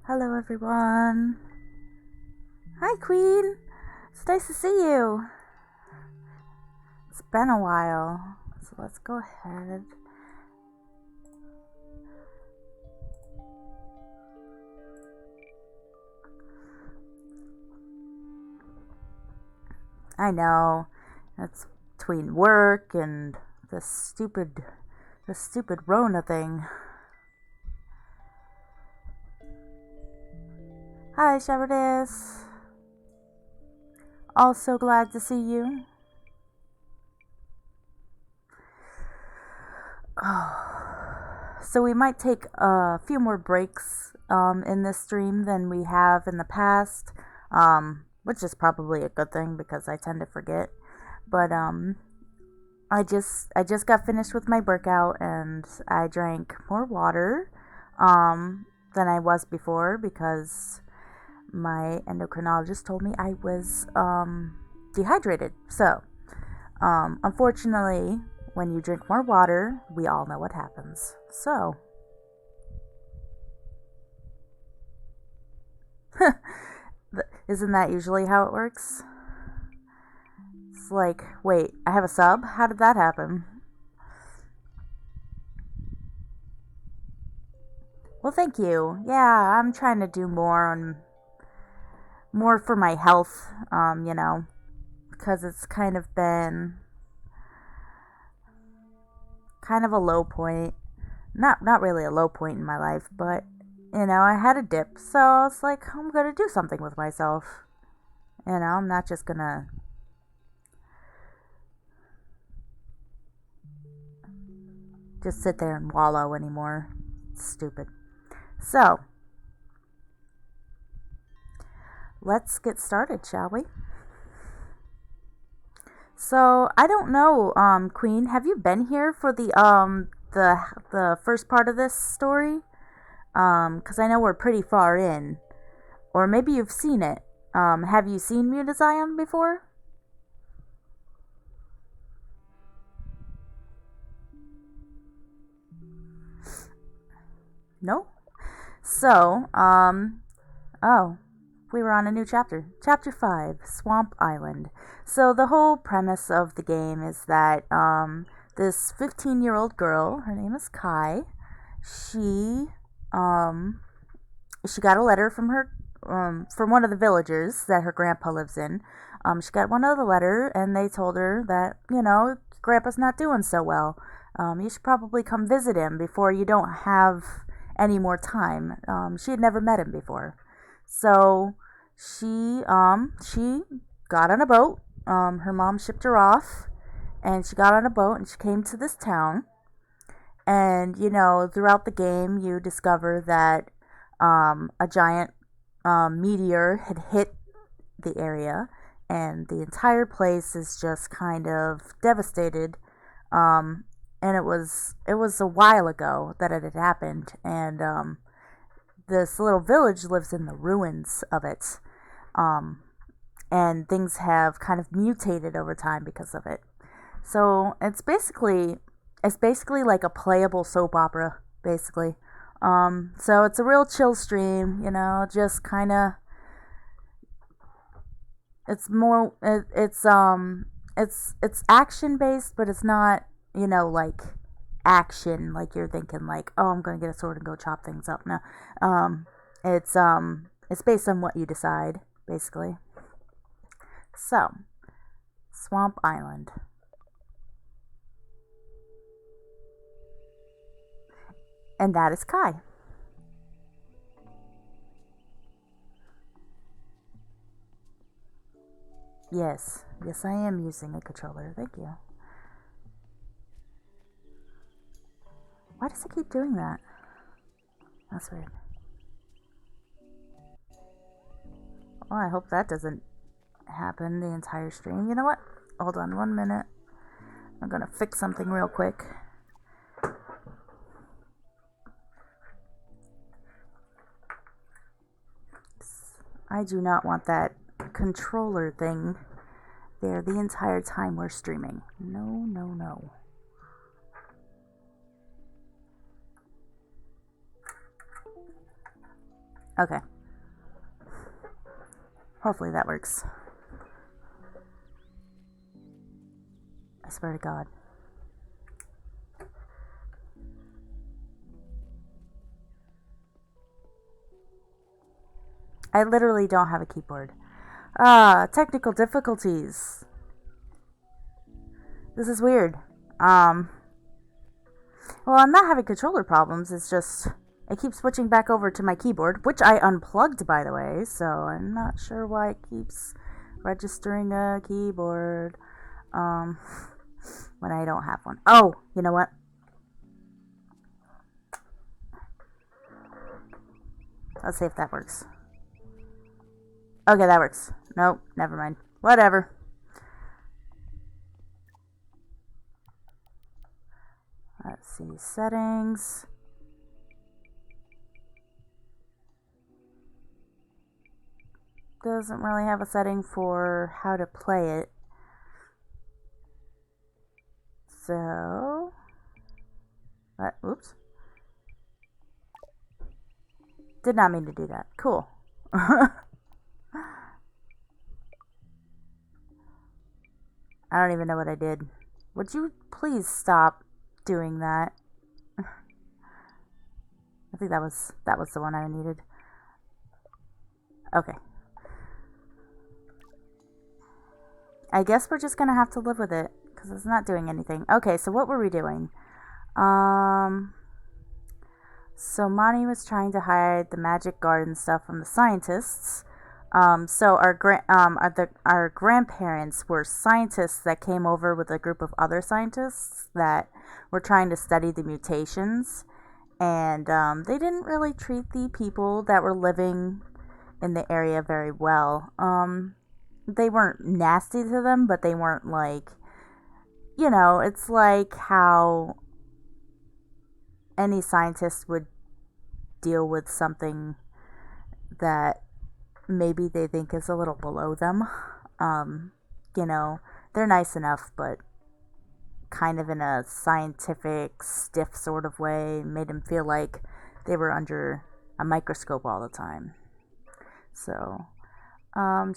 Hello everyone. Hi Queen. It's nice to see you. It's been a while. So let's go ahead. I know. It's between work and this stupid Rona thing. Hi, Shepherdess. Also glad to see you. Oh, so we might take a few more breaks in this stream than we have in the past, which is probably a good thing because I tend to forget. But I just got finished with my workout and I drank more water than I was before because my endocrinologist told me I was dehydrated. So, unfortunately, when you drink more water, we all know what happens. So, isn't that usually how it works? It's like, wait, I have a sub? How did that happen? Well, thank you. Yeah, I'm trying to do more for my health, because it's kind of been kind of a low point. Not really a low point in my life, but I had a dip, so I was like, I'm gonna do something with myself. I'm not just gonna just sit there and wallow anymore. It's stupid. So, let's get started, shall we? So, I don't know, Queen, have you been here for the first part of this story? 'Cause I know we're pretty far in. Or maybe you've seen it. Have you seen Mutazione before? No? So, oh, we were on a new chapter. Chapter 5, Swamp Island. So the whole premise of the game is that, this 15-year-old girl, her name is Kai, she, she got a letter from one of the villagers that her grandpa lives in. She got one of the letter, and they told her that, grandpa's not doing so well. You should probably come visit him before you don't have any more time. She had never met him before. So she got on a boat. Her mom shipped her off, and she got on a boat and she came to this town. And throughout the game, you discover that a giant meteor had hit the area, and the entire place is just kind of devastated. And it was a while ago that it had happened, and this little village lives in the ruins of it. And things have kind of mutated over time because of it. So it's basically like a playable soap opera, basically. So it's a real chill stream, just kind of. It's more. It's action based, but it's not, like action like you're thinking like, oh, I'm gonna get a sword and go chop things up. No, it's based on what you decide, basically. So, Swamp Island. And that is Kai. Yes. Yes, I am using a controller. Thank you. Why does it keep doing that? That's weird. Well, I hope that doesn't happen the entire stream. You know what? Hold on 1 minute. I'm gonna fix something real quick. I do not want that controller thing there the entire time we're streaming. No, no, no. Okay. Hopefully that works. I swear to God. I literally don't have a keyboard. Technical difficulties. This is weird. Well, I'm not having controller problems. It's just I keep switching back over to my keyboard, which I unplugged, by the way, so I'm not sure why it keeps registering a keyboard when I don't have one. Oh, you know what? Let's see if that works. Okay, that works. Nope, never mind. Whatever. Let's see, settings. Doesn't really have a setting for how to play it. So, oops. Did not mean to do that. Cool. I don't even know what I did. Would you please stop doing that? I think that was the one I needed. Okay. I guess we're just gonna have to live with it because it's not doing anything. Okay, so what were we doing? So Monty was trying to hide the magic garden stuff from the scientists. So our grandparents were scientists that came over with a group of other scientists that were trying to study the mutations, and they didn't really treat the people that were living in the area very well. They weren't nasty to them, but they weren't like, it's like how any scientist would deal with something that maybe they think is a little below them. They're nice enough, but kind of in a scientific, stiff sort of way, made them feel like they were under a microscope all the time. So,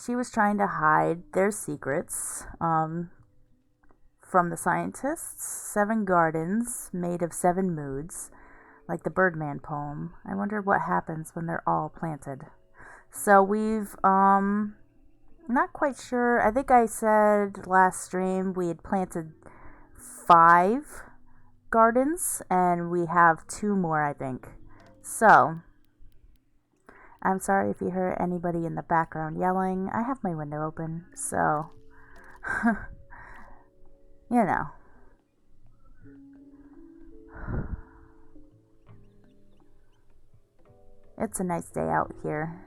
she was trying to hide their secrets from the scientists. 7 gardens made of 7 moods, like the Birdman poem. I wonder what happens when they're all planted. So we've, not quite sure. I think I said last stream we had planted 5 gardens, and we have 2 more, I think. So, I'm sorry if you hear anybody in the background yelling. I have my window open, so, you know. It's a nice day out here.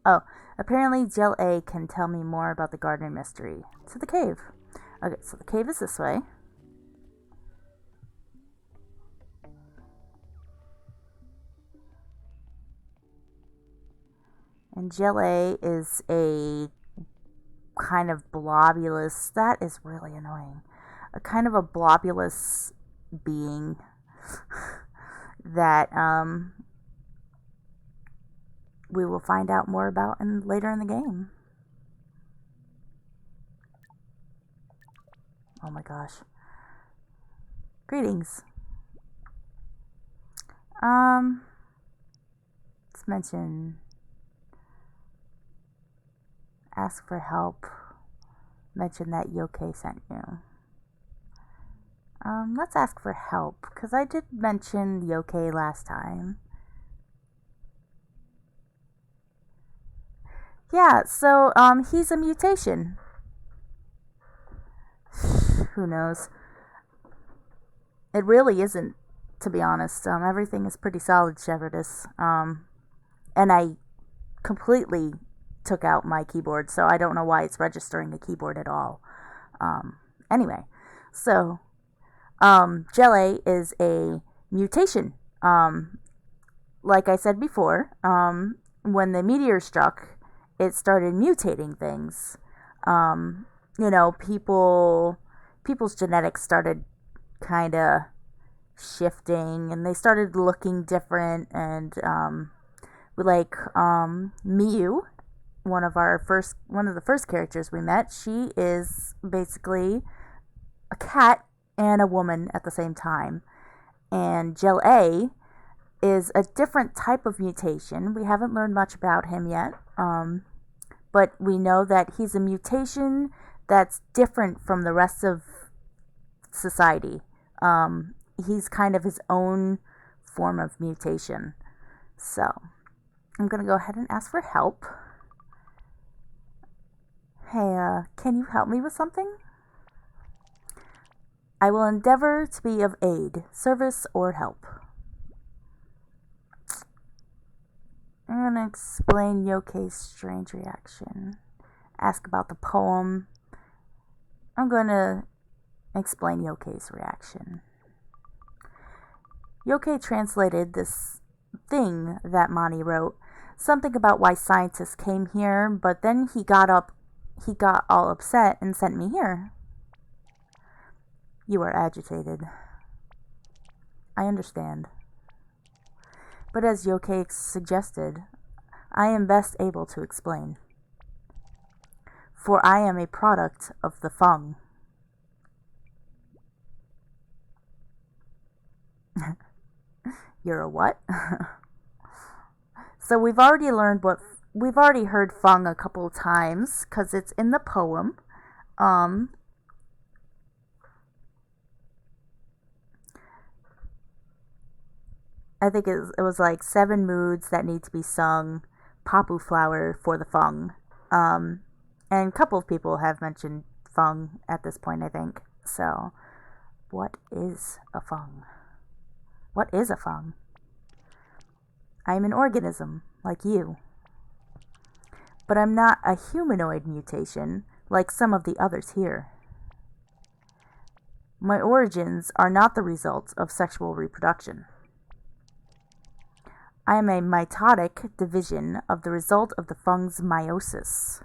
Oh, apparently Jill A can tell me more about the garden mystery. To the cave. Okay, so the cave is this way. And Jill A is a kind of blobulous, that is really annoying. A kind of a blobulous being that we will find out more about later in the game. Oh my gosh. Greetings. Let's mention ask for help. Mention that Yoke sent you. Let's ask for help, because I did mention Yoke last time. Yeah, so, he's a mutation. Who knows? It really isn't, to be honest. Everything is pretty solid, Shepherdess. And I completely took out my keyboard, so I don't know why it's registering the keyboard at all. Anyway, so, Jelly is a mutation. Like I said before, when the meteor struck, it started mutating things. People's genetics started kind of shifting, and they started looking different, and Miyu, one of the first characters we met, she is basically a cat and a woman at the same time. And Jill A is a different type of mutation. We haven't learned much about him yet, but we know that he's a mutation that's different from the rest of society. He's kind of his own form of mutation. So, I'm going to go ahead and ask for help. Hey, can you help me with something? I will endeavor to be of aid, service, or help. I'm going to explain Yoke's strange reaction. Ask about the poem. I'm going to explain Yoke's reaction. Yoke translated this thing that Mani wrote, something about why scientists came here, but then he got all upset and sent me here. You are agitated. I understand. But as Yoke suggested, I am best able to explain. For I am a product of the Feng. You're a what? So we've already heard Feng a couple of times because it's in the poem. I think it was like 7 moods that need to be sung, Papu flower for the Feng. And a couple of people have mentioned Feng at this point, I think. So, what is a Feng? What is a Feng? I am an organism, like you. But I'm not a humanoid mutation, like some of the others here. My origins are not the result of sexual reproduction. I am a mitotic division of the result of the Feng's meiosis.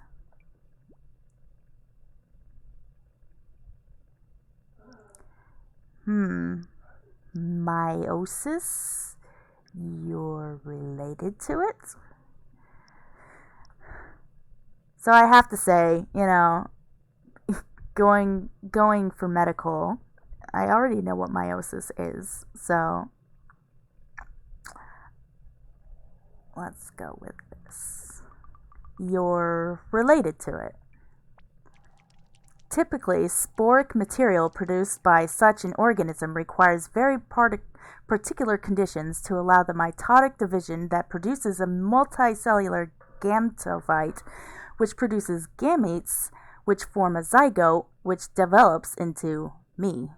Meiosis? You're related to it? So I have to say, going for medical, I already know what meiosis is, so let's go with this. You're related to it. Typically, sporic material produced by such an organism requires very particular conditions to allow the mitotic division that produces a multicellular gametophyte, which produces gametes, which form a zygote, which develops into me.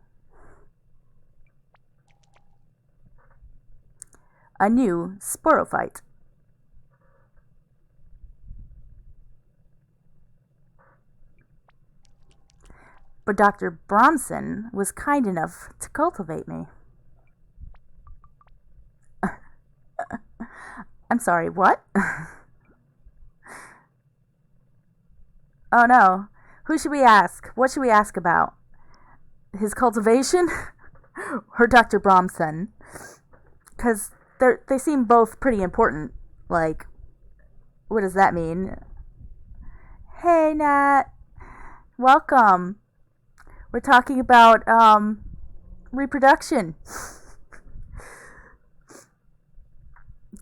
A new sporophyte. But Dr. Bromson was kind enough to cultivate me. I'm sorry, what? Oh no. Who should we ask? What should we ask about? His cultivation? Or Dr. Bromson? Because they seem both pretty important. Like, what does that mean? Hey, Nat. Welcome. We're talking about reproduction.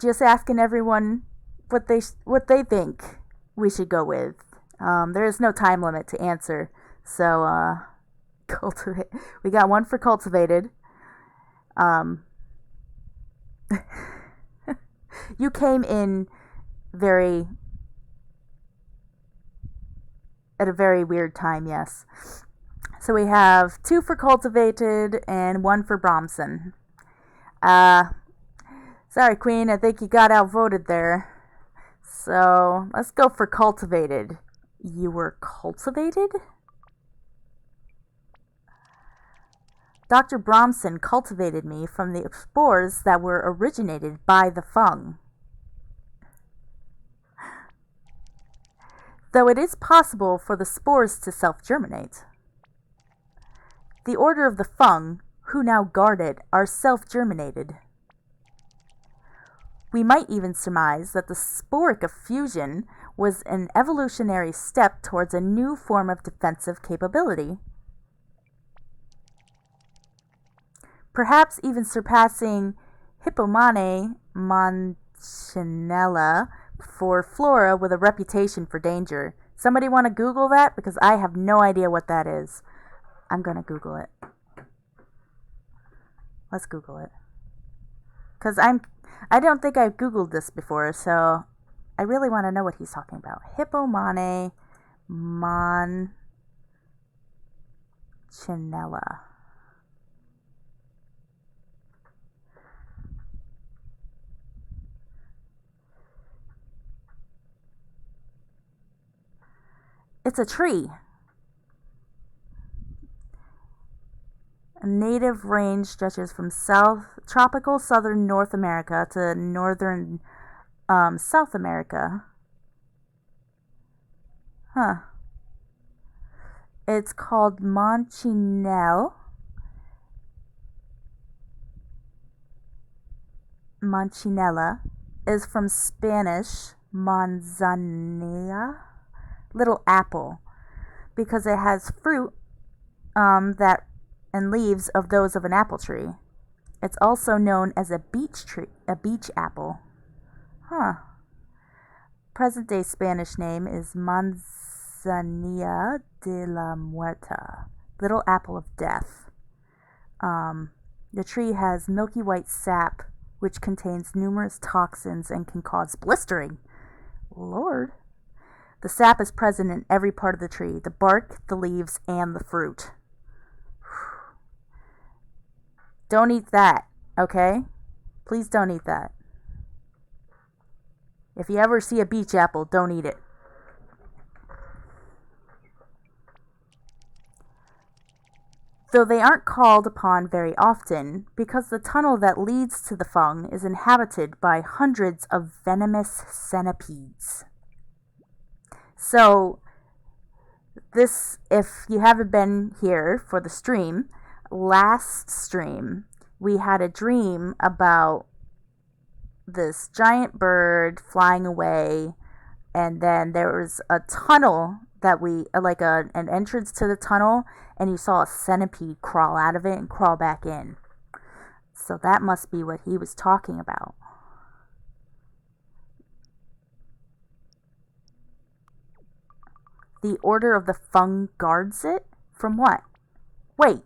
Just asking everyone what they think we should go with. There is no time limit to answer, so cultivate. We got one for cultivated. You came in at a very weird time, yes. So we have 2 for cultivated and 1 for Bromson. Sorry, Queen, I think you got outvoted there. So let's go for cultivated. You were cultivated? Dr. Bromson cultivated me from the spores that were originated by the Feng. Though it is possible for the spores to self-germinate. The order of the Feng, who now guard it, are self-germinated. We might even surmise that the sporic effusion was an evolutionary step towards a new form of defensive capability. Perhaps even surpassing Hippomane Monchinella for flora with a reputation for danger. Somebody want to Google that? Because I have no idea what that is. I'm going to Google it. Let's Google it. Because I don't think I've Googled this before, so I really want to know what he's talking about. Hippomane Monchinella. It's a tree. A native range stretches from tropical southern North America to northern South America. Huh. It's called Monchinelle. Monchinella is from Spanish manzanilla, little apple, because it has fruit that and leaves of those of an apple tree. It's also known as a beach apple. Huh. Present day Spanish name is Manzanilla de la Muerta, little apple of death. The tree has milky white sap, which contains numerous toxins and can cause blistering. Lord. The sap is present in every part of the tree, the bark, the leaves, and the fruit. Don't eat that, okay? Please don't eat that. If you ever see a beach apple, don't eat it. Though they aren't called upon very often, because the tunnel that leads to the fung is inhabited by hundreds of venomous centipedes. So, if you haven't been here for the stream, last stream, we had a dream about this giant bird flying away, and then there was a tunnel that an entrance to the tunnel, and you saw a centipede crawl out of it and crawl back in. So that must be what he was talking about. The Order of the Fung guards it? From what? Wait.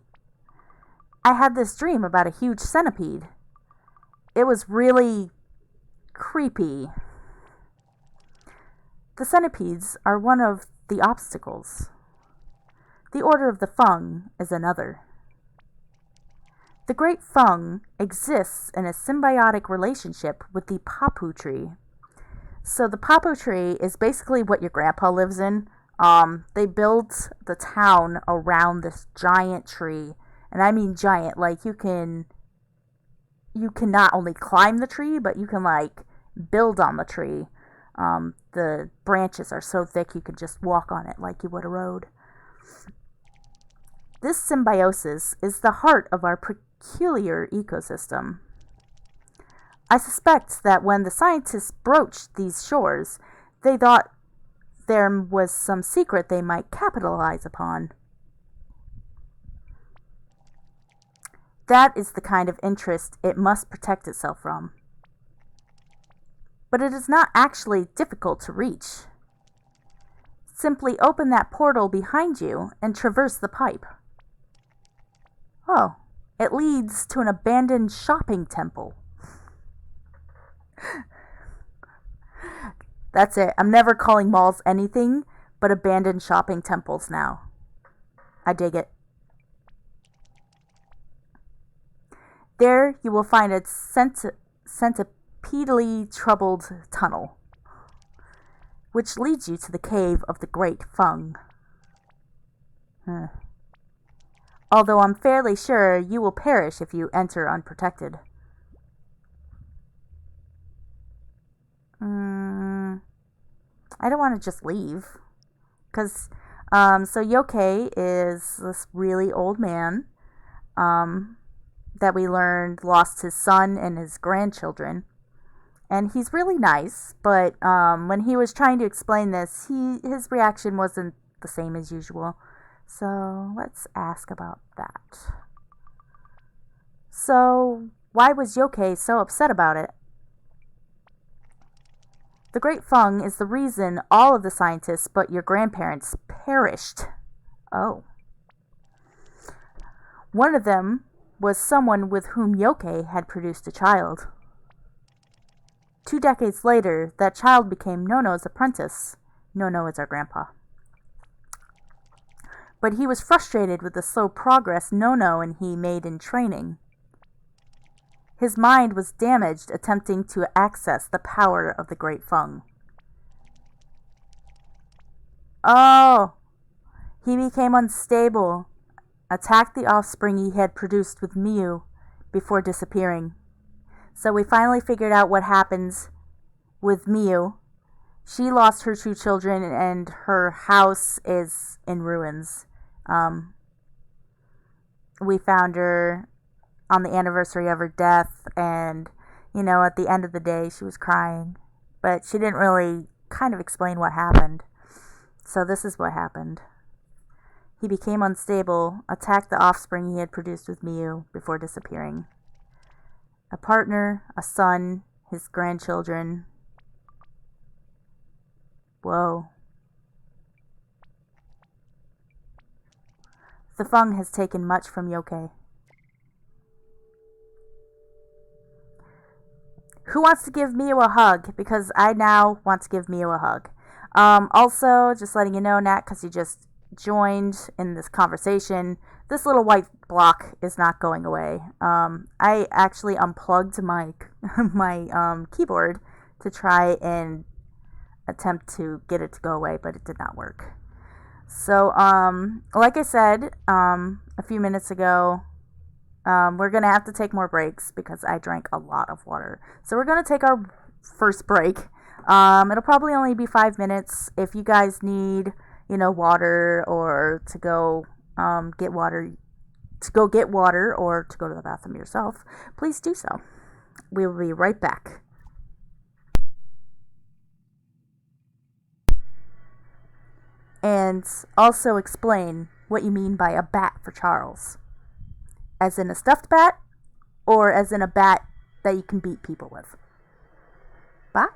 I had this dream about a huge centipede. It was really creepy. The centipedes are one of the obstacles. The Order of the Fung is another. The Great Fung exists in a symbiotic relationship with the papu tree. So the papu tree is basically what your grandpa lives in. They built the town around this giant tree. And I mean giant, like you can not only climb the tree, but you can build on the tree. The branches are so thick you could just walk on it like you would a road. This symbiosis is the heart of our peculiar ecosystem. I suspect that when the scientists broached these shores, they thought there was some secret they might capitalize upon. That is the kind of interest it must protect itself from. But it is not actually difficult to reach. Simply open that portal behind you and traverse the pipe. Oh, it leads to an abandoned shopping temple. That's it. I'm never calling malls anything but abandoned shopping temples now. I dig it. There you will find a centipedally troubled tunnel, which leads you to the cave of the Great Fung. Although I'm fairly sure you will perish if you enter unprotected. I don't want to just leave. Because, so Yoke is this really old man that we learned lost his son and his grandchildren. And he's really nice, but when he was trying to explain this, his reaction wasn't the same as usual. So let's ask about that. So, why was Yoke so upset about it? The Great Fung is the reason all of the scientists but your grandparents perished. Oh. One of them was someone with whom Yoke had produced a child. 2 decades later, that child became Nono's apprentice. Nono is our grandpa. But he was frustrated with the slow progress Nono and he made in training. His mind was damaged attempting to access the power of the Great Fung. Oh, he became unstable, attacked the offspring he had produced with Miu before disappearing. So we finally figured out what happens with Miu. She lost her two children and her house is in ruins. Um, we found her on the anniversary of her death, and at the end of the day, she was crying, but she didn't really kind of explain what happened. So this is what happened. He became unstable, attacked the offspring he had produced with Miu before disappearing. A partner, a son, his grandchildren. Whoa. The Feng has taken much from Yoke. Who wants to give Miu a hug? Because I now want to give Miu a hug. Also, just letting you know, Nat, because you just joined in this conversation, this little white block is not going away. I actually unplugged my keyboard to try and attempt to get it to go away, but it did not work. So, like I said a few minutes ago, we're going to have to take more breaks because I drank a lot of water. So we're going to take our first break. It'll probably only be 5 minutes. If you guys need, water or to go get water, or to go to the bathroom yourself, please do so. We will be right back. And also explain what you mean by a bat for Charles. As in a stuffed bat, or as in a bat that you can beat people with. Bye.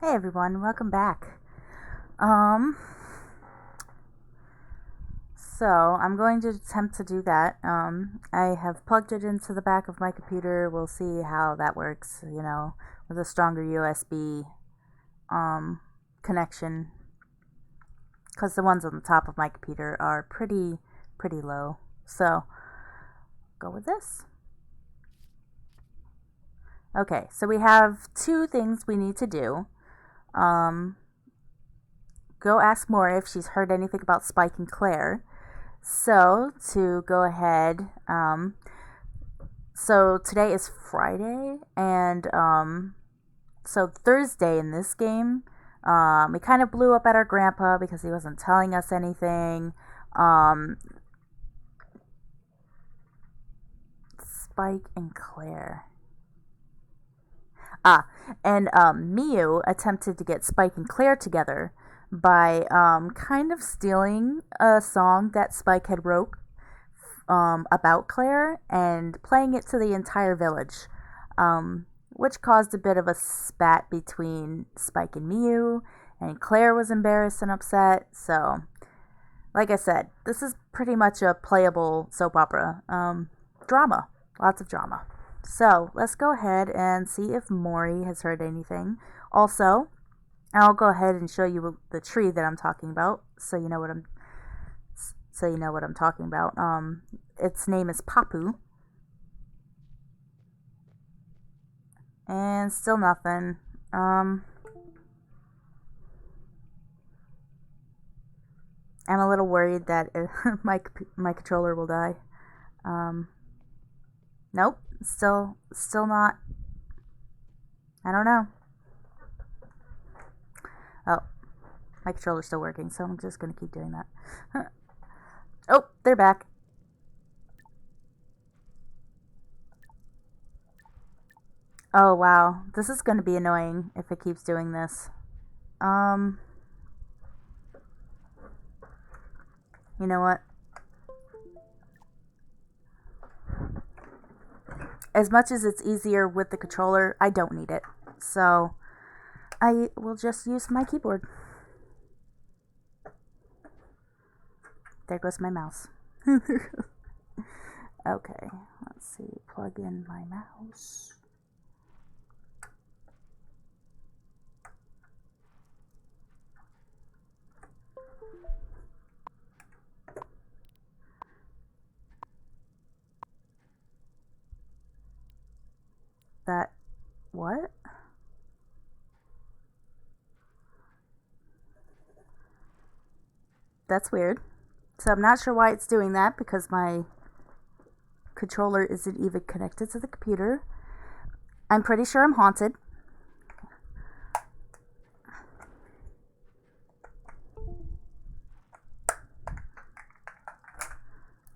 Hey everyone, welcome back. Um, so I'm going to attempt to do that. I have plugged it into the back of my computer. We'll see how that works, with a stronger USB um, connection. Because the ones on the top of my computer are pretty low. So, go with this. Okay, so we have two things we need to do. Um, go ask Mora if she's heard anything about Spike and Claire. So, to go ahead, so today is Friday, and so Thursday in this game, we kind of blew up at our grandpa because he wasn't telling us anything. Um, Spike and Claire. And Miu attempted to get Spike and Claire together by kind of stealing a song that Spike had wrote about Claire and playing it to the entire village, which caused a bit of a spat between Spike and Miu, and Claire was embarrassed and upset. So, like I said, this is pretty much a playable soap opera. Drama. Lots of drama. So, let's go ahead and see if Maury has heard anything. Also, I'll go ahead and show you the tree that I'm talking about, so you know what I'm talking about. Its name is Papu. And still nothing. I'm a little worried that my controller will die. Nope, still not. I don't know. Oh, my controller's still working, so I'm just gonna keep doing that. Oh, they're back. Oh wow, this is gonna be annoying if it keeps doing this. Um, you know what? As much as it's easier with the controller, I don't need it. So, I will just use my keyboard. There goes my mouse. Okay, let's see. Plug in my mouse. That. What? That's weird. So I'm not sure why it's doing that because my controller isn't even connected to the computer. I'm pretty sure I'm haunted.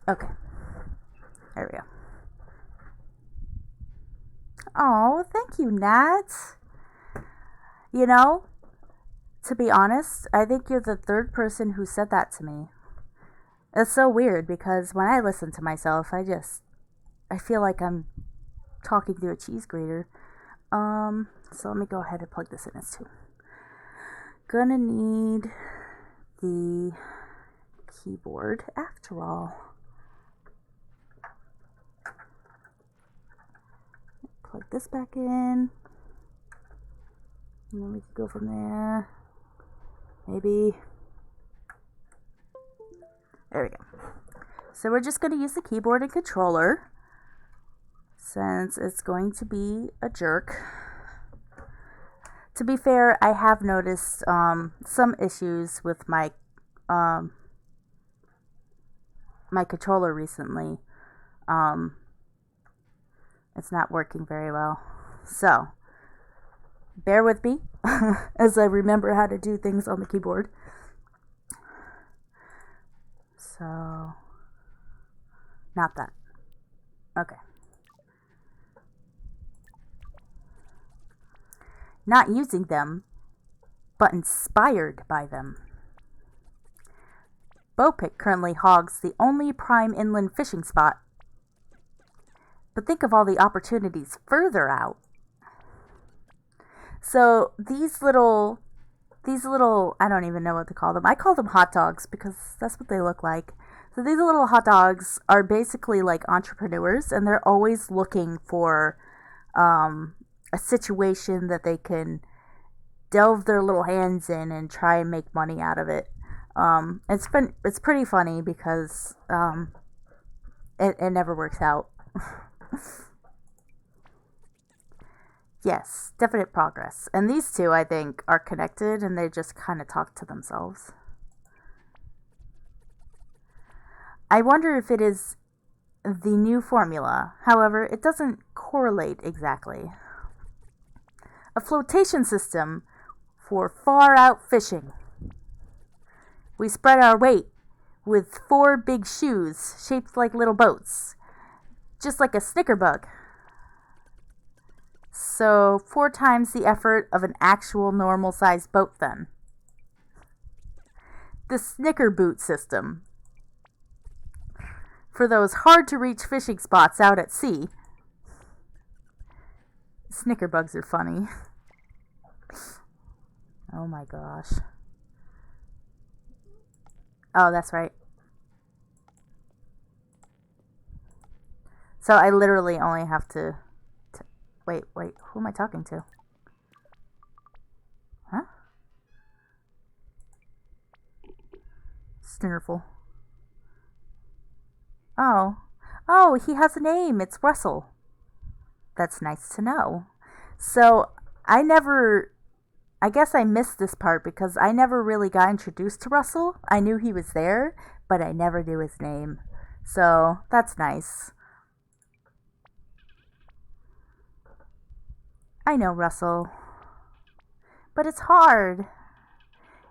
Okay. There we go. Oh, thank you, Nat. You know, to be honest, I think you're the third person who said that to me. It's so weird because when I listen to myself, I feel like I'm talking through a cheese grater. So let me go ahead and plug this in as two. Gonna need the keyboard after all. Plug this back in. And then we can go from there. Maybe. There we go. So we're just going to use the keyboard and controller since it's going to be a jerk. To be fair, I have noticed some issues with my my controller recently. It's not working very well. So, bear with me as I remember how to do things on the keyboard. So, not that. Okay. Not using them, but inspired by them. Bopik currently hogs the only prime inland fishing spot. But think of all the opportunities further out. So these little I don't even know what to call them. I call them hot dogs because that's what they look like. So these little hot dogs are basically like entrepreneurs, and they're always looking for a situation that they can delve their little hands in and try and make money out of it. It's pretty funny because it never works out. Yes, definite progress. And these two, I think, are connected, and they just kind of talk to themselves. I wonder if it is the new formula. However, it doesn't correlate exactly. A flotation system for far out fishing. We spread our weight with four big shoes shaped like little boats, just like a snickerbug. So, four times the effort of an actual normal sized boat, then. The snicker boot system. For those hard to reach fishing spots out at sea. Snickerbugs are funny. Oh my gosh. Oh, that's right. So I literally only have to wait, who am I talking to? Huh? Snurfle. Oh. Oh, he has a name. It's Russell. That's nice to know. So I never I guess I missed this part because I never really got introduced to Russell. I knew he was there, but I never knew his name. So that's nice. I know, Russell. But it's hard.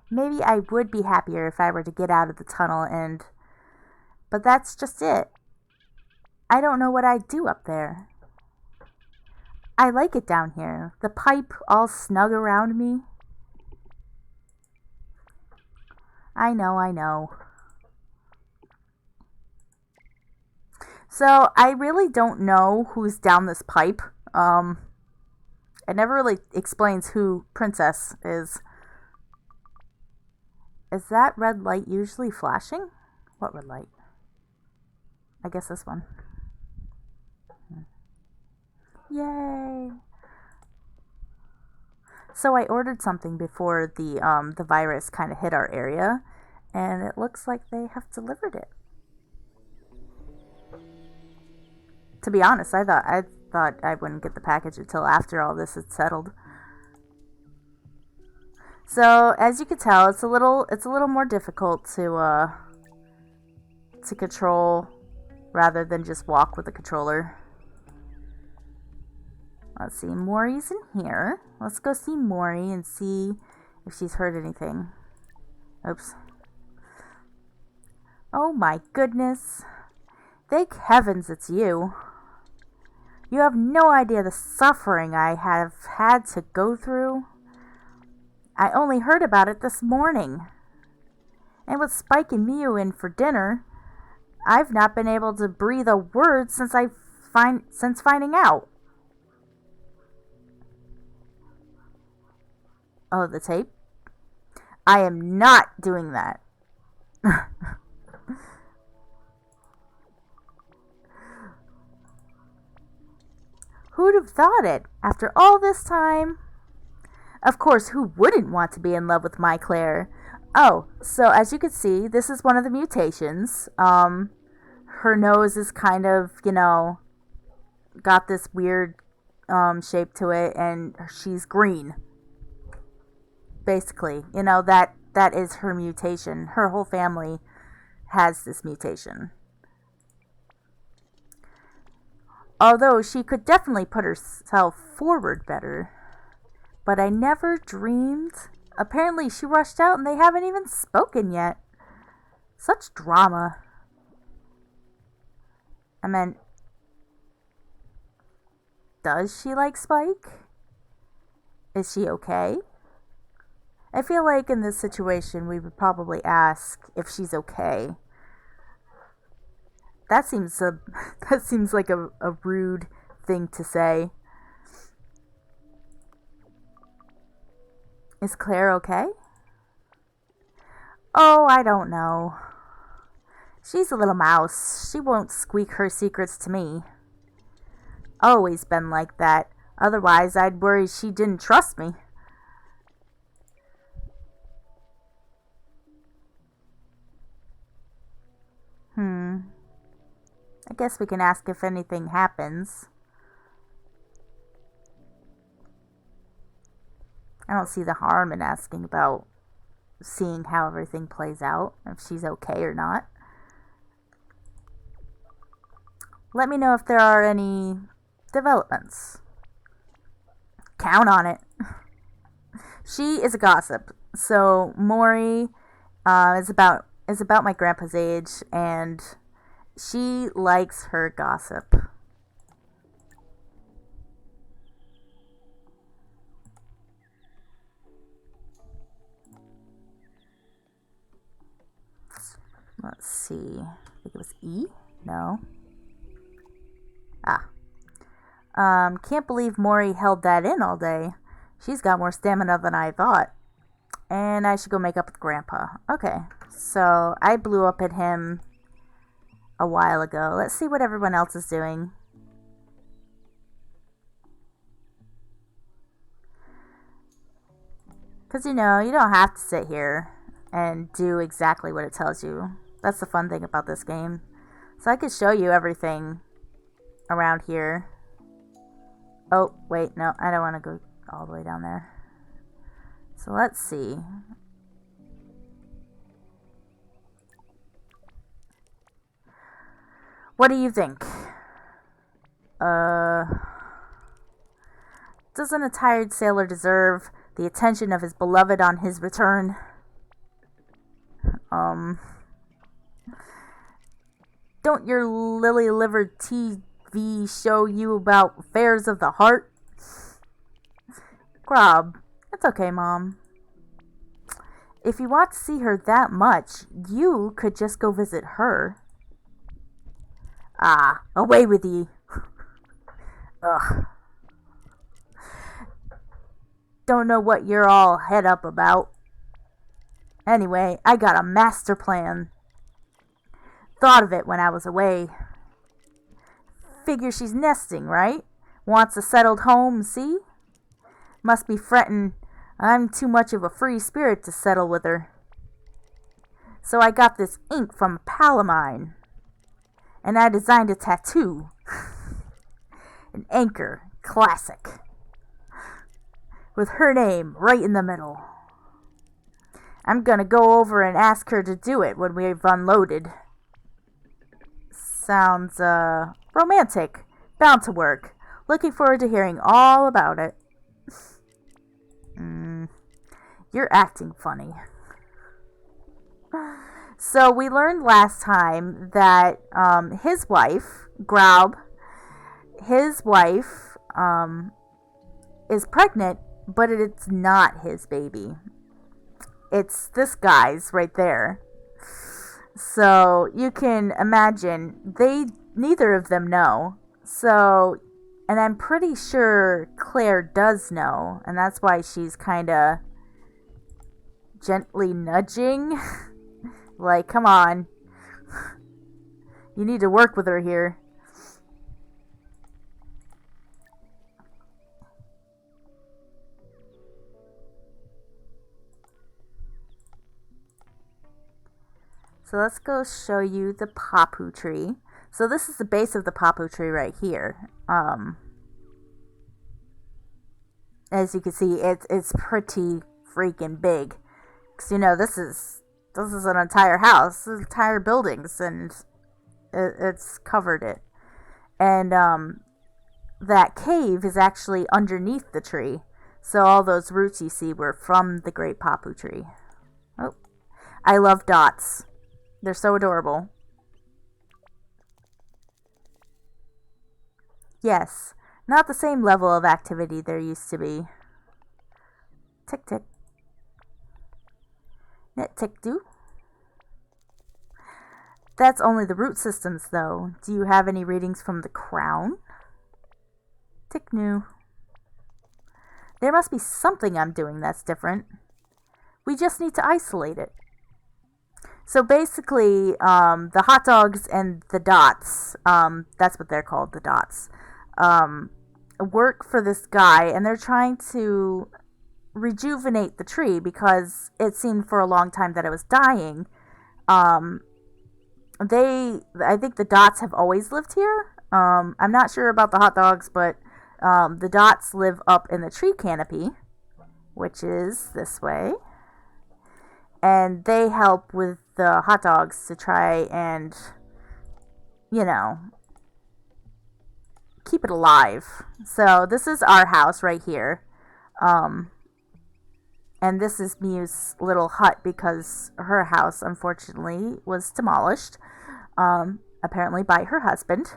Maybe I would be happier if I were to get out of the tunnel and. But that's just it. I don't know what I'd do up there. I like it down here. The pipe all snug around me. I know, I know. So I really don't know who's down this pipe. It never really explains who Princess is. Is that red light usually flashing? What red light? I guess this one. Yay! So I ordered something before the virus kind of hit our area, and it looks like they have delivered it. To be honest, I thought I wouldn't get the package until after all this had settled. So as you can tell, it's a little more difficult to control rather than just walk with the controller. Let's see, Maury's in here. Let's go see Maury and see if she's heard anything. Oops. Oh my goodness. Thank heavens it's you. You have no idea the suffering I have had to go through. I only heard about it this morning. And with Spike and Mew in for dinner, I've not been able to breathe a word since finding out. Oh, the tape? I am not doing that. Who'd have thought it? After all this time? Of course, who wouldn't want to be in love with my Claire? Oh, so as you can see, this is one of the mutations. Her nose is kind of, got this weird shape to it, and she's green. Basically, that is her mutation. Her whole family has this mutation. Although she could definitely put herself forward better. But I never dreamed. Apparently she rushed out and they haven't even spoken yet. Such drama. I meant, does she like Spike? Is she okay? I feel like in this situation we would probably ask if she's okay. That seems that seems like a rude thing to say. Is Claire okay? Oh, I don't know. She's a little mouse. She won't squeak her secrets to me. Always been like that. Otherwise, I'd worry she didn't trust me. I guess we can ask if anything happens. I don't see the harm in asking about seeing how everything plays out, if she's okay or not. Let me know if there are any developments. Count on it. She is a gossip. So Maury is about my grandpa's age, and she likes her gossip. Let's see. I think it was E? No. Ah. Can't believe Maury held that in all day. She's got more stamina than I thought. And I should go make up with Grandpa. Okay. So I blew up at him a while ago. Let's see what everyone else is doing. Because, you don't have to sit here and do exactly what it tells you. That's the fun thing about this game. So I could show you everything around here. Oh, wait, no, I don't want to go all the way down there. So let's see. What do you think? Doesn't a tired sailor deserve the attention of his beloved on his return? Don't your lily-livered TV show you about affairs of the heart? Grob, it's okay, Mom. If you want to see her that much, you could just go visit her. Ah, away with ye. Ugh. Don't know what you're all head up about. Anyway, I got a master plan. Thought of it when I was away. Figure she's nesting, right? Wants a settled home, see? Must be frettin' I'm too much of a free spirit to settle with her. So I got this ink from a pal of mine. And I designed a tattoo. An anchor, classic. With her name right in the middle. I'm gonna go over and ask her to do it when we've unloaded. Sounds, romantic. Bound to work. Looking forward to hearing all about it. You're acting funny. So we learned last time that his wife, Graub, his wife is pregnant, but it's not his baby. It's this guy's right there. So you can imagine neither of them know. So, and I'm pretty sure Claire does know, and that's why she's kind of gently nudging. Like, come on. You need to work with her here. So let's go show you the papu tree. So this is the base of the papu tree right here. As you can see, it's pretty freaking big. Because, this is an entire house. This is entire buildings, and it's covered it. And that cave is actually underneath the tree. So all those roots you see were from the great papu tree. Oh, I love dots. They're so adorable. Yes, not the same level of activity there used to be. Tick tick. Net tick do. That's only the root systems, though. Do you have any readings from the crown? Tick new. There must be something I'm doing that's different. We just need to isolate it. So basically, the hot dogs and the dots, that's what they're called, the dots, um, work for this guy, and they're trying to rejuvenate the tree because it seemed for a long time that it was dying. Um, I think the dots have always lived here. I'm not sure about the hot dogs, but the dots live up in the tree canopy, which is this way, and they help with the hot dogs to try and, you know, keep it alive. So this is our house right here. Um, and this is Miu's little hut because her house, unfortunately, was demolished, apparently by her husband.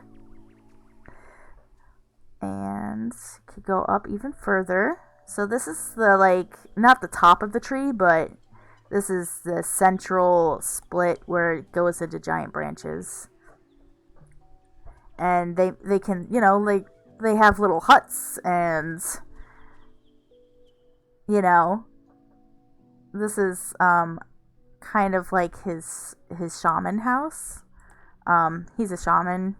And could go up even further. So this is the, like, not the top of the tree, but this is the central split where it goes into giant branches. And they can, you know, like, they have little huts, and, you know, this is kind of like his shaman house. He's a shaman,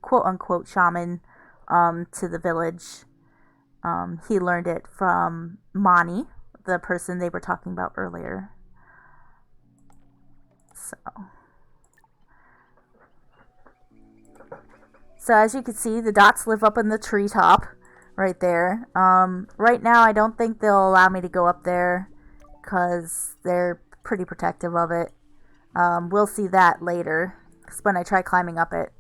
quote unquote shaman, to the village. He learned it from Mani, the person they were talking about earlier. So as you can see, the dots live up in the treetop right there. Right now, I don't think they'll allow me to go up there because they're pretty protective of it. We'll see that later, because when I try climbing up it.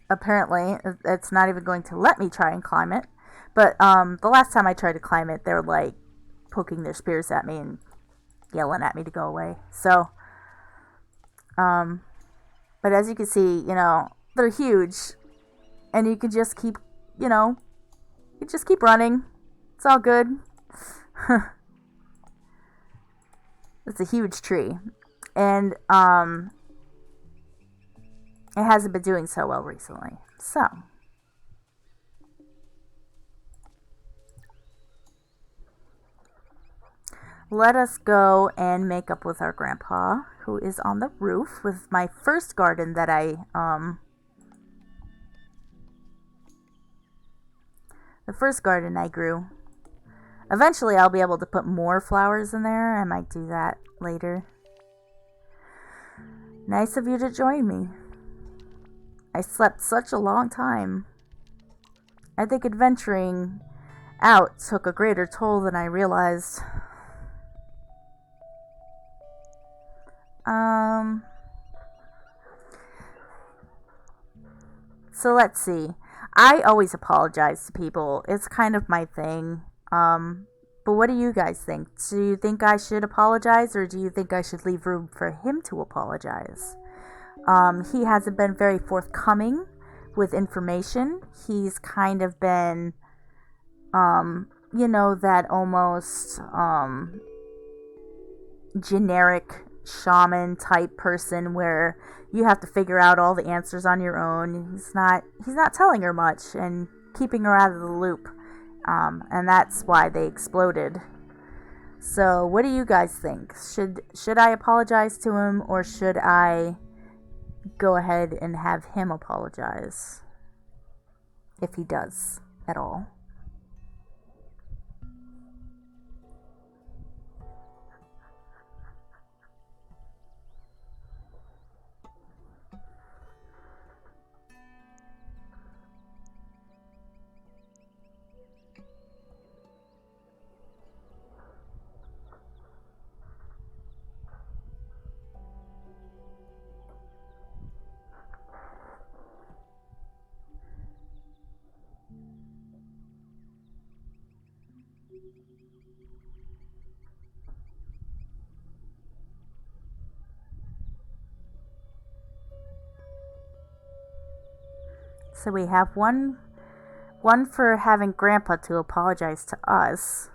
Apparently, it's not even going to let me try and climb it. But the last time I tried to climb it, they were like poking their spears at me and yelling at me to go away. So, but as you can see, you know, they're huge, and you can just keep, you know, you just keep running. It's all good. It's a huge tree, and it hasn't been doing so well recently. So, let us go and make up with our grandpa, who is on the roof with my first garden that the first garden I grew. Eventually I'll be able to put more flowers in there. I might do that later. Nice of you to join me. I slept such a long time. I think adventuring out took a greater toll than I realized. So let's see. I always apologize to people. It's kind of my thing. But what do you guys think? Do you think I should apologize, or do you think I should leave room for him to apologize? He hasn't been very forthcoming with information. He's kind of been, you know, that almost generic shaman type person where you have to figure out all the answers on your own. He's not telling her much and keeping her out of the loop. And that's why they exploded. So what do you guys think? Should I apologize to him, or should I go ahead and have him apologize? If he does at all. So we have one for having Grandpa to apologize to us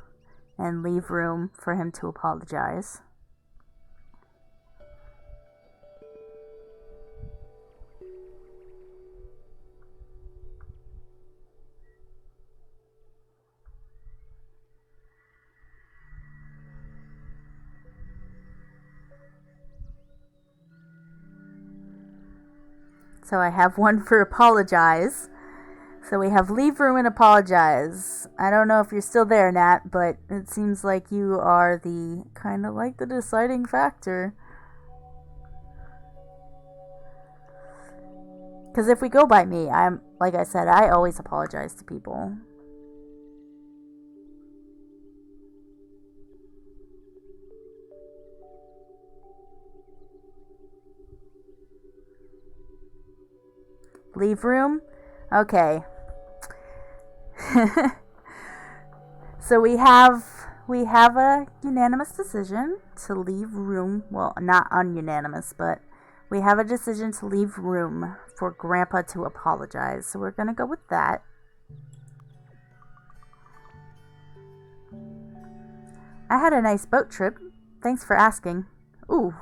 and leave room for him to apologize. So I have one for apologize. So we have leave room and apologize. I don't know if you're still there, Nat, but it seems like you are the kind of like the deciding factor. Because if we go by me, like I said, I always apologize to people. Leave room? Okay. So we have a unanimous decision to leave room. Well, not ununanimous, but we have a decision to leave room for Grandpa to apologize. So we're gonna go with that. I had a nice boat trip. Thanks for asking. Ooh.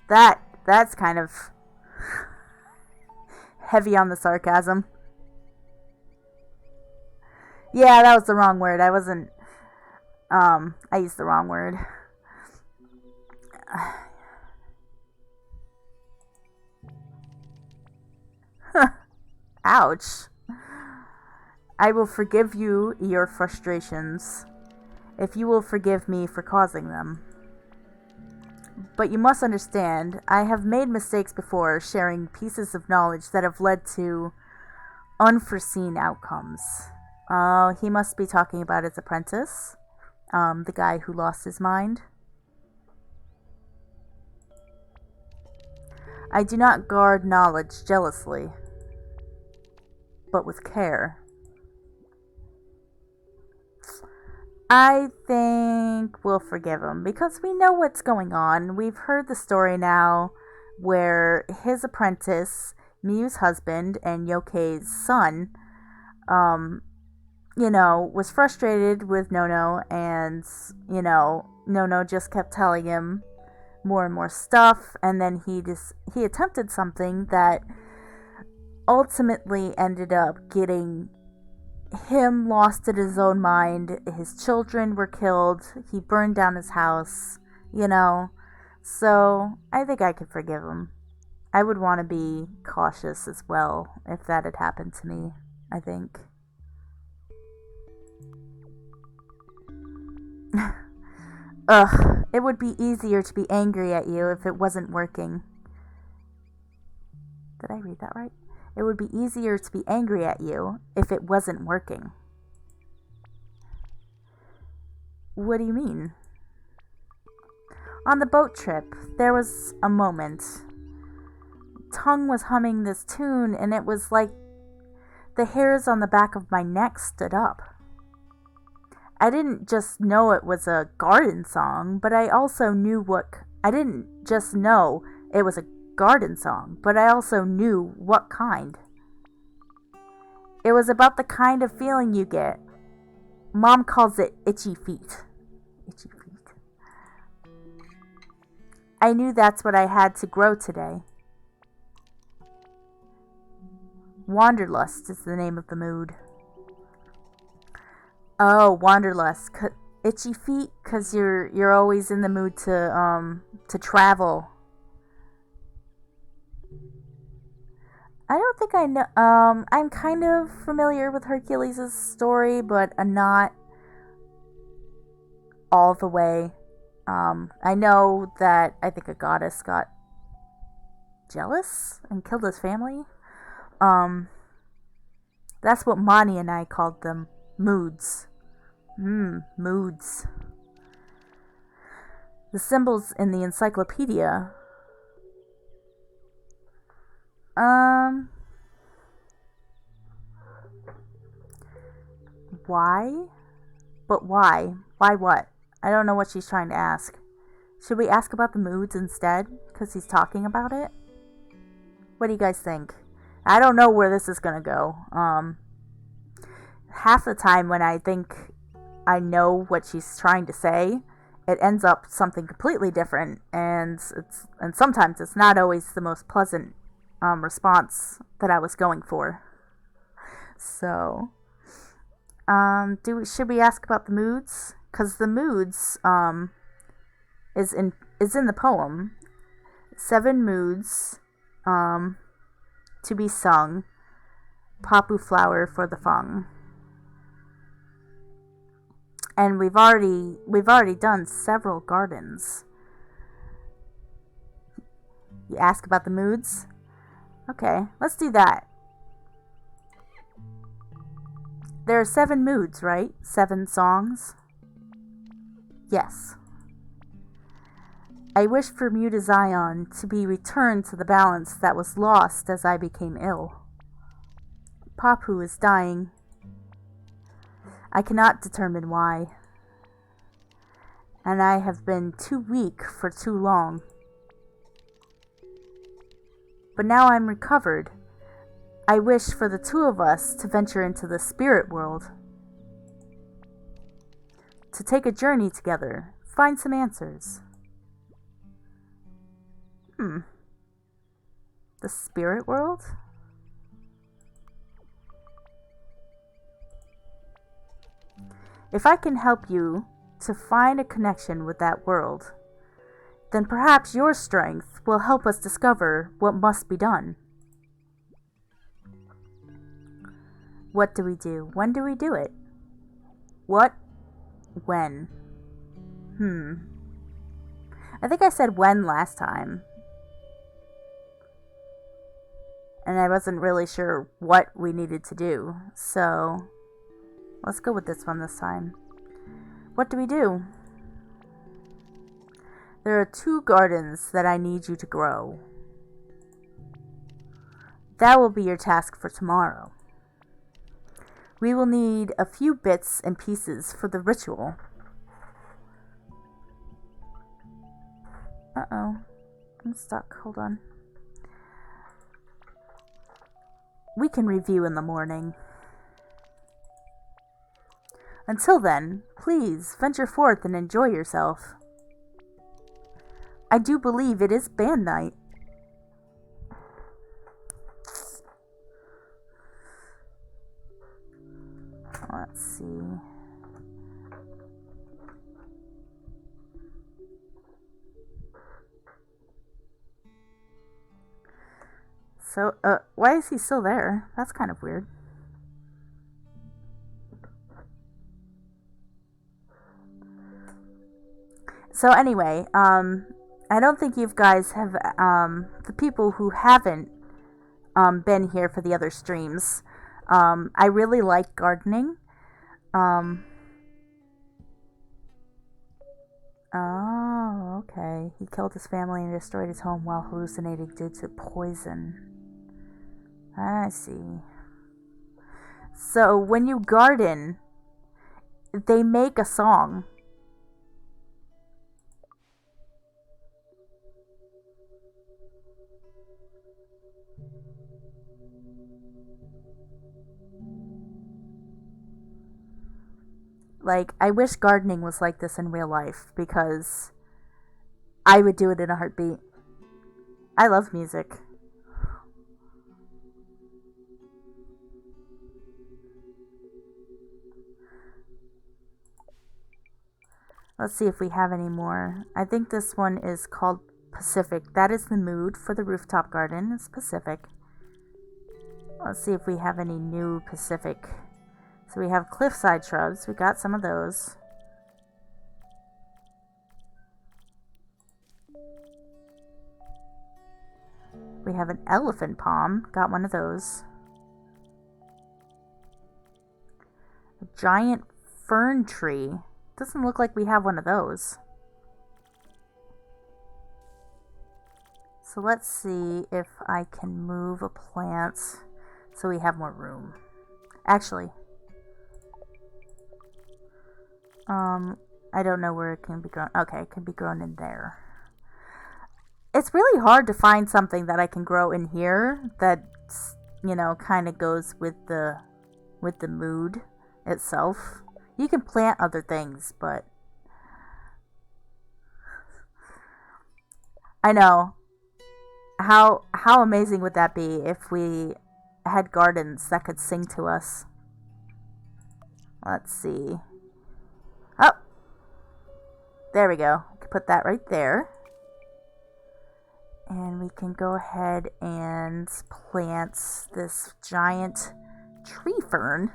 That's kind of heavy on the sarcasm. Yeah, that was the wrong word. I used the wrong word. Ouch. I will forgive you your frustrations, if you will forgive me for causing them. But you must understand, I have made mistakes before sharing pieces of knowledge that have led to unforeseen outcomes. He must be talking about his apprentice, the guy who lost his mind. I do not guard knowledge jealously, but with care. I think we'll forgive him because we know what's going on. We've heard the story now where his apprentice, Miyu's husband, and Yokkei's son, was frustrated with Nono, and, Nono just kept telling him more and more stuff, and then he attempted something that ultimately ended up getting him lost in his own mind. His children were killed. He burned down his house, So I think I could forgive him. I would want to be cautious as well if that had happened to me, I think. Ugh, it would be easier to be angry at you if it wasn't working. Did I read that right? It would be easier to be angry at you if it wasn't working. What do you mean? On the boat trip, there was a moment. Tongue was humming this tune, and it was like the hairs on the back of my neck stood up. I didn't just know it was a garden song, but I also knew I didn't just know it was a garden song, but I also knew what kind. It was about the kind of feeling you get. Mom calls it itchy feet. Itchy feet. I knew that's what I had to grow today. Wanderlust is the name of the mood. Oh, wanderlust. Itchy feet, because you're always in the mood to travel. I don't think I know. I'm kind of familiar with Hercules' story, but not all the way. I know that I think a goddess got jealous and killed his family. That's what Mani and I called them. Moods. Moods. The symbols in the encyclopedia. Why? But why? Why what? I don't know what she's trying to ask. Should we ask about the moods instead? Because he's talking about it? What do you guys think? I don't know where this is gonna go. Half the time when I think I know what she's trying to say, it ends up something completely different, and sometimes it's not always the most pleasant response that I was going for. So, should we ask about the moods? Because the moods is in the poem. 7 moods um, to be sung. Papu flower for the fung. And we've already done several gardens. You ask about the moods? Okay, let's do that. There are 7 moods, right? 7 songs? Yes. I wish for Mutazione to be returned to the balance that was lost as I became ill. Papu is dying. I cannot determine why. And I have been too weak for too long. But now I'm recovered. I wish for the 2 of us to venture into the spirit world. To take a journey together, find some answers. The spirit world? If I can help you to find a connection with that world, then perhaps your strength will help us discover what must be done. What do we do? When do we do it? What? When? I think I said when last time. And I wasn't really sure what we needed to do. So, let's go with this one this time. What do we do? There are 2 gardens that I need you to grow. That will be your task for tomorrow. We will need a few bits and pieces for the ritual. Uh-oh. I'm stuck. Hold on. We can review in the morning. Until then, please venture forth and enjoy yourself. I do believe it is band night. Let's see. So, why is he still there? That's kind of weird. So anyway, I don't think you guys have, the people who haven't been here for the other streams, I really like gardening. Oh, okay. He killed his family and destroyed his home while hallucinating due to poison. I see. So when you garden, they make a song. Like, I wish gardening was like this in real life, because I would do it in a heartbeat. I love music. Let's see if we have any more. I think this one is called Pacific. That is the mood for the rooftop garden. It's Pacific. Let's see if we have any new Pacific. So we have cliffside shrubs. We got some of those. We have an elephant palm. Got one of those. A giant fern tree. Doesn't look like we have one of those. So let's see if I can move a plant so we have more room. Actually, I don't know where it can be grown. Okay, it can be grown in there. It's really hard to find something that I can grow in here that, you know, kind of goes with the mood itself. You can plant other things, but I know. How amazing would that be if we had gardens that could sing to us? Let's see. Oh, there we go. I can put that right there. And we can go ahead and plant this giant tree fern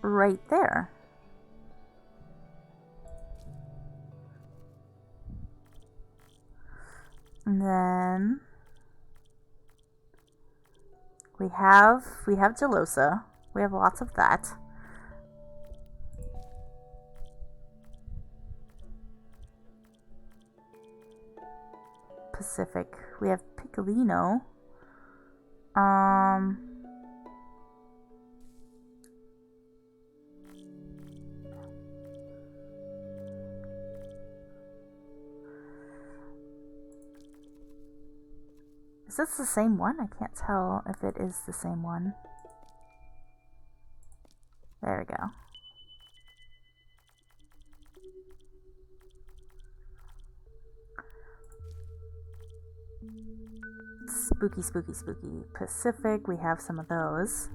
right there. And then we have gelosa. We have lots of that. Pacific. We have Piccolino. Is this the same one? I can't tell if it is the same one. There we go. Spooky, spooky, spooky. Pacific, we have some of those.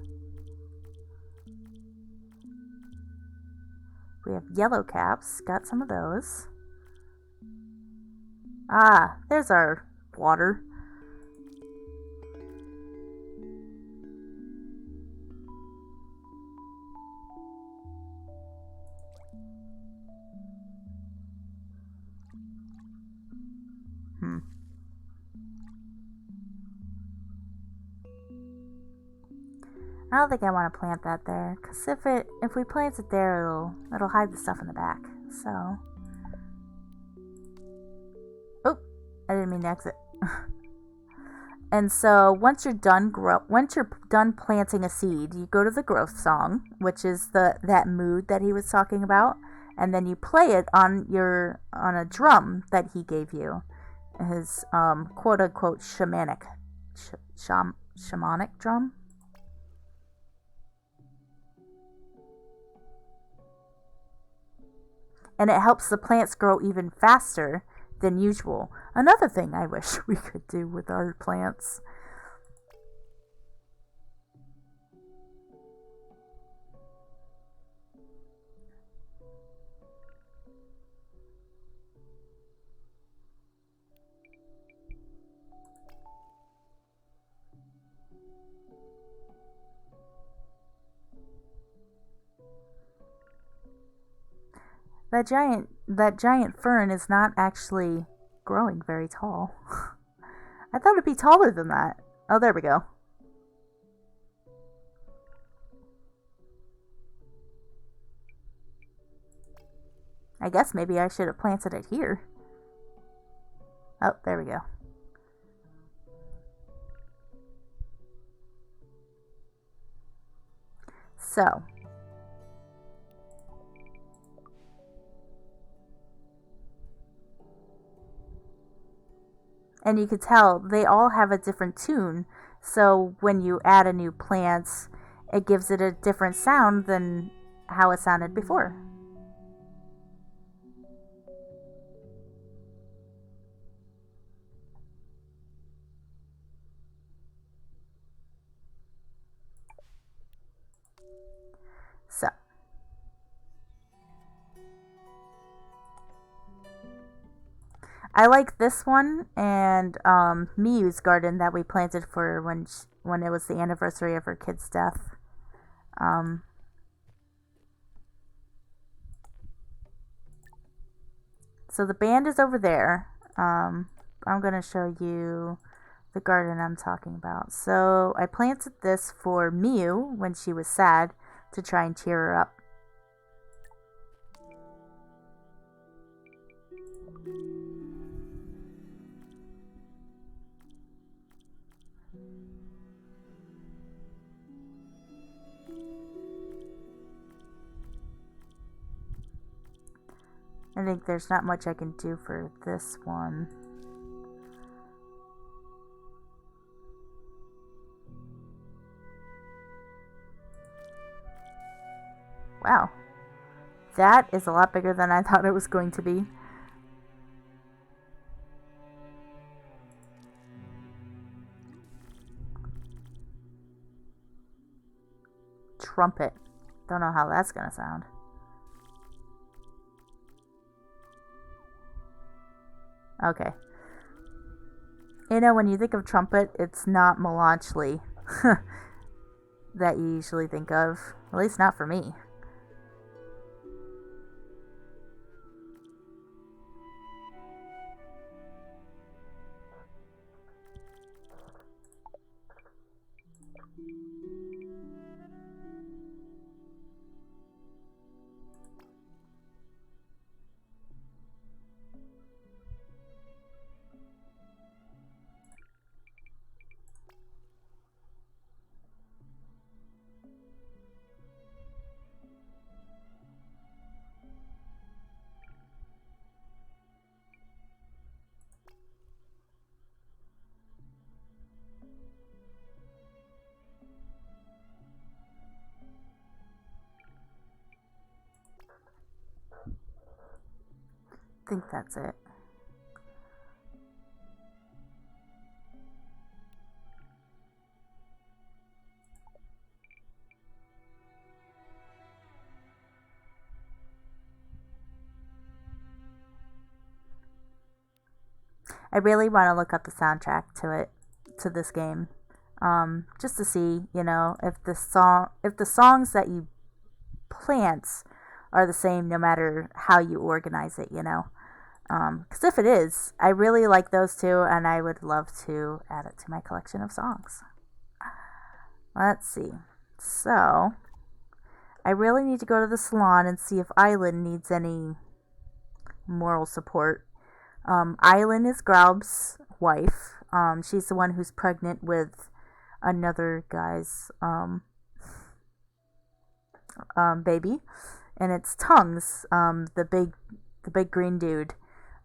We have yellow caps, got some of those. Ah, there's our water. I don't think I want to plant that there, because if we plant it there, it'll hide the stuff in the back. So, oh, I didn't mean to exit. And so once you're done planting a seed, you go to the growth song, which is that mood that he was talking about, and then you play it on a drum that he gave you, his quote unquote shamanic drum. And it helps the plants grow even faster than usual. Another thing I wish we could do with our plants. That giant fern is not actually growing very tall. I thought it'd be taller than that. Oh, there we go. I guess maybe I should have planted it here. Oh, there we go. So, and you can tell they all have a different tune. So when you add a new plant, it gives it a different sound than how it sounded before. So, I like this one and Miyu's garden that we planted for when it was the anniversary of her kid's death. So the band is over there. I'm going to show you the garden I'm talking about. So I planted this for Miyu when she was sad to try and cheer her up. I think there's not much I can do for this one. Wow. That is a lot bigger than I thought it was going to be. Trumpet. Don't know how that's gonna sound. Okay. You know, when you think of trumpet, it's not melancholy that you usually think of. At least not for me. I think that's it. I really want to look up the soundtrack to this game, just to see, if the songs that you plant are the same no matter how you organize it. Because if it is, I really like those two, and I would love to add it to my collection of songs. Let's see. So, I really need to go to the salon and see if Island needs any moral support. Island is Graub's wife. She's the one who's pregnant with another guy's baby, and it's Tongues, the big green dude,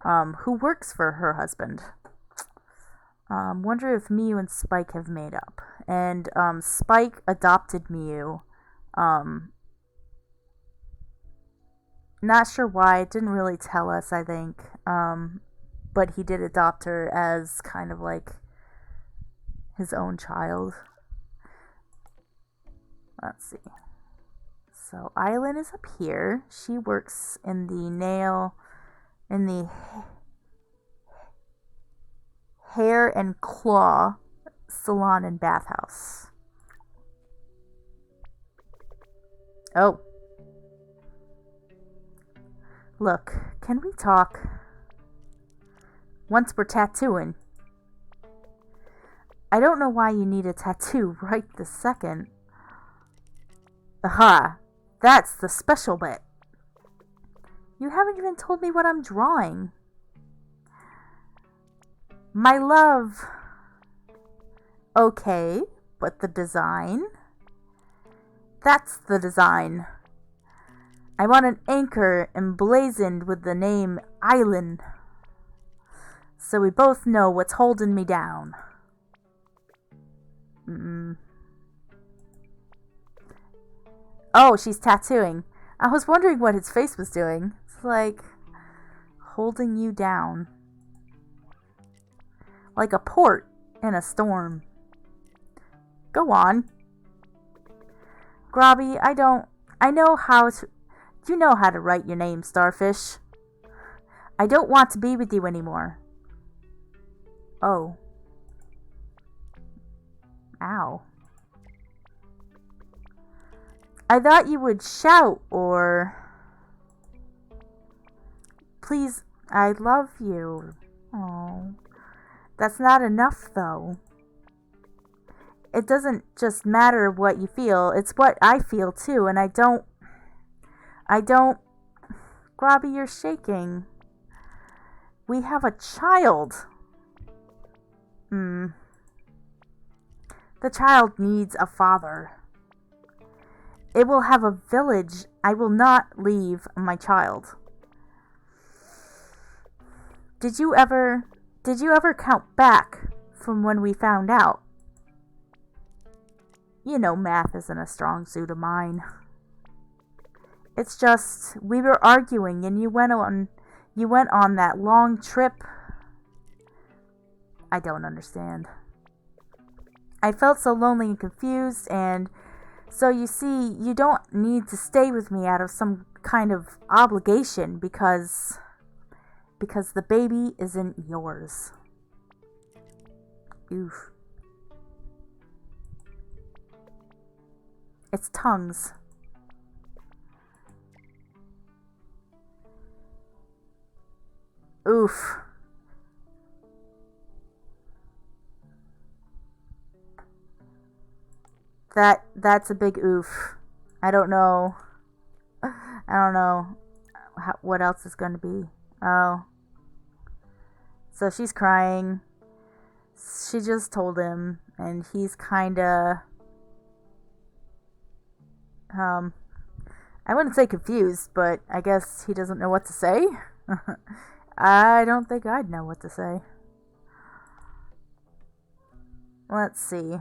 who works for her husband. Wonder if Mew and Spike have made up. And Spike adopted Mew. Not sure why. It didn't really tell us, I think. But he did adopt her as kind of like his own child. Let's see. So Island is up here. She works in the hair and claw salon and bathhouse. Oh. Look, can we talk? Once we're tattooing. I don't know why you need a tattoo right this second. Aha, that's the special bit. You haven't even told me what I'm drawing. My love. Okay, but the design? That's the design. I want an anchor emblazoned with the name Island, so we both know what's holding me down. Oh, she's tattooing. I was wondering what his face was doing. It's like holding you down. Like a port in a storm. Go on. Grobby, I know how to... You know how to write your name, Starfish. I don't want to be with you anymore. Oh. Ow. I thought you would shout or... Please, I love you. Oh. That's not enough, though. It doesn't just matter what you feel. It's what I feel, too, and I don't... Grobby, you're shaking. We have a child. The child needs a father. It will have a village. I will not leave my child. Did you ever count back from when we found out? You know math isn't a strong suit of mine. It's just we were arguing and you went on that long trip. I don't understand. I felt so lonely and confused, and so you see, you don't need to stay with me out of some kind of obligation because the baby isn't yours. Oof. It's tongues. Oof. That's a big oof. I don't know. I don't know what else is going to be. Oh. So she's crying. She just told him, and he's kind of I wouldn't say confused, but I guess he doesn't know what to say. I don't think I'd know what to say. Let's see.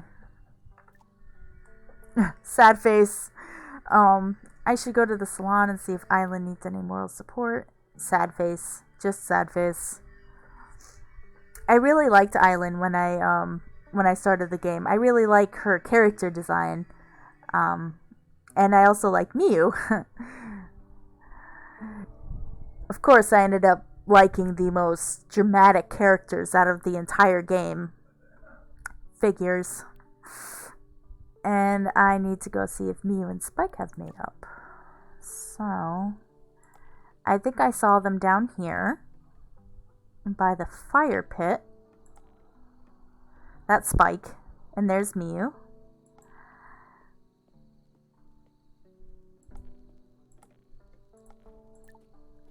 Sad face. I should go to the salon and see if Island needs any moral support. Sad face. Just sad face. I really liked Island when I started the game. I really like her character design. And I also like Miu. Of course, I ended up liking the most dramatic characters out of the entire game. Figures. And I need to go see if Miu and Spike have made up. So, I think I saw them down here. By the fire pit. That's Spike. And there's Miu.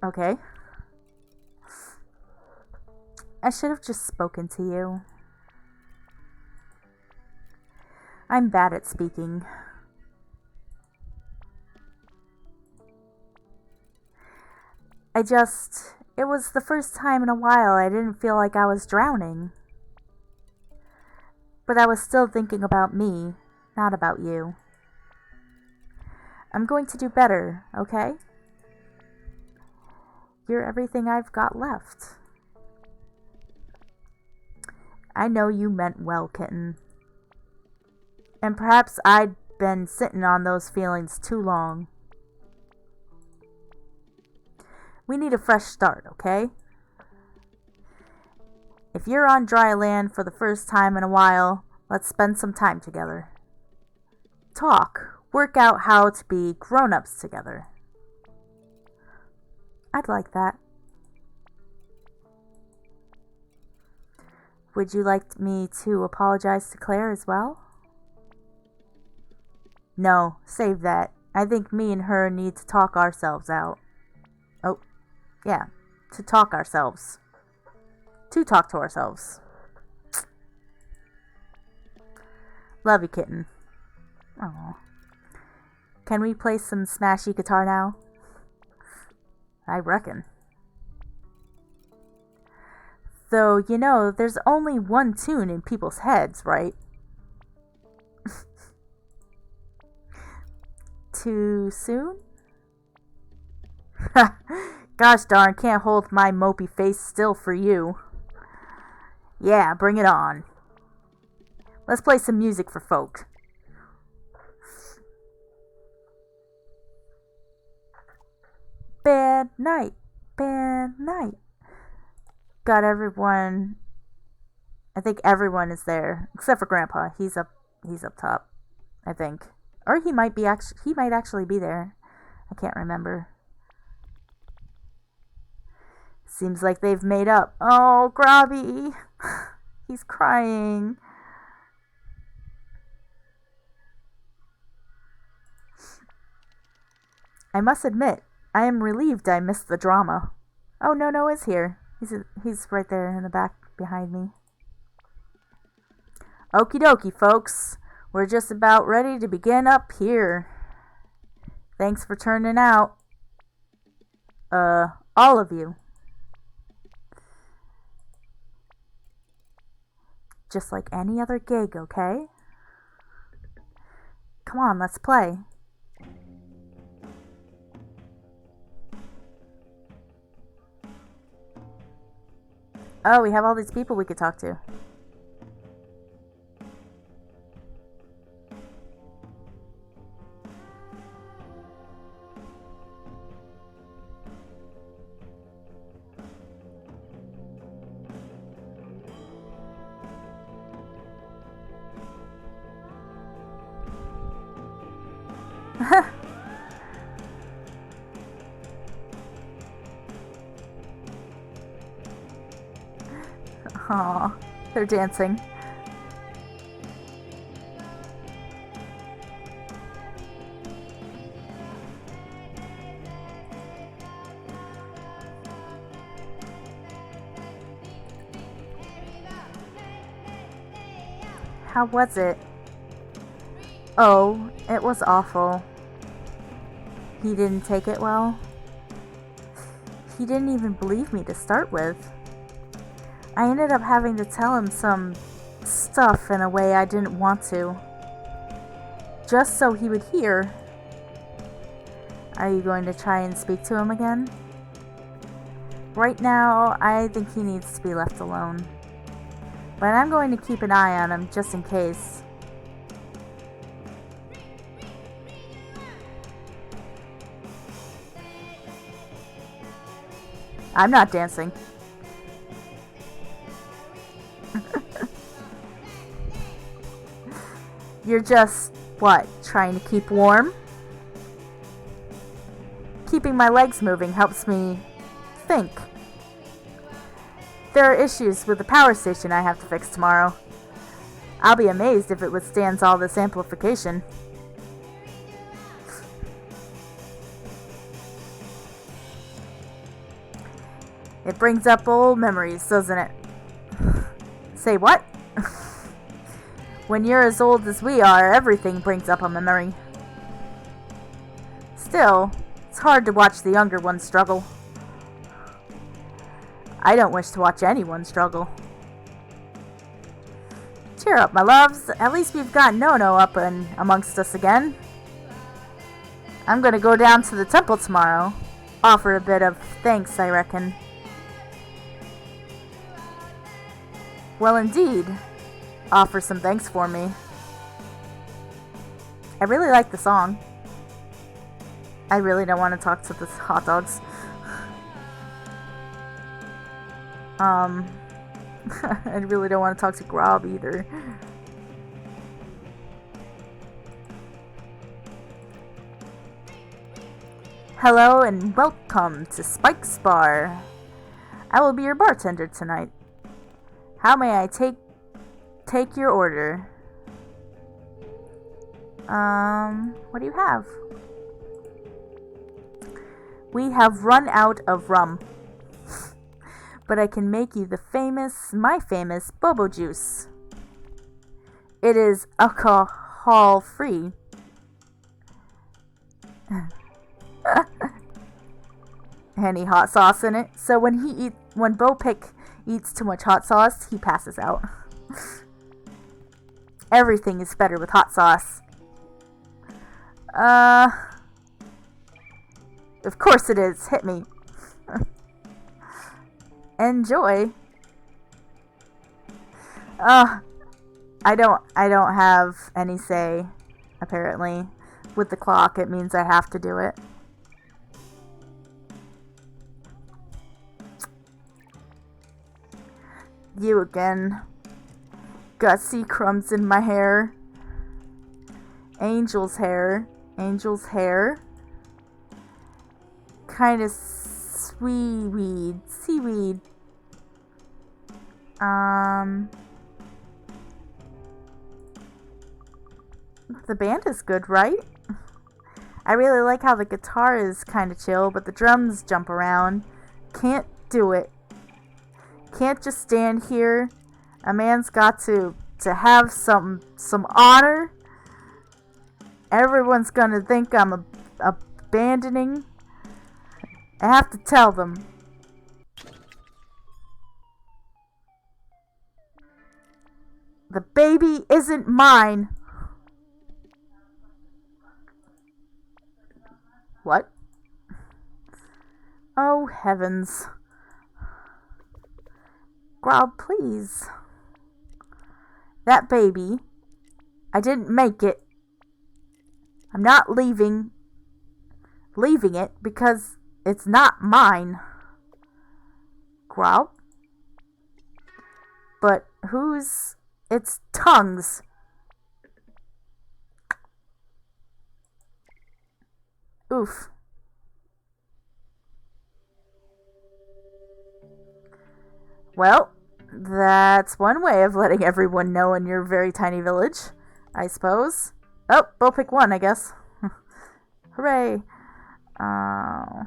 Okay. I should have just spoken to you. I'm bad at speaking. It was the first time in a while I didn't feel like I was drowning. But I was still thinking about me, not about you. I'm going to do better, okay? You're everything I've got left. I know you meant well, kitten. And perhaps I'd been sitting on those feelings too long. We need a fresh start, okay? If you're on dry land for the first time in a while, let's spend some time together. Talk. Work out how to be grown-ups together. I'd like that. Would you like me to apologize to Claire as well? No, save that. I think me and her need to talk ourselves out. Oh, yeah, to talk ourselves. To talk to ourselves. Love you, kitten. Aww. Can we play some smashy guitar now? I reckon. Though, you know, there's only one tune in people's heads, right? Too soon? Gosh darn, can't hold my mopey face still for you. Yeah, bring it on. Let's play some music for folk. Bad night, bad night. Got everyone. I think everyone is there except for Grandpa. He's up top, I think. Or he might actually be there. I can't remember. Seems like they've made up. Oh, Grobby. He's crying. I must admit, I am relieved I missed the drama. Oh, No is here. He's right there in the back behind me. Okie dokie, folks. We're just about ready to begin up here. Thanks for turning out. All of you. Just like any other gig, okay? Come on, let's play. Oh, we have all these people we could talk to. Aw, they're dancing. How was it? Oh, it was awful. He didn't take it well. He didn't even believe me to start with. I ended up having to tell him some stuff in a way I didn't want to. Just so he would hear. Are you going to try and speak to him again? Right now, I think he needs to be left alone. But I'm going to keep an eye on him just in case. I'm not dancing. You're just, what, trying to keep warm? Keeping my legs moving helps me think. There are issues with the power station I have to fix tomorrow. I'll be amazed if it withstands all this amplification. It brings up old memories, doesn't it? Say what? When you're as old as we are, everything brings up a memory. Still, it's hard to watch the younger ones struggle. I don't wish to watch anyone struggle. Cheer up, my loves. At least we've got Nono up and amongst us again. I'm gonna go down to the temple tomorrow. Offer a bit of thanks, I reckon. Well, indeed. Offer some thanks for me. I really like the song. I really don't want to talk to the hot dogs. I really don't want to talk to Grob either. Hello and welcome to Spike's Bar. I will be your bartender tonight. How may I take your order? What do you have? We have run out of rum. But I can make you my famous bobo juice. It is alcohol free. Any hot sauce in it? So when Bo Pick eats too much hot sauce, he passes out. Everything is better with hot sauce. Of course it is. Hit me. Enjoy. I don't have any say, apparently. With the clock, it means I have to do it. You again. Gutsy crumbs in my hair. Angel's hair. Angel's hair. Kind of seaweed. The band is good, right? I really like how the guitar is kind of chill, but the drums jump around. Can't do it. Can't just stand here. A man's got to have some honor. Everyone's gonna think I'm abandoning. I have to tell them. The baby isn't mine. What? Oh, heavens. Grob, please. That baby, I didn't make it. I'm not leaving it because it's not mine. Grob? But whose? It's Tongue's. Oof. Well, that's one way of letting everyone know in your very tiny village, I suppose. Oh, Bo pick one, I guess. Hooray. Uh,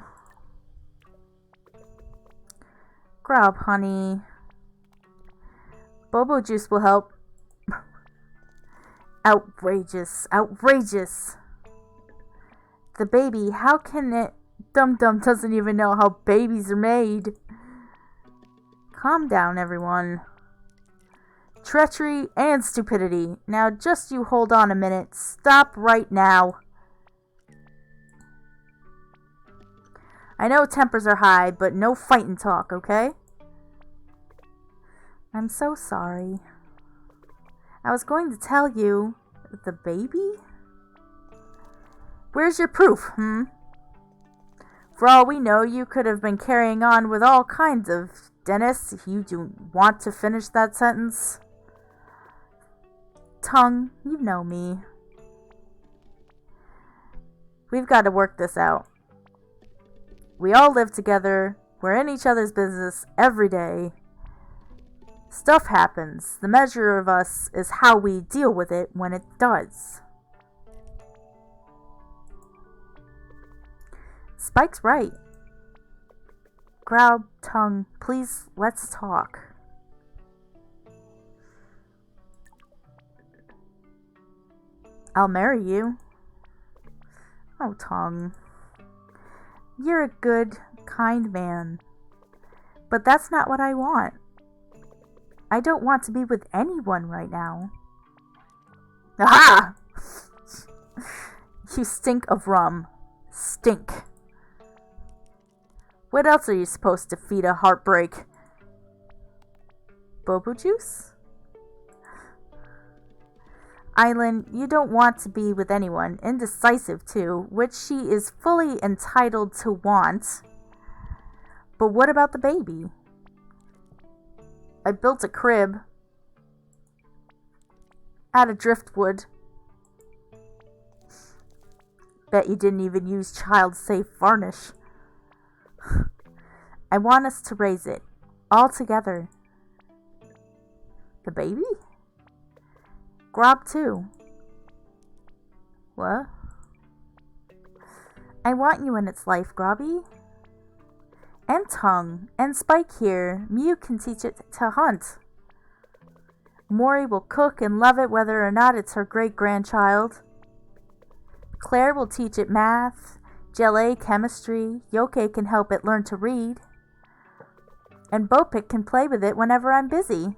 Grub, honey. Bobo juice will help. Outrageous. Outrageous. The baby, how can it... Dum Dum doesn't even know how babies are made. Calm down, everyone. Treachery and stupidity. Now just you hold on a minute. Stop right now. I know tempers are high, but no fighting talk, okay? I'm so sorry. I was going to tell you... The baby? Where's your proof, For all we know, you could have been carrying on with all kinds of... Dennis, you do want to finish that sentence? Tongue, you know me. We've got to work this out. We all live together. We're in each other's business every day. Stuff happens. The measure of us is how we deal with it when it does. Spike's right. Grab, Tongue, please, let's talk. I'll marry you. Oh, Tongue. You're a good, kind man. But that's not what I want. I don't want to be with anyone right now. Aha! You stink of rum. Stink. What else are you supposed to feed a heartbreak? Bobo juice? Island, you don't want to be with anyone. Indecisive, too, which she is fully entitled to want. But what about the baby? I built a crib out of driftwood. Bet you didn't even use child-safe varnish. I want us to raise it, all together. The baby? Grob too. What? I want you in its life, Grobby. And Tongue, and Spike here. Mew can teach it to hunt. Mori will cook and love it whether or not it's her great-grandchild. Claire will teach it math, Jelly chemistry, Yoke can help it learn to read. And Bopik can play with it whenever I'm busy.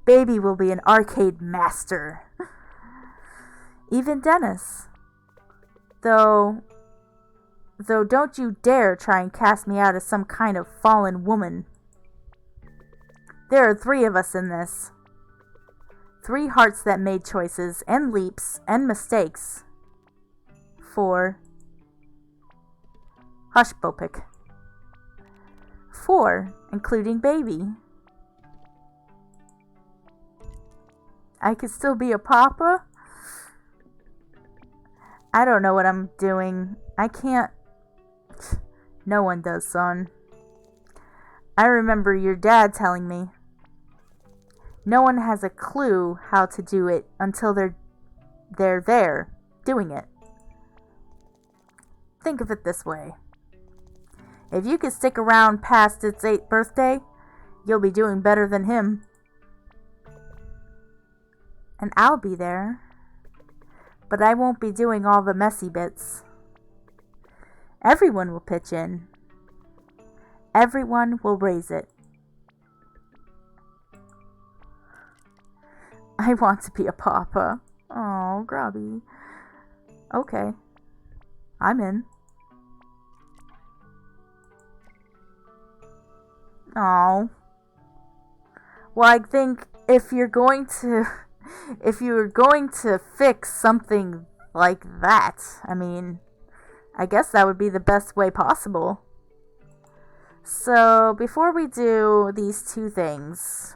Baby will be an arcade master. Even Dennis. Though don't you dare try and cast me out as some kind of fallen woman. There are 3 of us in this. 3 hearts that made choices and leaps and mistakes. 4. Hush, Bopik. 4, including baby. I could still be a papa? I don't know what I'm doing. I can't. No one does, son. I remember your dad telling me. No one has a clue how to do it until they're there, doing it. Think of it this way. If you could stick around past its 8th birthday, you'll be doing better than him. And I'll be there. But I won't be doing all the messy bits. Everyone will pitch in. Everyone will raise it. I want to be a papa. Oh, Grubby. Okay. I'm in. Oh. Well, I think if you're going to fix something like that, I mean, I guess that would be the best way possible. So, before we do these 2 things,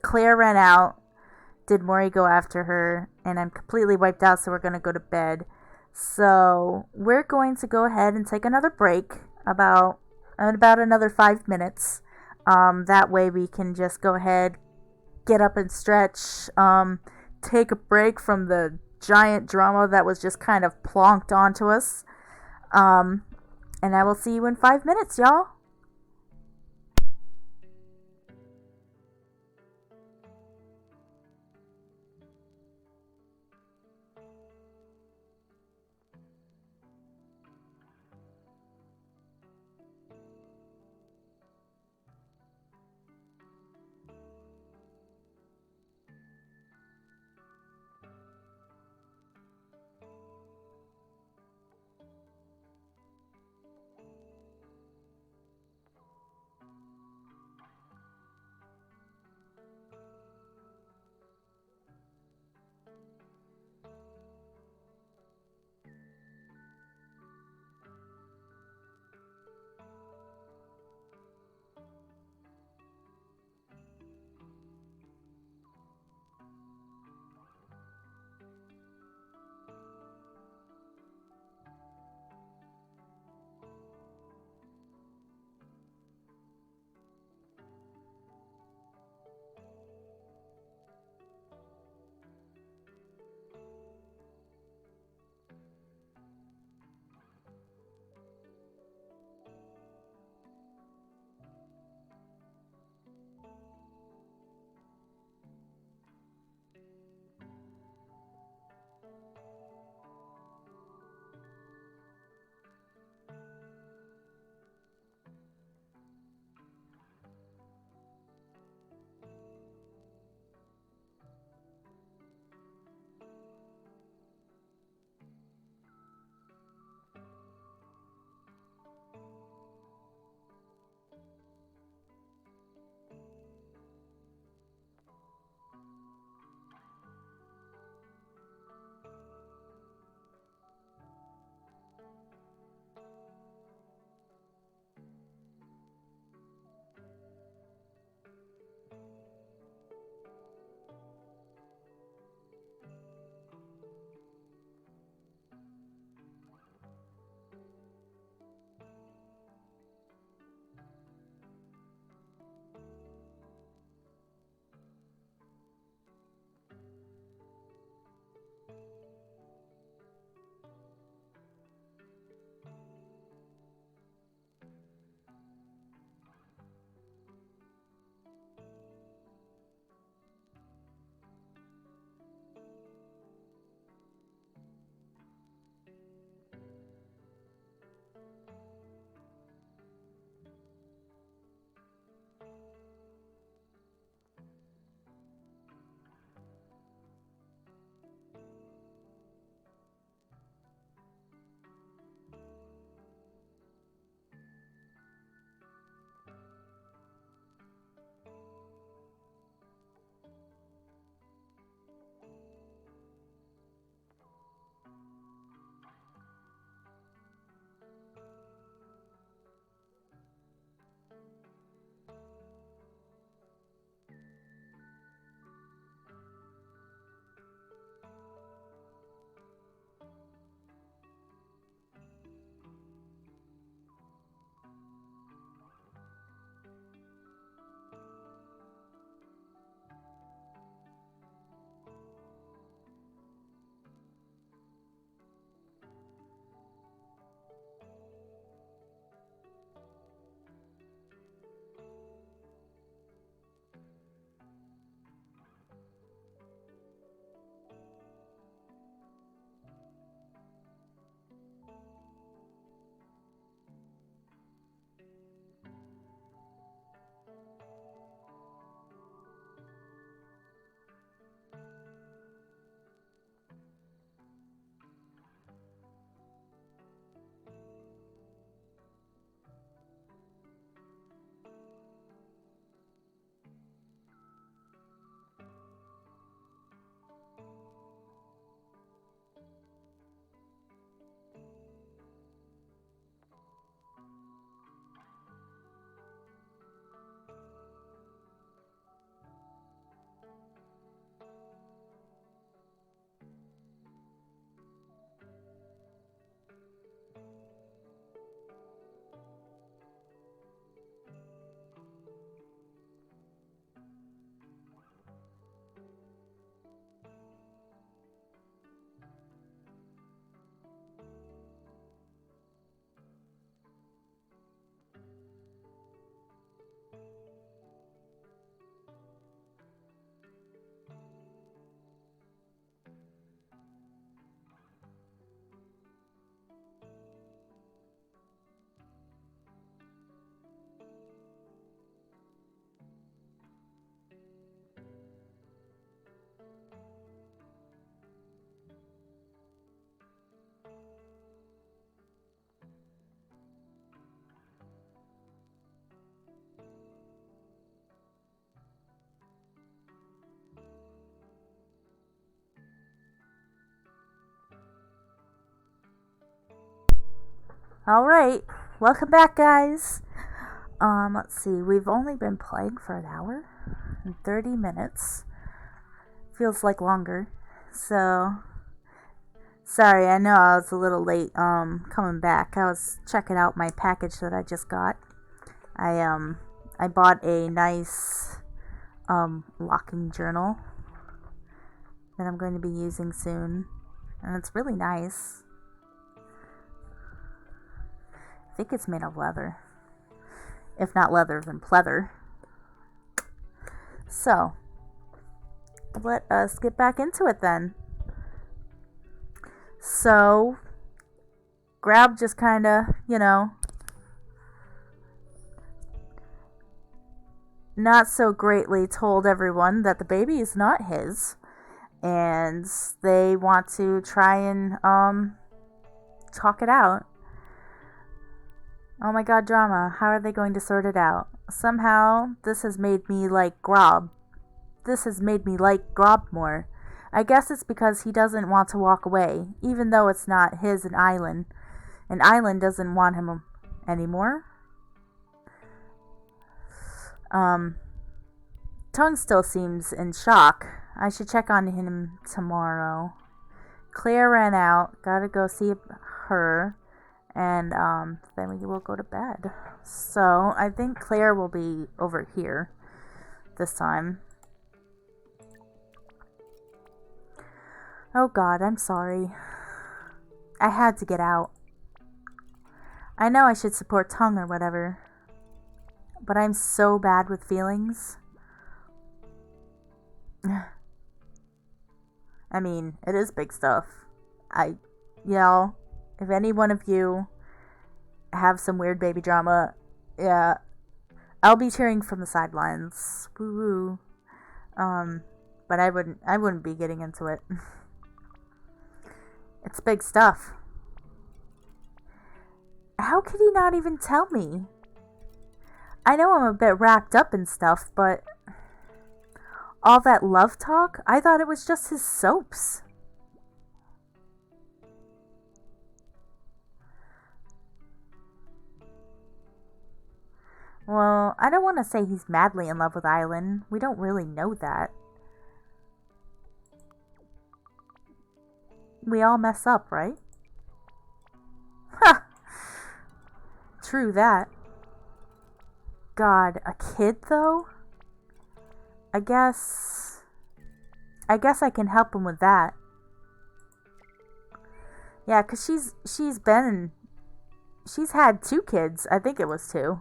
Claire ran out did Maury go after her, and I'm completely wiped out, so we're going to go to bed. So we're going to go ahead and take another break about in about another 5 minutes. That way we can just go ahead, get up and stretch, take a break from the giant drama that was just kind of plonked onto us. Um, and I will see you in 5 minutes, y'all. Alright, welcome back, guys. Let's see, we've only been playing for an hour and 30 minutes. Feels like longer. So, sorry, I know I was a little late, coming back. I was checking out my package that I just got. I bought a nice, locking journal that I'm going to be using soon. And it's really nice. I think it's made of leather. If not leather, then pleather. So, let us get back into it then. So, Grab just kind of, not so greatly told everyone that the baby is not his. And they want to try and, talk it out. Oh my god, drama. How are they going to sort it out? Somehow, this has made me like Grob. This has made me like Grob more. I guess it's because he doesn't want to walk away, even though it's not his an island. An island doesn't want him anymore. Tongue still seems in shock. I should check on him tomorrow. Claire ran out. Gotta go see her. And then we will go to bed. So I think Claire will be over here this time. Oh god, I'm sorry. I had to get out. I know I should support Tongue or whatever, but I'm so bad with feelings. I mean, it is big stuff. If any one of you have some weird baby drama, yeah, I'll be cheering from the sidelines. Woo woo. But I wouldn't be getting into it. It's big stuff. How could he not even tell me? I know I'm a bit wrapped up in stuff, but all that love talk, I thought it was just his soaps. Well, I don't want to say he's madly in love with Island. We don't really know that. We all mess up, right? Ha! True that. God, a kid though? I guess I can help him with that. Yeah, 'cause she's had 2 kids. I think it was 2.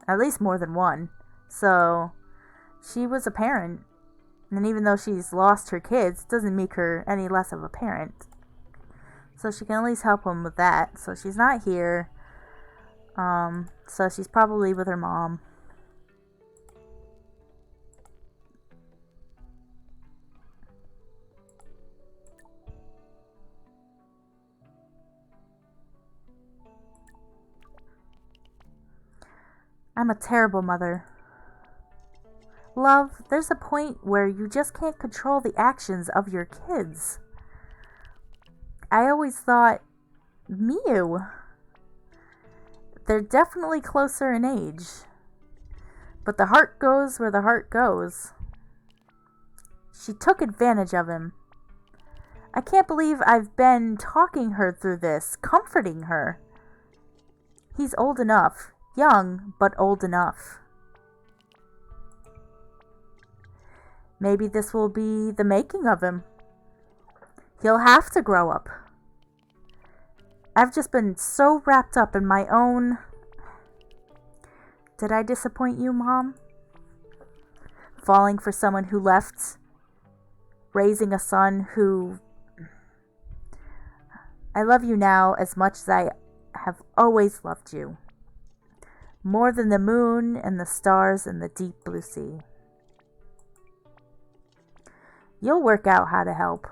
At least more than one. So, she was a parent. And even though she's lost her kids, doesn't make her any less of a parent. So she can at least help him with that. So she's not here. So she's probably with her mom. I'm a terrible mother. Love, there's a point where you just can't control the actions of your kids. I always thought, Mew. They're definitely closer in age. But the heart goes where the heart goes. She took advantage of him. I can't believe I've been talking her through this, comforting her. He's old enough. Young, but old enough. Maybe this will be the making of him. He'll have to grow up. I've just been so wrapped up in my own... Did I disappoint you, Mom? Falling for someone who left, raising a son who... I love you now as much as I have always loved you. More than the moon and the stars and the deep blue sea. You'll work out how to help.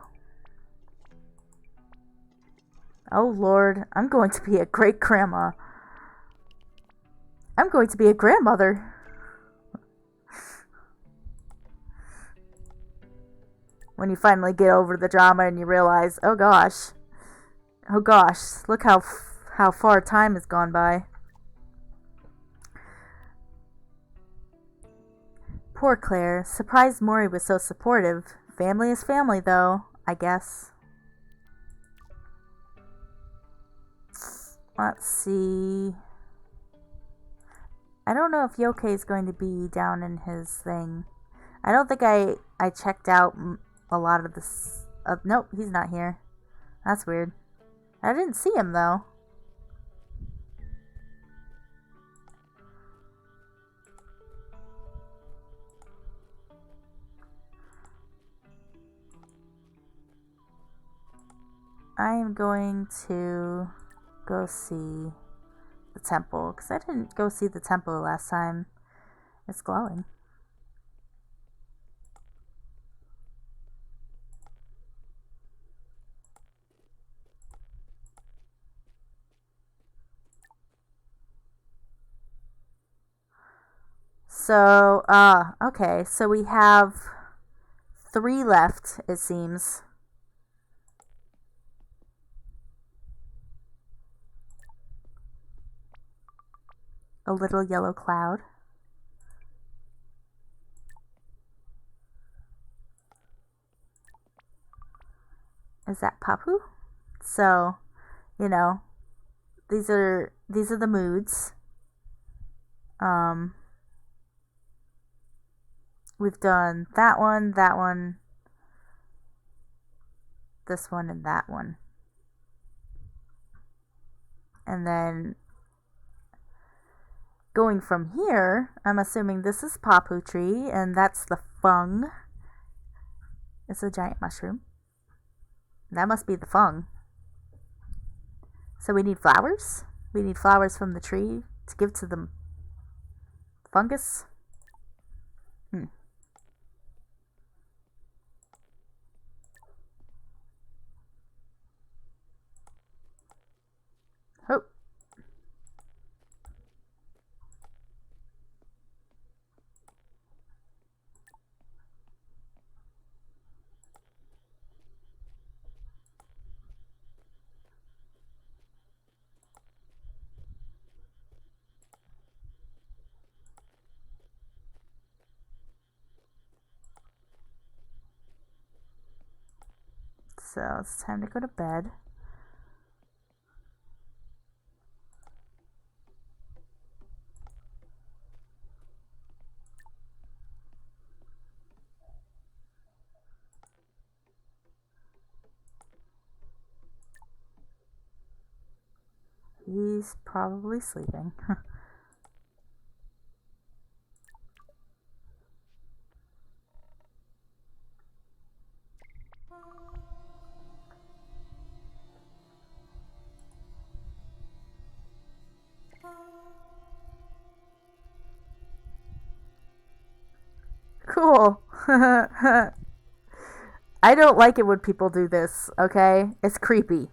Oh Lord, I'm going to be a great grandma. I'm going to be a grandmother. When you finally get over the drama and you realize, oh gosh, look how far time has gone by. Poor Claire. Surprised Maury was so supportive. Family is family, though, I guess. Let's see. I don't know if Yoke is going to be down in his thing. I don't think I checked out a lot of this. Nope, he's not here. That's weird. I didn't see him, though. I am going to go see the temple, because I didn't go see the temple last time. It's glowing. So, okay, so we have 3 left, it seems. A little yellow cloud. Is that Papu? So, you know, these are the moods. We've done that one, this one, and that one. And then going from here, I'm assuming this is Papu tree, and that's the fung. It's a giant mushroom. That must be the fung. So we need flowers. We need flowers from the tree to give to the fungus. Oh. So it's time to go to bed. He's probably sleeping. Cool. I don't like it when people do this, okay? It's creepy.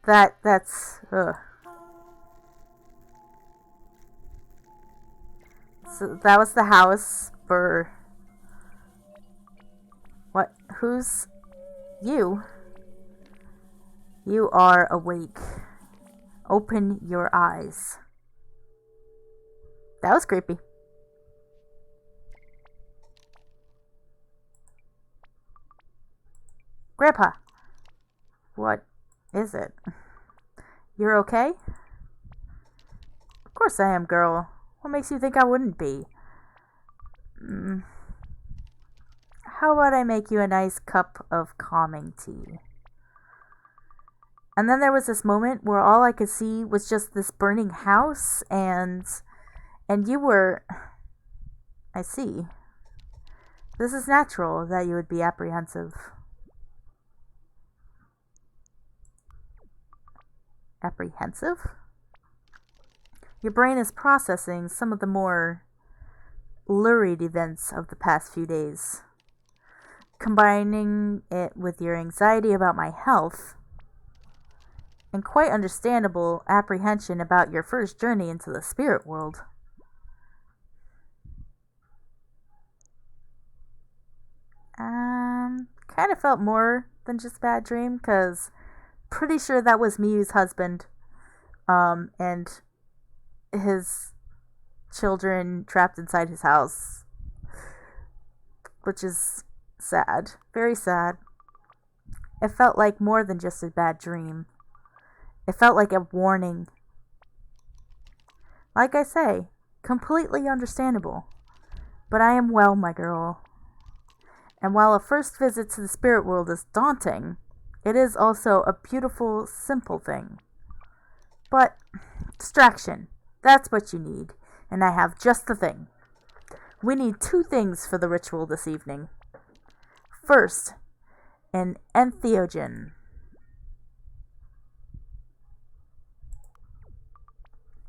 That's ugh. So that was the house for what? Who's you? You are awake. Open your eyes. That was creepy. Grandpa, what is it? You're okay? Of course I am, girl. What makes you think I wouldn't be? How about I make you a nice cup of calming tea? And then there was this moment where all I could see was just this burning house, and you were. I see. This is natural that you would be apprehensive. Apprehensive? Your brain is processing some of the more lurid events of the past few days. Combining it with your anxiety about my health, and quite understandable apprehension about your first journey into the spirit world. Kind of felt more than just bad dream, because pretty sure that was Miyu's husband, and his children trapped inside his house, which is sad. Very sad. It felt like more than just a bad dream. It felt like a warning. Like I say, completely understandable. But I am well, my girl. And while a first visit to the spirit world is daunting, it is also a beautiful, simple thing. But distraction, that's what you need. And I have just the thing. We need 2 things for the ritual this evening. First, an entheogen.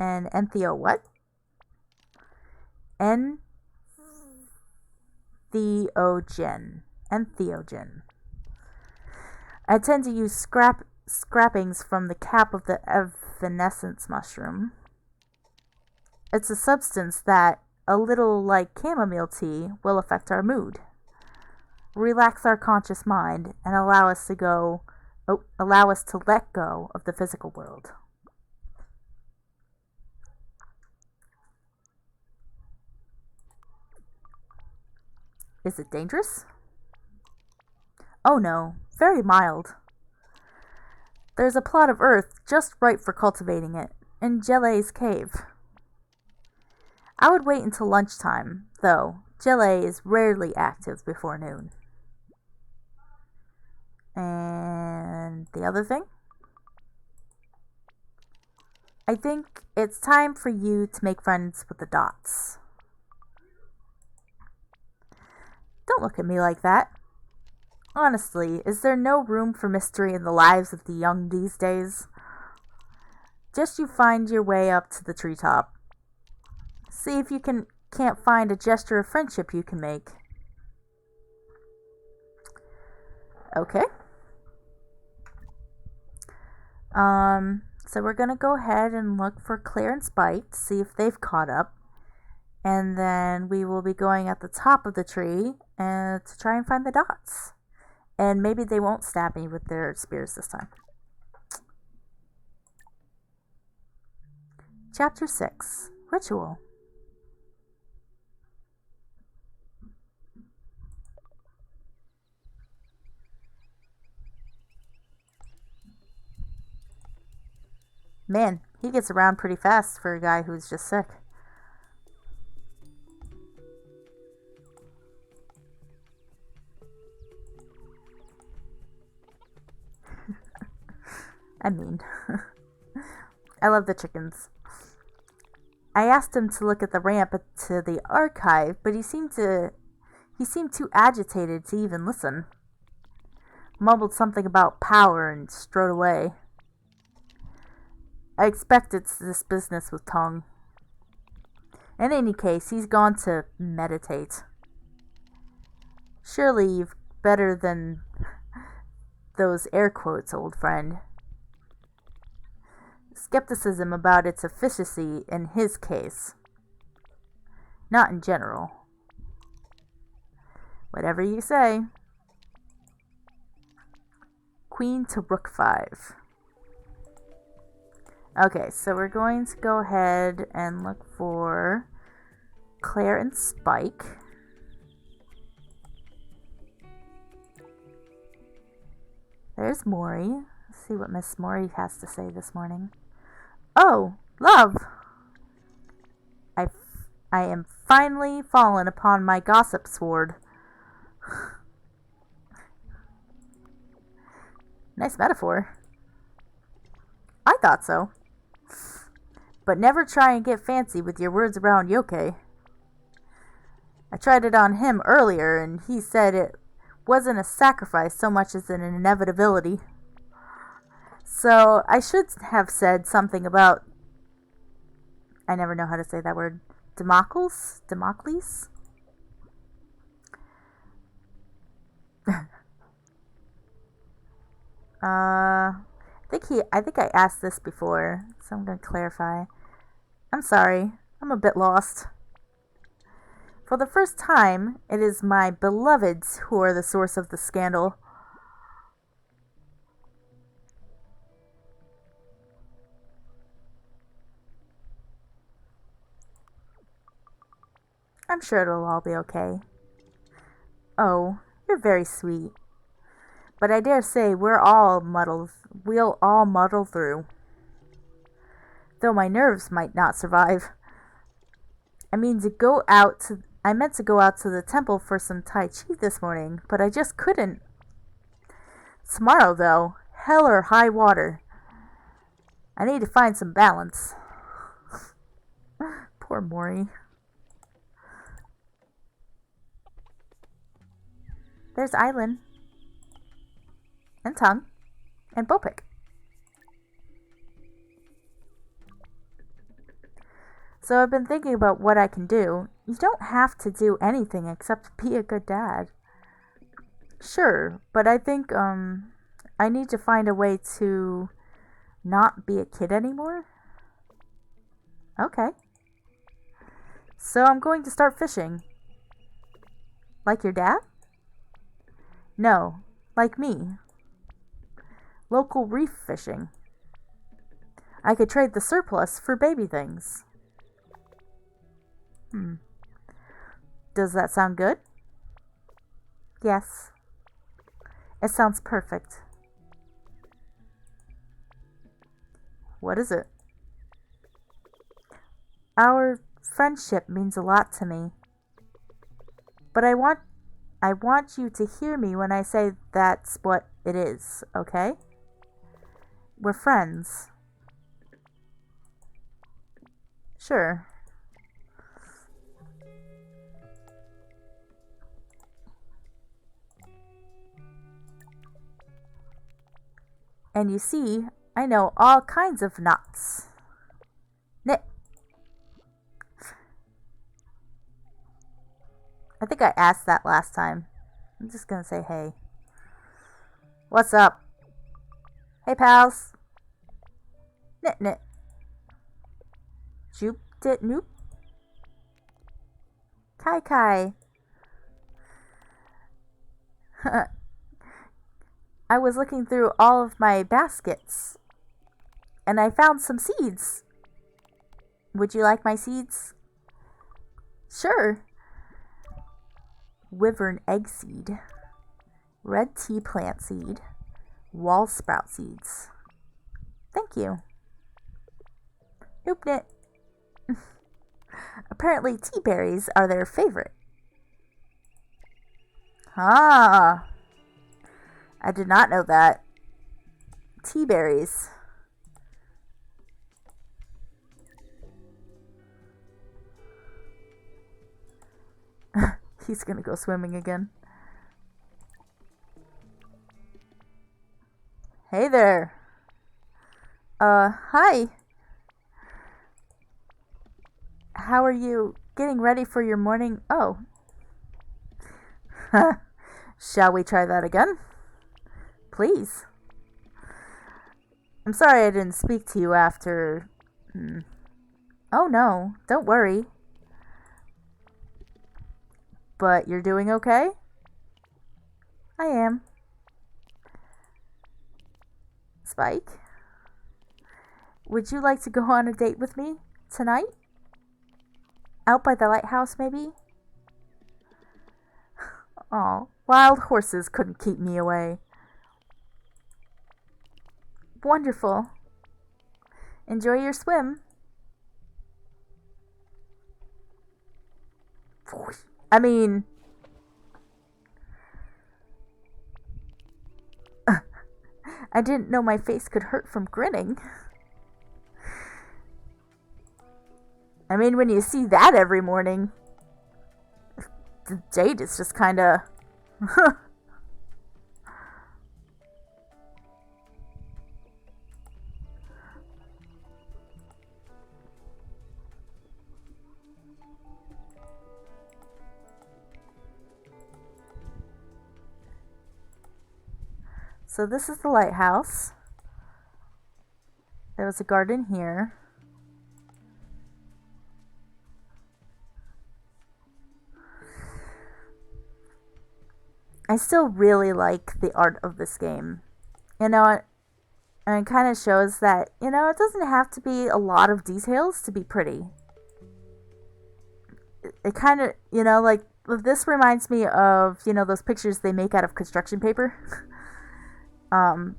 An entheo what? Entheogen. Entheogen. I tend to use scrappings from the cap of the evanescence mushroom. It's a substance that, a little like chamomile tea, will affect our mood, relax our conscious mind, and allow us to let go of the physical world. Is it dangerous? Oh no, very mild. There's a plot of earth just right for cultivating it, in Gelle's cave. I would wait until lunchtime, though Gelle is rarely active before noon. And the other thing? I think it's time for you to make friends with the dots. Don't look at me like that. Honestly, is there no room for mystery in the lives of the young these days? Just you find your way up to the treetop. See if you can't find a gesture of friendship you can make. Okay. So we're gonna go ahead and look for Claire and Spike, see if they've caught up. And then we will be going at the top of the tree and to try and find the dots. And maybe they won't stab me with their spears this time. Chapter 6. Ritual. Man, he gets around pretty fast for a guy who's just sick. I mean, I love the chickens. I asked him to look at the ramp to the archive, but he seemed too agitated to even listen. Mumbled something about power and strode away. I expect it's this business with tongue. In any case, he's gone to meditate. Surely you've better than those air quotes, old friend. Skepticism about its efficacy in his case. Not in general. Whatever you say. Queen to rook 5. Okay, so we're going to go ahead and look for Claire and Spike. There's Maury. Let's see what Miss Maury has to say this morning. Oh, love! I am finally fallen upon my gossip sword. Nice metaphor. I thought so. But never try and get fancy with your words around Yoke. I tried it on him earlier, and he said it wasn't a sacrifice so much as an inevitability. So I should have said something about... I never know how to say that word. Democles? Democles? I think I asked this before, so I'm going to clarify. I'm sorry, I'm a bit lost. For the first time, it is my beloveds who are the source of the scandal. sure it'll all be okay. Oh, you're very sweet. But I dare say we'll all muddle through. Though my nerves might not survive. I meant to go out to the temple for some Tai Chi this morning, but I just couldn't. Tomorrow, though, hell or high water. I need to find some balance. Poor Mori. There's Island. And Tongue. And Bopik. So I've been thinking about what I can do. You don't have to do anything except be a good dad. Sure, but I think I need to find a way to not be a kid anymore. Okay. So I'm going to start fishing. Like your dad? No, like me. Local reef fishing. I could trade the surplus for baby things. Does that sound good? Yes. It sounds perfect. What is it? Our friendship means a lot to me. But I want you to hear me when I say that's what it is, okay? We're friends. Sure. And you see, I know all kinds of knots. Knit. I think I asked that last time. I'm just gonna say hey. What's up? Hey pals. Knit knit. Joop dit noop. Kai kai. I was looking through all of my baskets and I found some seeds. Would you like my seeds? Sure. Wyvern egg seed, red tea plant seed, wall sprout seeds. Thank you. Nope knit. Apparently tea berries are their favorite. Ah. I did not know that. Tea berries. He's gonna go swimming again. Hey there. Hi. How are you getting ready for your morning? Oh. Shall we try that again? Please. I'm sorry I didn't speak to you after... Oh no, don't worry. But you're doing okay? I am. Spike? Would you like to go on a date with me tonight? Out by the lighthouse, maybe? Oh, wild horses couldn't keep me away. Wonderful. Enjoy your swim. I mean... I didn't know my face could hurt from grinning. I mean, when you see that every morning, the date is just kinda... So this is the lighthouse. There was a garden here. I still really like the art of this game. You know, and it kind of shows that, you know, it doesn't have to be a lot of details to be pretty. it kind of, like, this reminds me of, those pictures they make out of construction paper. um,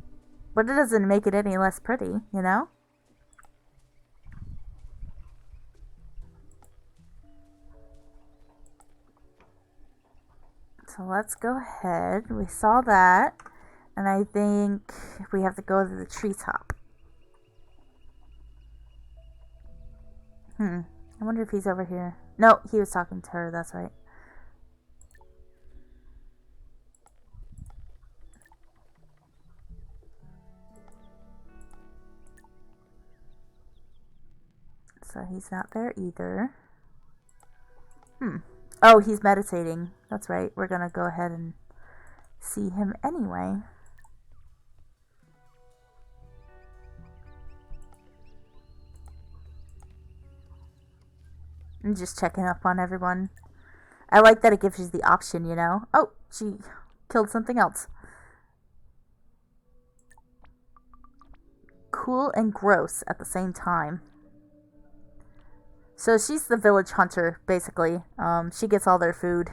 but it doesn't make it any less pretty. So let's go ahead. We saw that. And I think we have to go to the treetop. I wonder if he's over here. No, he was talking to her. That's right. So he's not there either. Oh, he's meditating. That's right. We're gonna go ahead and see him anyway. I'm just checking up on everyone. I like that it gives you the option. Oh, she killed something else. Cool and gross at the same time. So she's the village hunter, basically. She gets all their food.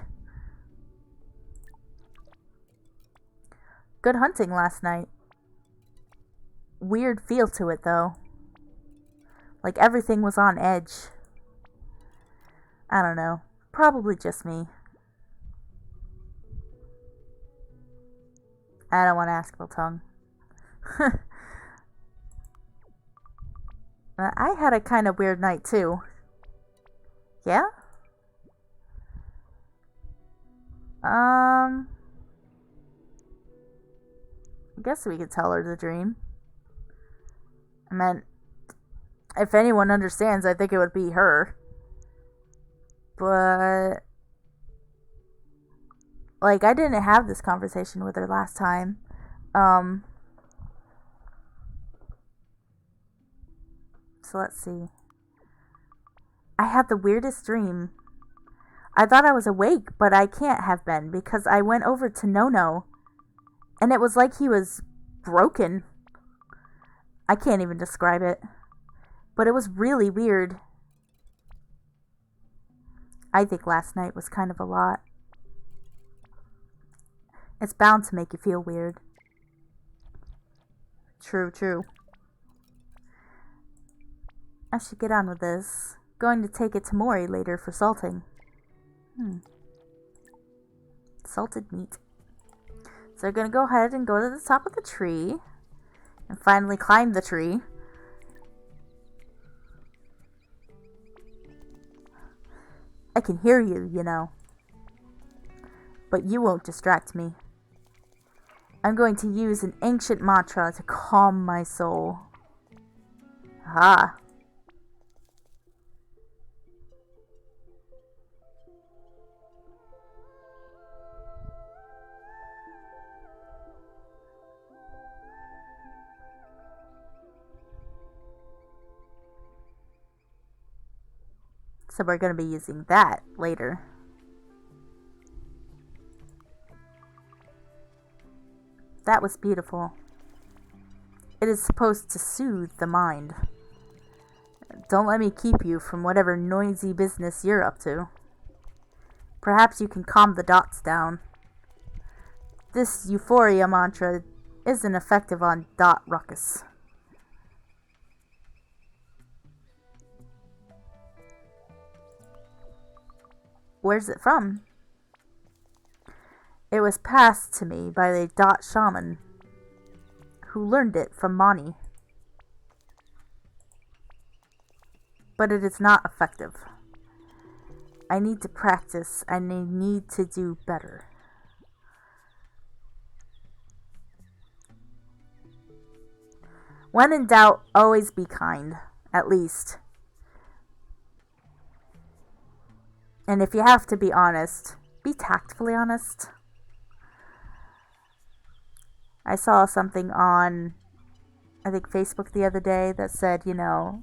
Good hunting last night. Weird feel to it, though. Like everything was on edge. I don't know. Probably just me. I don't want to ask Biltong. I had a kind of weird night, too. Yeah? I guess we could tell her the dream. I mean, if anyone understands, I think it would be her. But, like, I didn't have this conversation with her last time. So let's see. I had the weirdest dream. I thought I was awake, but I can't have been because I went over to Nono and it was like he was broken. I can't even describe it. But it was really weird. I think last night was kind of a lot. It's bound to make you feel weird. True. I should get on with this. Going to take it to Mori later for salting. Salted meat. So we're going to go ahead and go to the top of the tree. And finally climb the tree. I can hear you. But you won't distract me. I'm going to use an ancient mantra to calm my soul. Ah. So we're going to be using that later. That was beautiful. It is supposed to soothe the mind. Don't let me keep you from whatever noisy business you're up to. Perhaps you can calm the dots down. This euphoria mantra isn't effective on dot ruckus. Where's it from? It was passed to me by the dot shaman, who learned it from Mani. But it is not effective. I need to practice and I need to do better. When in doubt, always be kind, at least. And if you have to be honest, be tactfully honest. I saw something on, I think, Facebook the other day that said, who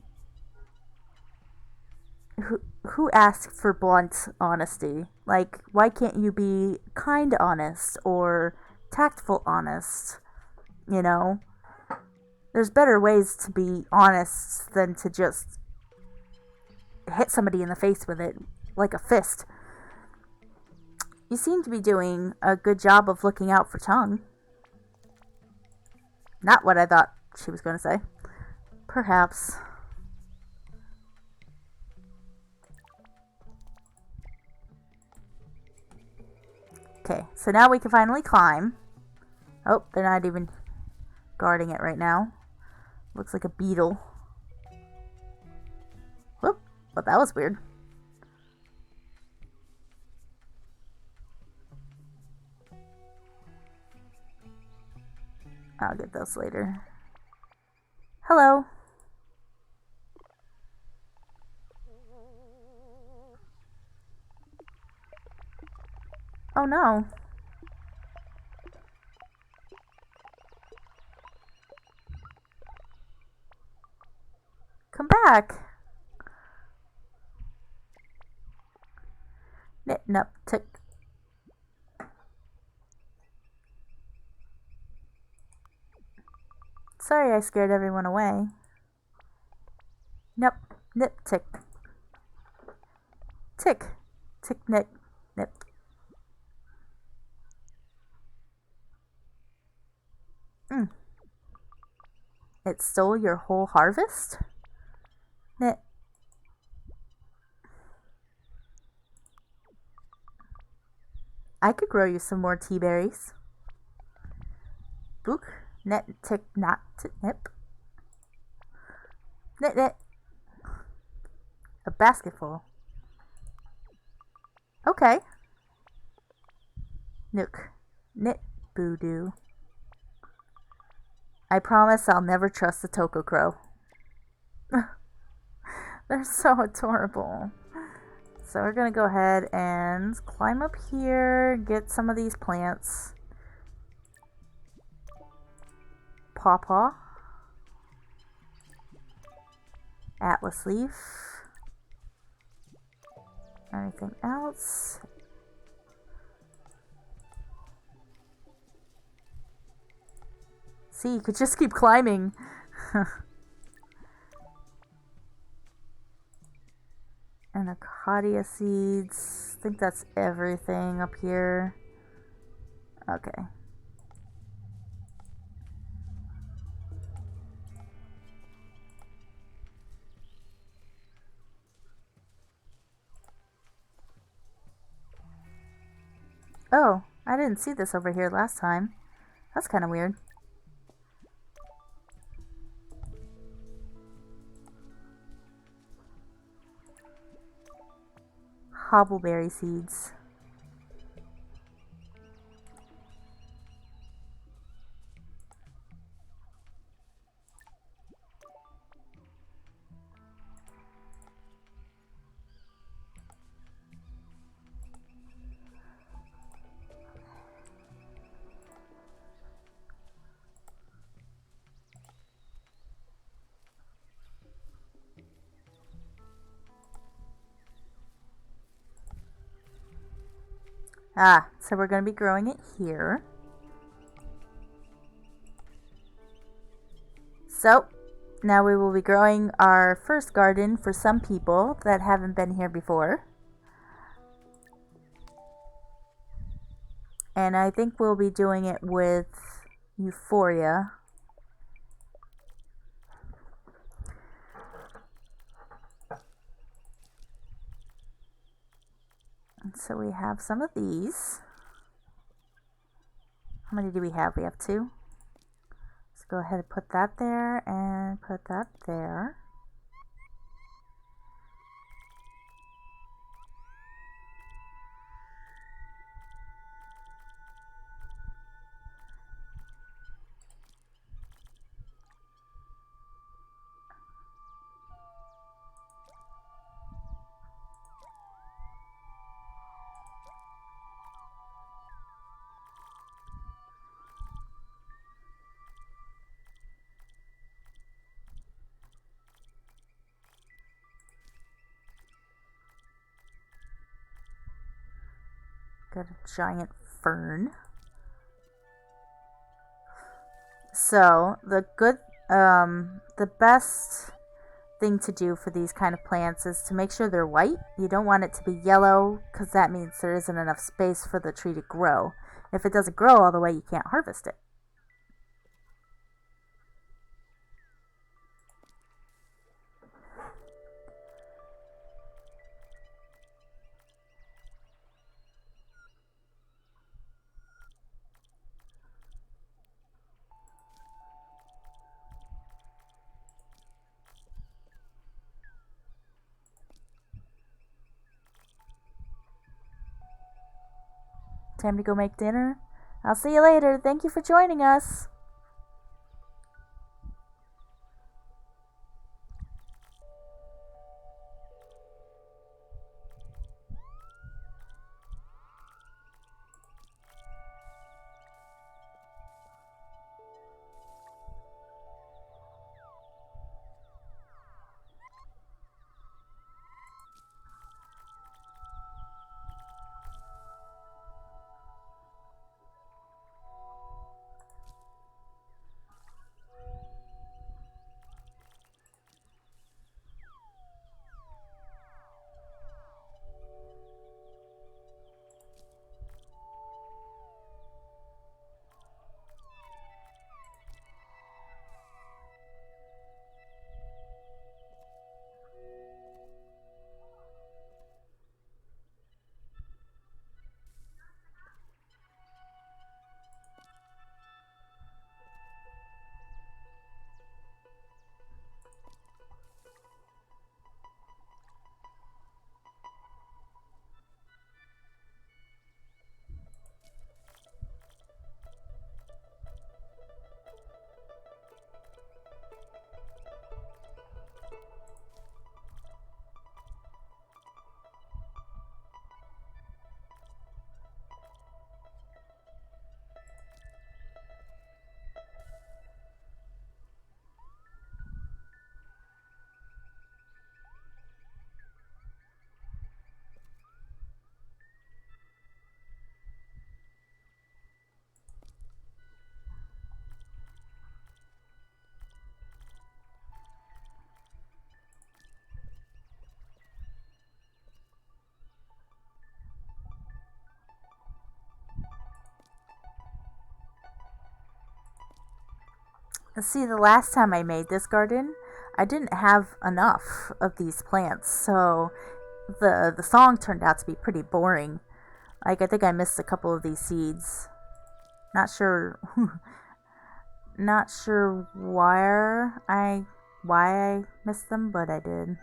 asked for blunt honesty? Like, why can't you be kind honest or tactful honest? There's better ways to be honest than to just hit somebody in the face with it. like a fist. You seem to be doing a good job of looking out for Tongue. Not what I thought she was going to say. Perhaps. Okay, so now we can finally climb. Oh, they're not even guarding it right now. Looks like a beetle. Whoop, but that was weird. I'll get those later. Hello. Oh no. Come back. Nip, nup, tick. Sorry I scared everyone away. Nip, nip, tick. Tick. Tick, nip, nip. It stole your whole harvest? Nip. I could grow you some more tea berries. Book, net, tick, not, nip. Knit, knit. A basketful. Okay. Nook. Knit, boo-doo. I promise I'll never trust the Toko Crow. They're so adorable. So we're going to go ahead and climb up here, get some of these plants. Pawpaw. Atlas leaf. Anything else? See, you could just keep climbing. And acacia seeds. I think that's everything up here. Okay. Oh, I didn't see this over here last time. That's kind of weird. Hobbleberry seeds. Ah, so we're going to be growing it here. So, now we will be growing our first garden for some people that haven't been here before. And I think we'll be doing it with Euphoria. And so we have some of these. How many do we have? We have 2. Let's go ahead and put that there and put that there. Got a giant fern. So the best thing to do for these kind of plants is to make sure they're white. You don't want it to be yellow because that means there isn't enough space for the tree to grow. If it doesn't grow all the way, you can't harvest it. Time to go make dinner. I'll see you later. Thank you for joining us. See, the last time I made this garden, I didn't have enough of these plants, so the song turned out to be pretty boring. Like, I think I missed a couple of these seeds. Not sure not sure why I missed them, but I did.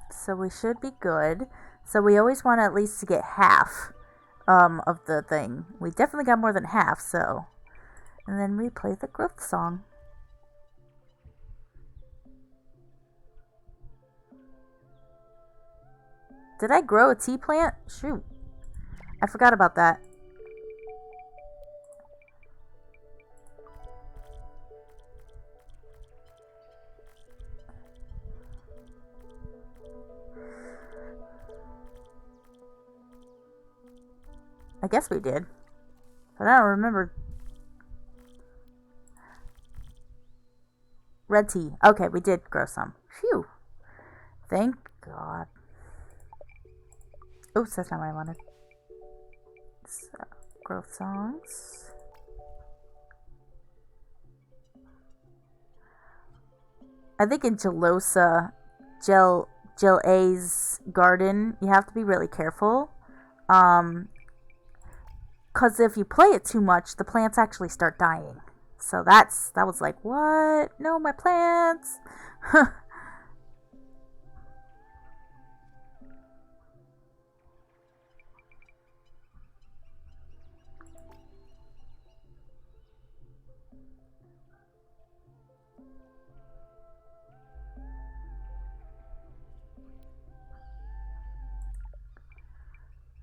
So we should be good. So we always want at least to get half of the thing. We definitely got more than half, so. And then we play the growth song. Did I grow a tea plant? Shoot. I forgot about that. I guess we did. But I don't remember. Red tea. Okay, we did grow some. Phew. Thank God. Oops, that's not what I wanted. So, growth songs. I think in Gel A's garden, you have to be really careful. Um, Cause if you play it too much, the plants actually start dying. So that was like, what? No, my plants.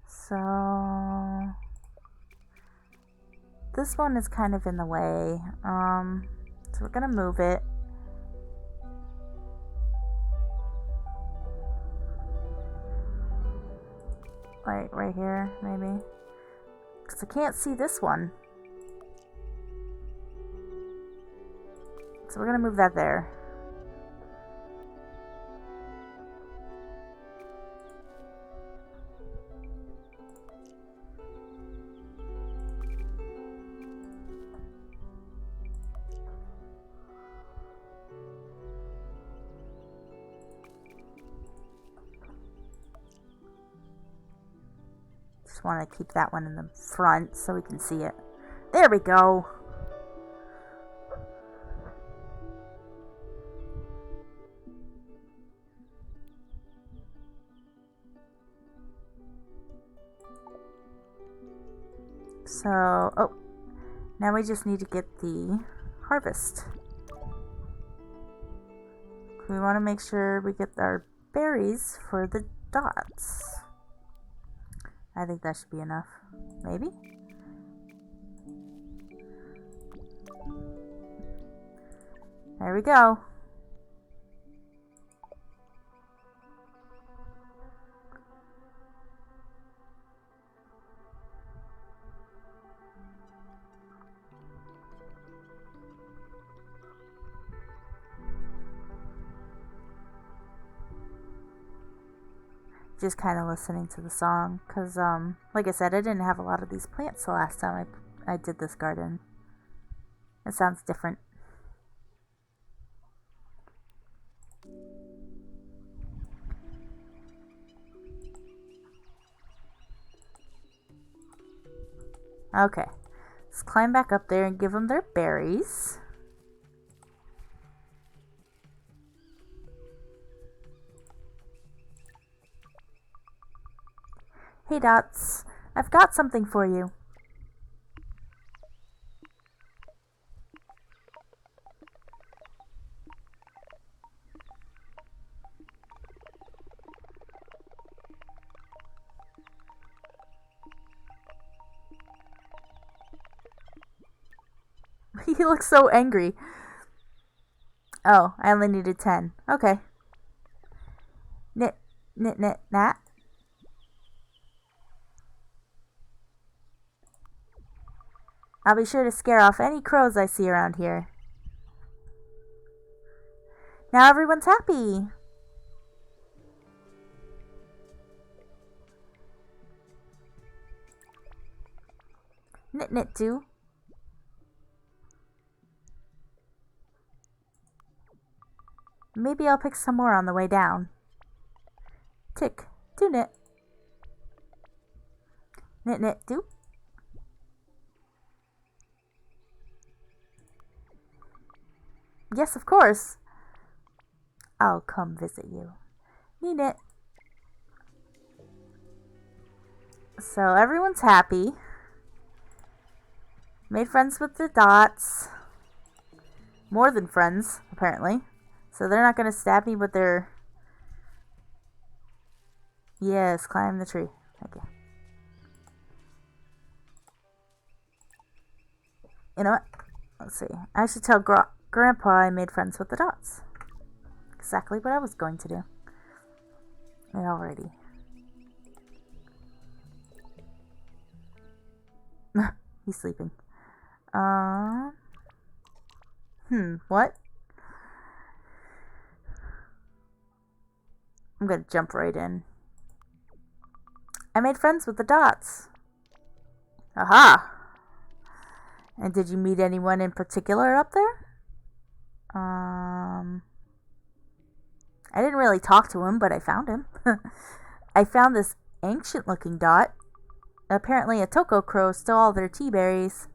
So this one is kind of in the way. So we're gonna move it. Like right here, maybe. Because I can't see this one. So we're gonna move that there. Just want to keep that one in the front so we can see it. There we go. So, oh, now we just need to get the harvest. We want to make sure we get our berries for the dots. I think that should be enough. Maybe? There we go. Just kind of listening to the song because like I said, I didn't have a lot of these plants the last time I did this garden. It sounds different. Okay, let's climb back up there and give them their berries. Hey Dots, I've got something for you. He looks so angry. Oh, I only needed 10. Okay. Knit, knit, knit, nat. I'll be sure to scare off any crows I see around here. Now everyone's happy. Knit, knit, do. Maybe I'll pick some more on the way down. Tick, do knit. Knit, knit, do. Yes, of course. I'll come visit you. Knit, knit. So everyone's happy. Made friends with the dots. More than friends, apparently. So they're not going to stab me with their... Yes, climb the tree. Okay. You know what? Let's see. I should tell Grandpa I made friends with the dots. Exactly what I was going to do. Alrighty. He's sleeping. What? I'm gonna jump right in. I made friends with the dots. Aha! And did you meet anyone in particular up there? I didn't really talk to him, but I found him. I found this ancient looking dot. Apparently a toko crow stole all their tea berries.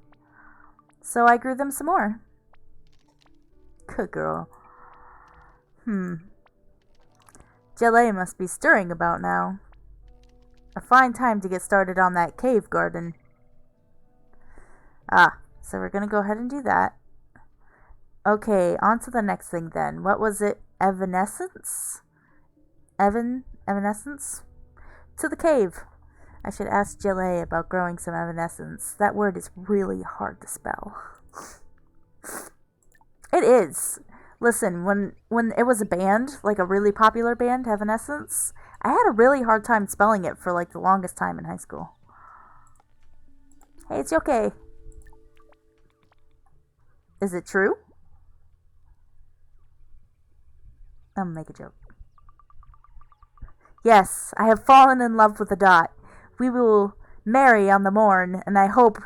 So I grew them some more. Good girl. Gelée must be stirring about now. A fine time to get started on that cave garden. So we're gonna go ahead and do that. Okay, on to the next thing then. What was it? Evanescence? Evanescence? To the cave. I should ask Jill about growing some evanescence. That word is really hard to spell. It is. Listen, when it was a band, like a really popular band, Evanescence, I had a really hard time spelling it for like the longest time in high school. Hey, it's okay. Is it true? I'm gonna make a joke. Yes, I have fallen in love with a dot. We will marry on the morn, and I hope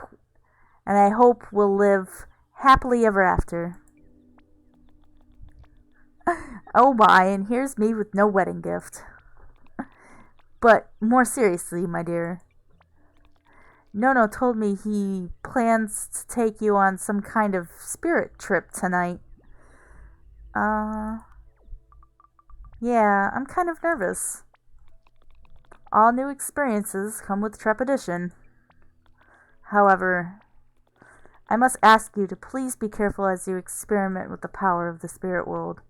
we'll live happily ever after. Oh my, and here's me with no wedding gift. But more seriously, my dear, Nono told me he plans to take you on some kind of spirit trip tonight. Uh, yeah, I'm kind of nervous. All new experiences come with trepidation. However, I must ask you to please be careful as you experiment with the power of the spirit world.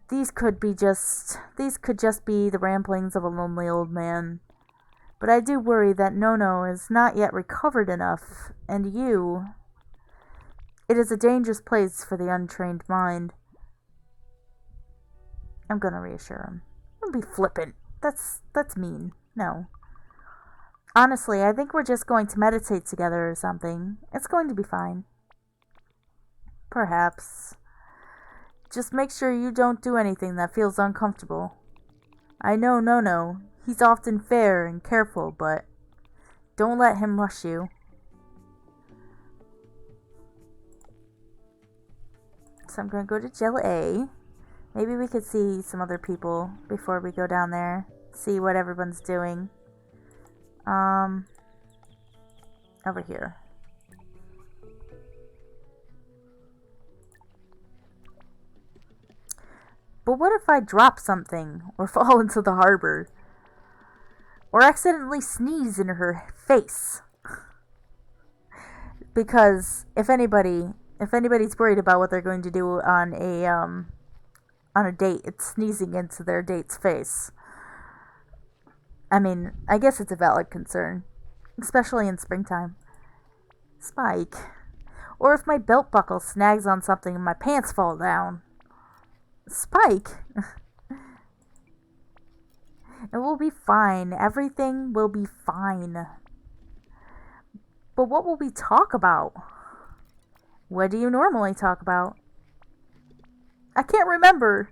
These could just be the ramblings of a lonely old man. But I do worry that Nono is not yet recovered enough, and it is a dangerous place for the untrained mind. I'm gonna reassure him. Don't be flippant. That's mean. No. Honestly, I think we're just going to meditate together or something. It's going to be fine. Perhaps. Just make sure you don't do anything that feels uncomfortable. I know Nono. He's often fair and careful, but don't let him rush you. So I'm going to go to Jill A. Maybe we could see some other people before we go down there. See what everyone's doing. Over here. But what if I drop something, or fall into the harbor? Or accidentally sneeze in her face? Because if anybody's worried about what they're going to do on a date, it's sneezing into their date's face. I mean, I guess it's a valid concern, especially in springtime. Spike. Or if my belt buckle snags on something and my pants fall down. Spike. It will be fine. Everything will be fine. But what will we talk about? What do you normally talk about? I can't remember.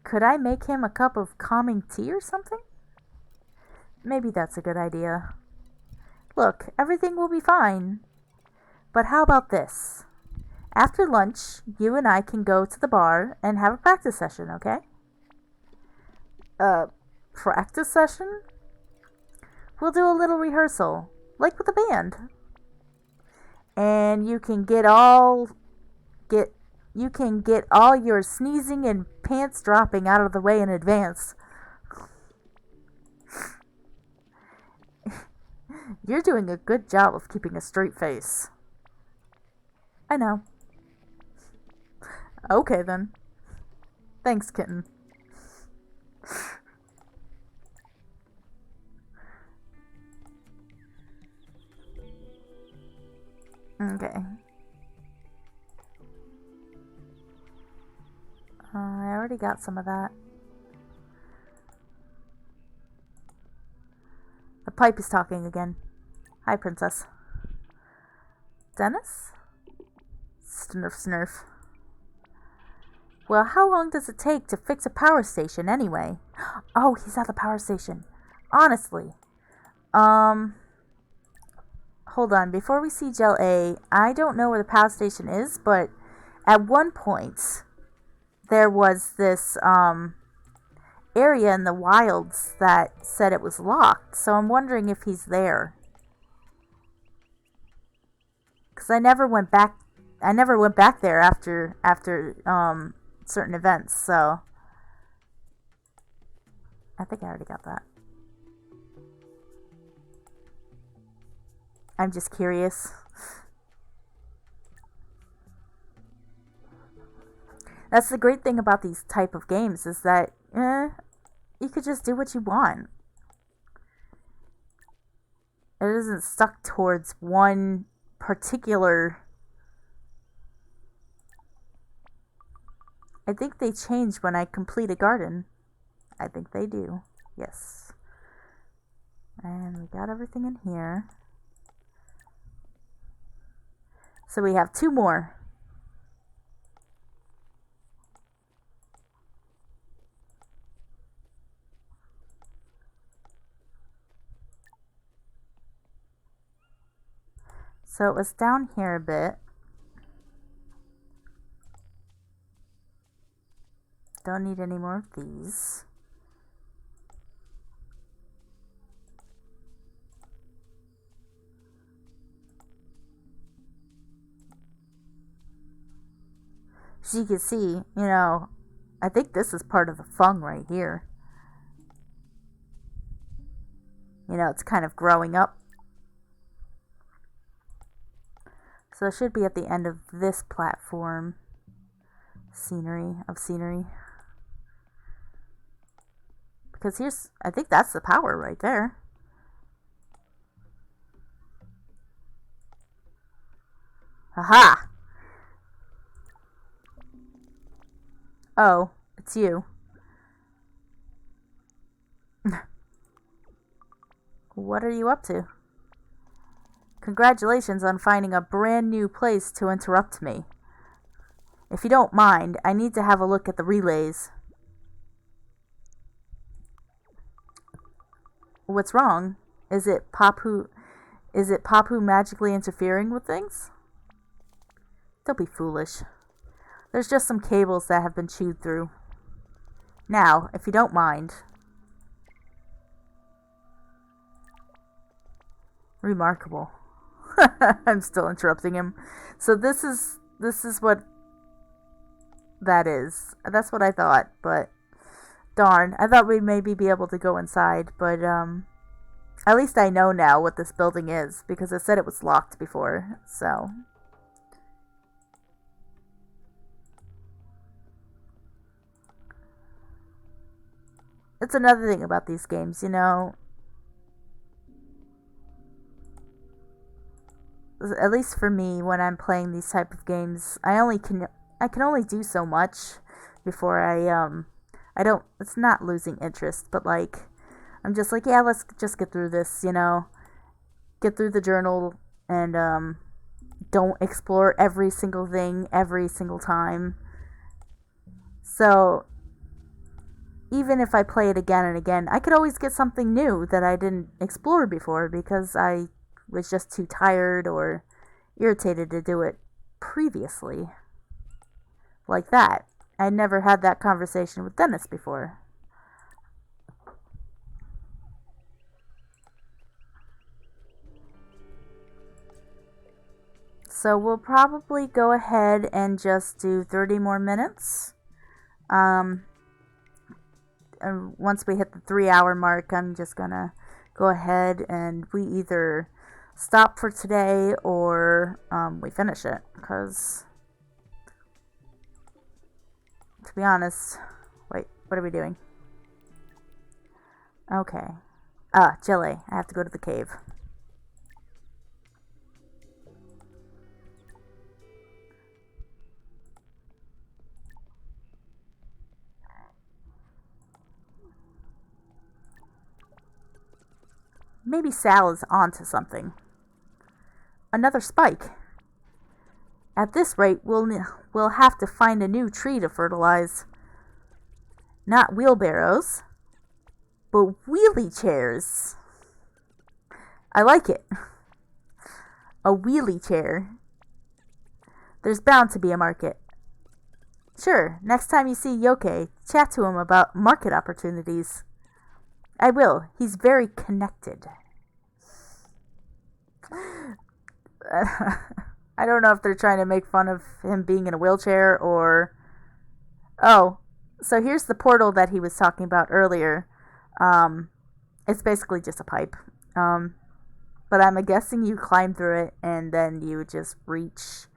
Could I make him a cup of calming tea or something? Maybe that's a good idea. Look, everything will be fine. But how about this? After lunch, you and I can go to the bar and have a practice session, okay? Practice session? We'll do a little rehearsal, like with a band. And you can get all your sneezing and pants dropping out of the way in advance. You're doing a good job of keeping a straight face. I know. Okay then. Thanks, kitten. Okay. I already got some of that. The pipe is talking again. Hi, princess. Dennis? Snurf, snurf. Well, how long does it take to fix a power station anyway? Oh, he's at the power station. Honestly. Hold on. Before we see Gel A, I don't know where the power station is, but at one point there was this area in the wilds that said it was locked. So I'm wondering if he's there. Cuz I never went back there after certain events, so I think I already got that. I'm just curious. That's the great thing about these type of games is that you could just do what you want. It isn't stuck towards one particular. I think they change when I complete a garden. I think they do. Yes. And we got everything in here. So we have 2 more. So it was down here a bit. Don't need any more of these. So you can see, I think this is part of the fung right here. It's kind of growing up. So it should be at the end of this platform. Scenery. Because I think that's the power right there. Aha! Oh, it's you. What are you up to? Congratulations on finding a brand new place to interrupt me. If you don't mind, I need to have a look at the relays. What's wrong? Is it Papu magically interfering with things? Don't be foolish. There's just some cables that have been chewed through. Now, if you don't mind. Remarkable. I'm still interrupting him. So this is what that is. That's what I thought, but darn, I thought we'd maybe be able to go inside, but at least I know now what this building is because it said it was locked before. So it's another thing about these games, at least for me when I'm playing these type of games, I can only do so much before I don't, it's not losing interest, but like I'm just like, yeah, let's just get through this, get through the journal and don't explore every single thing every single time. So even if I play it again and again, I could always get something new that I didn't explore before because I was just too tired or irritated to do it previously. Like that. I never had that conversation with Dennis before. So we'll probably go ahead and just do 30 more minutes. And once we hit the 3-hour mark, I'm just gonna go ahead and we either stop for today or we finish it. Because, to be honest, wait, what are we doing? Okay. Chile. I have to go to the cave. Maybe Sal is onto something. Another spike. At this rate, we'll have to find a new tree to fertilize. Not wheelbarrows, but wheelie chairs. I like it. A wheelie chair. There's bound to be a market. Sure, next time you see Yoke, chat to him about market opportunities. I will. He's very connected. I don't know if they're trying to make fun of him being in a wheelchair or... Oh, so here's the portal that he was talking about earlier. It's basically just a pipe. But I'm guessing you climb through it and then you just reach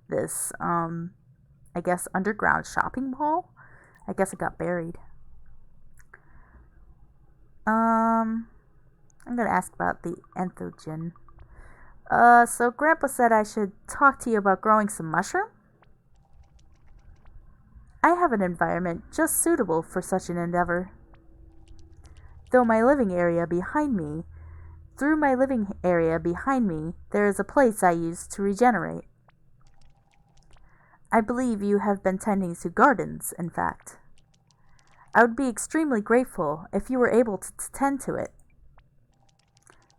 this, I guess, underground shopping mall? I guess it got buried. I'm gonna ask about the entheogen. So Grandpa said I should talk to you about growing some mushroom? I have an environment just suitable for such an endeavor. Though my living area behind me, Through my living area behind me, there is a place I use to regenerate. I believe you have been tending to gardens, in fact. I would be extremely grateful if you were able to tend to it.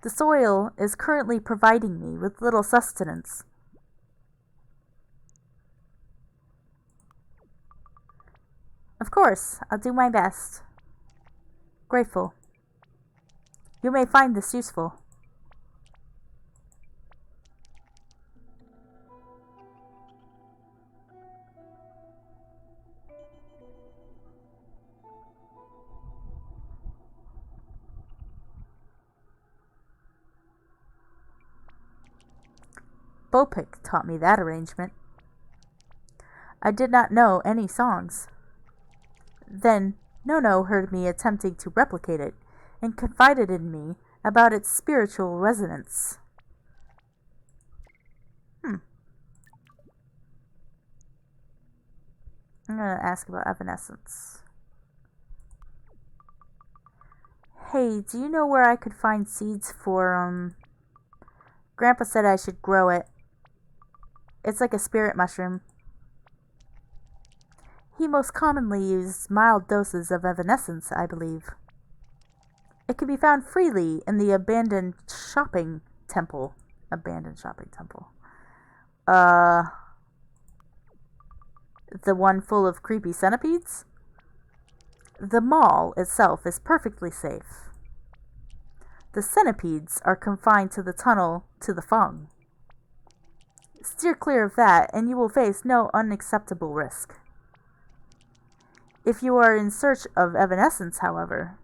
The soil is currently providing me with little sustenance. Of course, I'll do my best. Grateful. You may find this useful. Bopik taught me that arrangement. I did not know any songs. Then Nono heard me attempting to replicate it and confided in me about its spiritual resonance. I'm gonna ask about evanescence. Hey, do you know where I could find seeds for, Grandpa said I should grow it. It's like a spirit mushroom. He most commonly used mild doses of evanescence, I believe. It can be found freely in the abandoned shopping temple. Abandoned shopping temple. The one full of creepy centipedes? The mall itself is perfectly safe. The centipedes are confined to the tunnel to the Fung. Steer clear of that, and you will face no unacceptable risk. If you are in search of evanescence, however,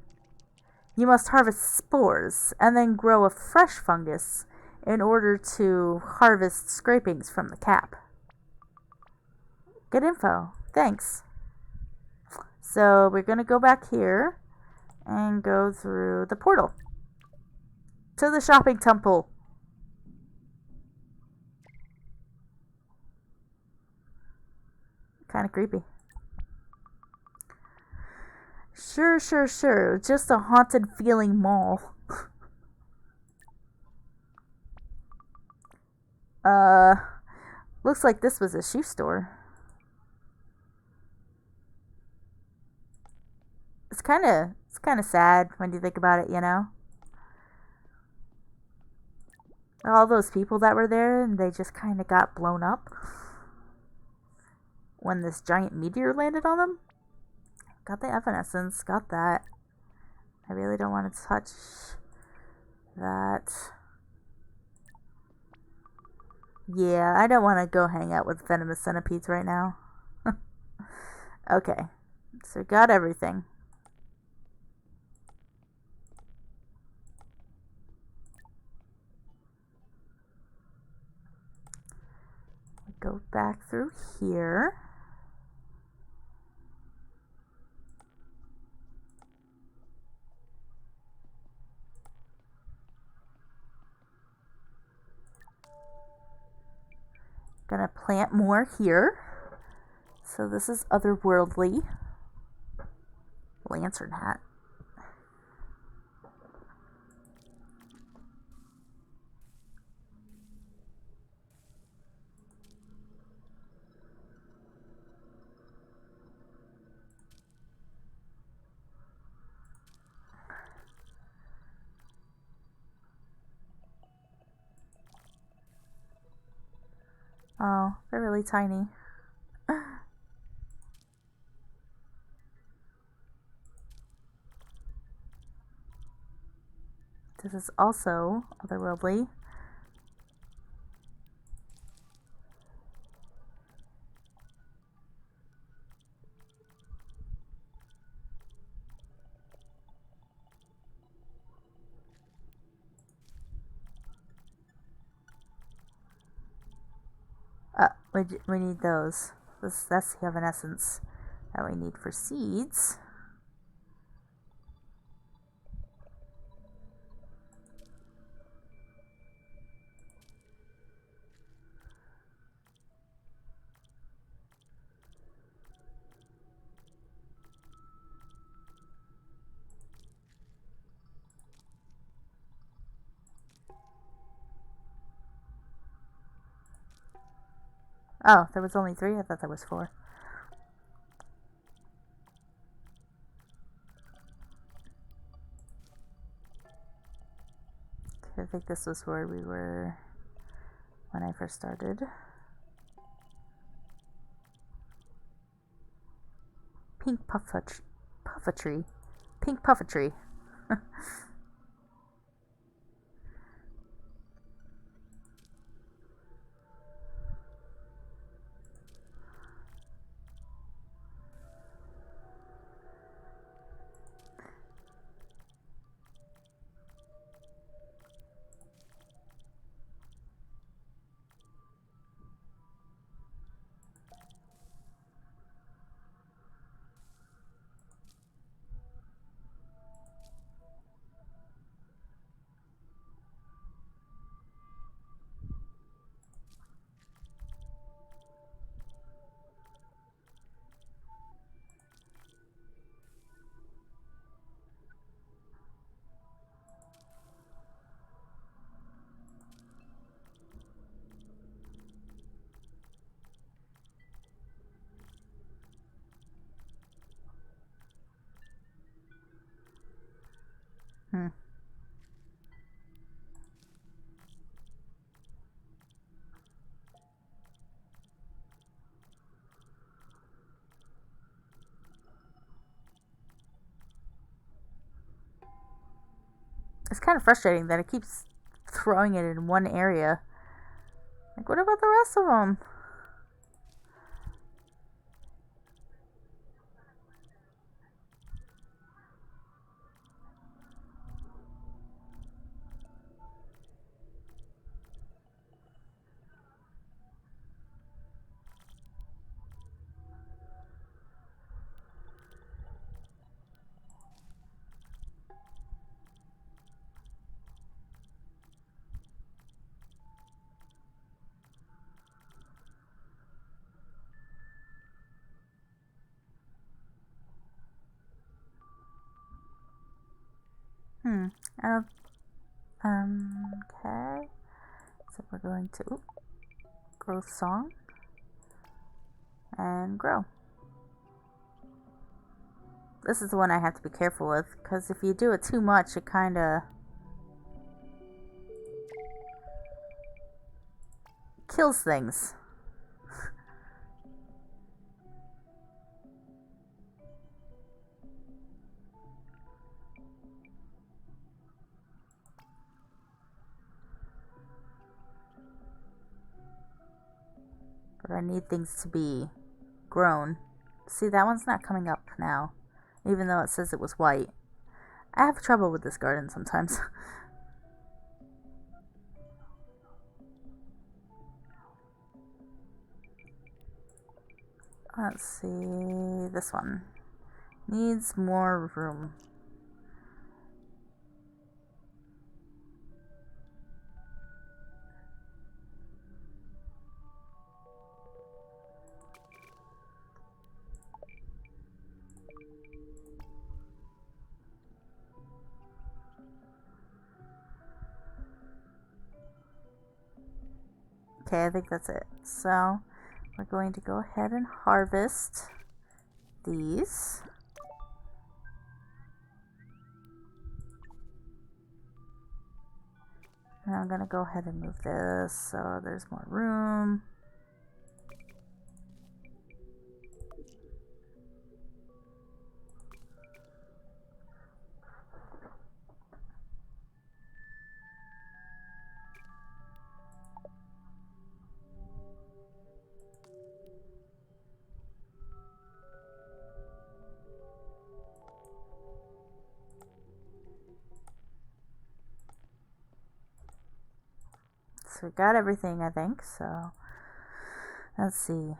you must harvest spores and then grow a fresh fungus in order to harvest scrapings from the cap. Good info. Thanks. So we're going to go back here and go through the portal to the shopping temple. Kind of creepy. Sure. Just a haunted feeling mall. Looks like this was a shoe store. It's kind of sad when you think about it, you know? All those people that were there, and they just kind of got blown up when this giant meteor landed on them. Got the evanescence, got that. I really don't want to touch that. Yeah, I don't want to go hang out with venomous centipedes right now. Okay, so got everything. Go back through here. Gonna plant more here. So this is otherworldly. Lantern hat. Oh, they're really tiny. This is also otherworldly. We need those. That's the evanescence that we need for seeds. Oh, there was only 3? I thought there was 4. I think this was where we were when I first started. Pink puffertree. Pink puffertree. It's kind of frustrating that it keeps throwing it in one area. Like, what about the rest of them? I don't. Okay. So we're going to growth song and grow. This is the one I have to be careful with, because if you do it too much, it kind of kills things. But I need things to be grown. See, that one's not coming up now, even though it says it was white. I have trouble with this garden sometimes. Let's see, this one needs more room. Okay, I think that's it. So we're going to go ahead and harvest these. And I'm going to go ahead and move this so there's more room. So we got everything, I think. So let's see.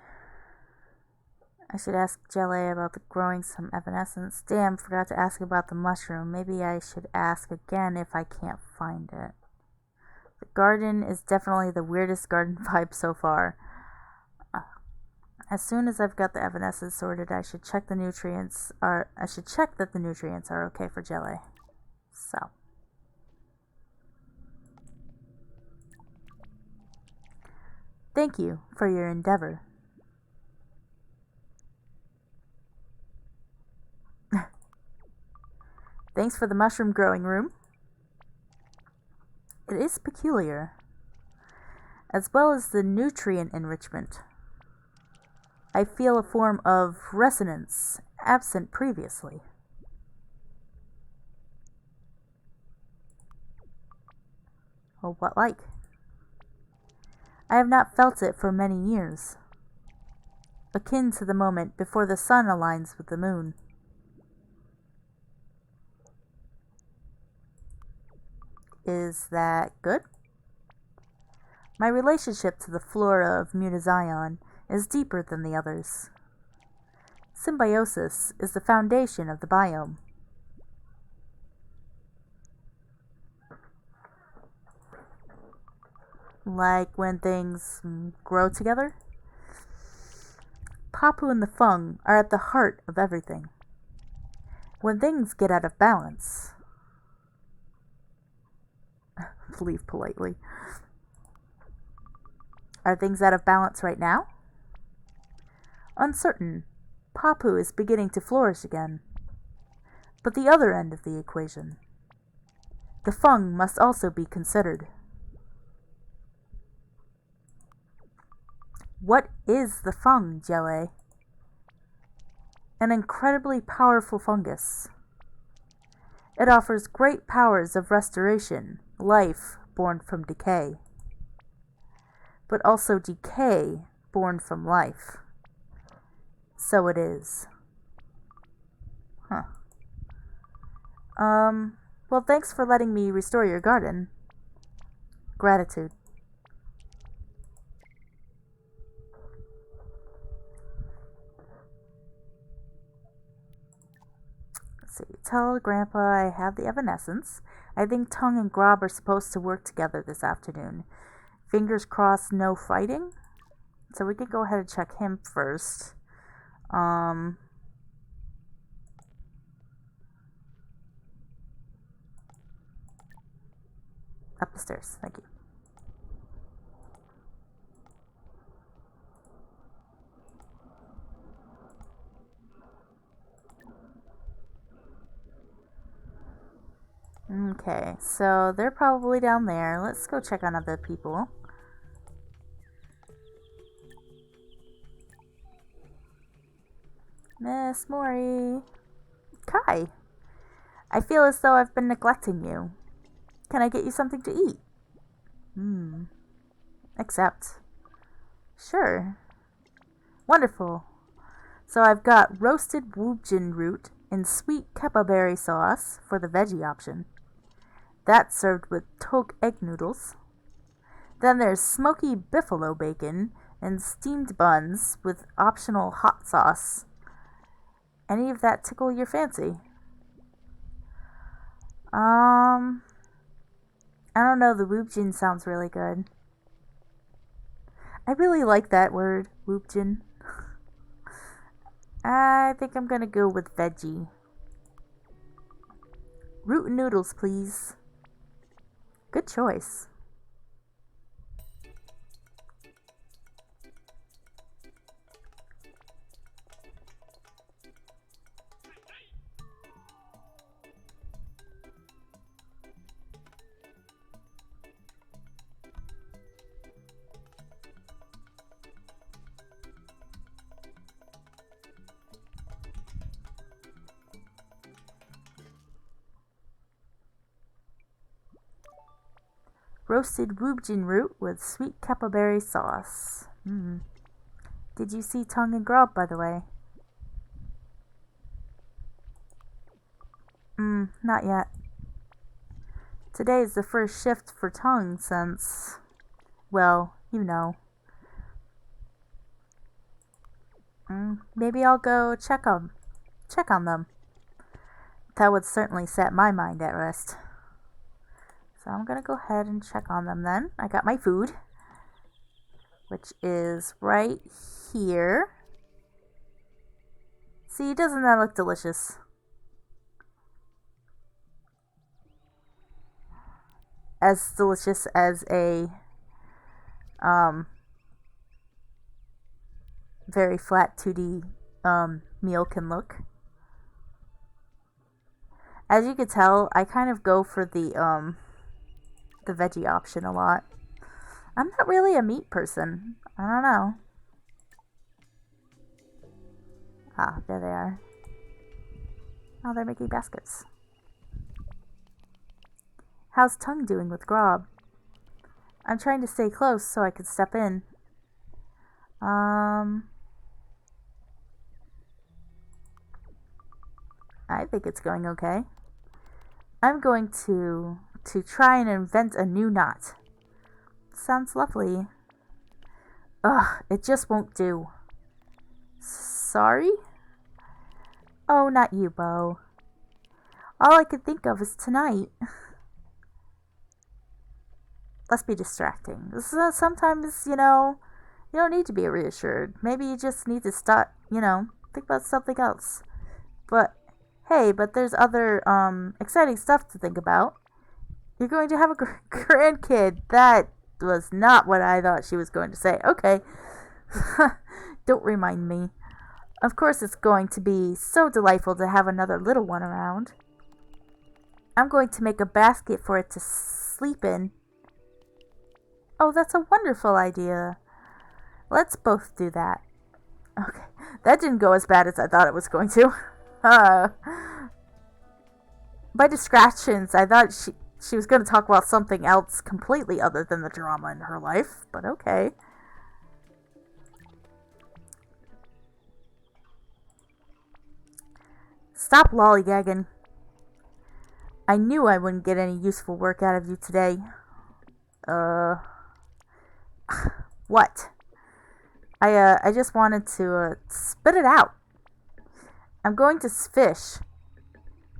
I should ask Jelly about the growing some evanescence. Damn, forgot to ask about the mushroom. Maybe I should ask again if I can't find it. The garden is definitely the weirdest garden vibe so far. As soon as I've got the evanescence sorted, I should check that the nutrients are okay for Jelly. So. Thank you for your endeavor. Thanks for the mushroom growing room. It is peculiar, as well as the nutrient enrichment. I feel a form of resonance absent previously. Well, what like? I have not felt it for many years, akin to the moment before the sun aligns with the moon. Is that good? My relationship to the flora of Mutazione is deeper than the others. Symbiosis is the foundation of the biome. Like when things grow together? Papu and the fung are at the heart of everything. When things get out of balance, leave politely. Are things out of balance right now? Uncertain. Papu is beginning to flourish again. But the other end of the equation. The fung must also be considered. What is the fung, Jelly? An incredibly powerful fungus. It offers great powers of restoration, life born from decay. But also decay born from life. So it is. Huh. Well, thanks for letting me restore your garden. Gratitude. Let's see. Tell Grandpa I have the evanescence. I think Tongue and Grob are supposed to work together this afternoon. Fingers crossed, no fighting. So we could go ahead and check him first. Up the stairs. Thank you. Okay, so they're probably down there. Let's go check on other people. Miss Mori. Kai. I feel as though I've been neglecting you. Can I get you something to eat? Accept. Sure. Wonderful. So I've got roasted woobjin root in sweet keppa berry sauce for the veggie option. That's served with toke egg noodles. Then there's smoky buffalo bacon and steamed buns with optional hot sauce. Any of that tickle your fancy? I don't know, the woobjin sounds really good. I really like that word, woobjin. I think I'm gonna go with veggie. Root and noodles, please. Good choice. Roasted woobjin root with sweet keppa berry sauce. Did you see Tongue and Grub, by the way? Not yet. Today is the first shift for Tongue since, well, you know. Maybe I'll go check on them. That would certainly set my mind at rest. So I'm gonna go ahead and check on them then. I got my food, which is right here. See, doesn't that look delicious? As delicious as a very flat 2D meal can look. As you can tell, I kind of go for the veggie option a lot. I'm not really a meat person. I don't know. Ah, there they are. Oh, they're making baskets. How's Tongue doing with Grob? I'm trying to stay close so I can step in. I think it's going okay. I'm going to try and invent a new knot. Sounds lovely. Ugh, it just won't do. Sorry? Oh, not you, Bo. All I could think of is tonight. Let's be distracting. Sometimes, you don't need to be reassured. Maybe you just need to stop, think about something else. But, hey, there's other, exciting stuff to think about. You're going to have a grandkid. That was not what I thought she was going to say. Okay. Don't remind me. Of course it's going to be so delightful to have another little one around. I'm going to make a basket for it to sleep in. Oh, that's a wonderful idea. Let's both do that. Okay. That didn't go as bad as I thought it was going to. By distractions, I thought she was going to talk about something else completely other than the drama in her life, but okay. Stop lollygagging. I knew I wouldn't get any useful work out of you today. What? I just wanted to spit it out. I'm going to fish.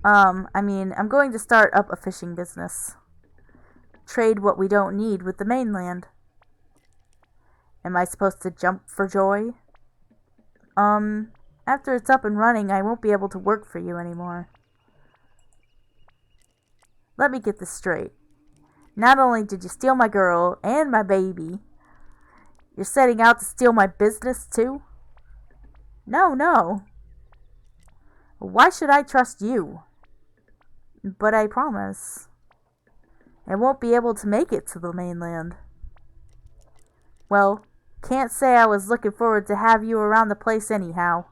I'm going to start up a fishing business. Trade what we don't need with the mainland. Am I supposed to jump for joy? After it's up and running, I won't be able to work for you anymore. Let me get this straight. Not only did you steal my girl and my baby, you're setting out to steal my business too? No. Why should I trust you? But I promise, I won't be able to make it to the mainland. Well, can't say I was looking forward to have you around the place anyhow.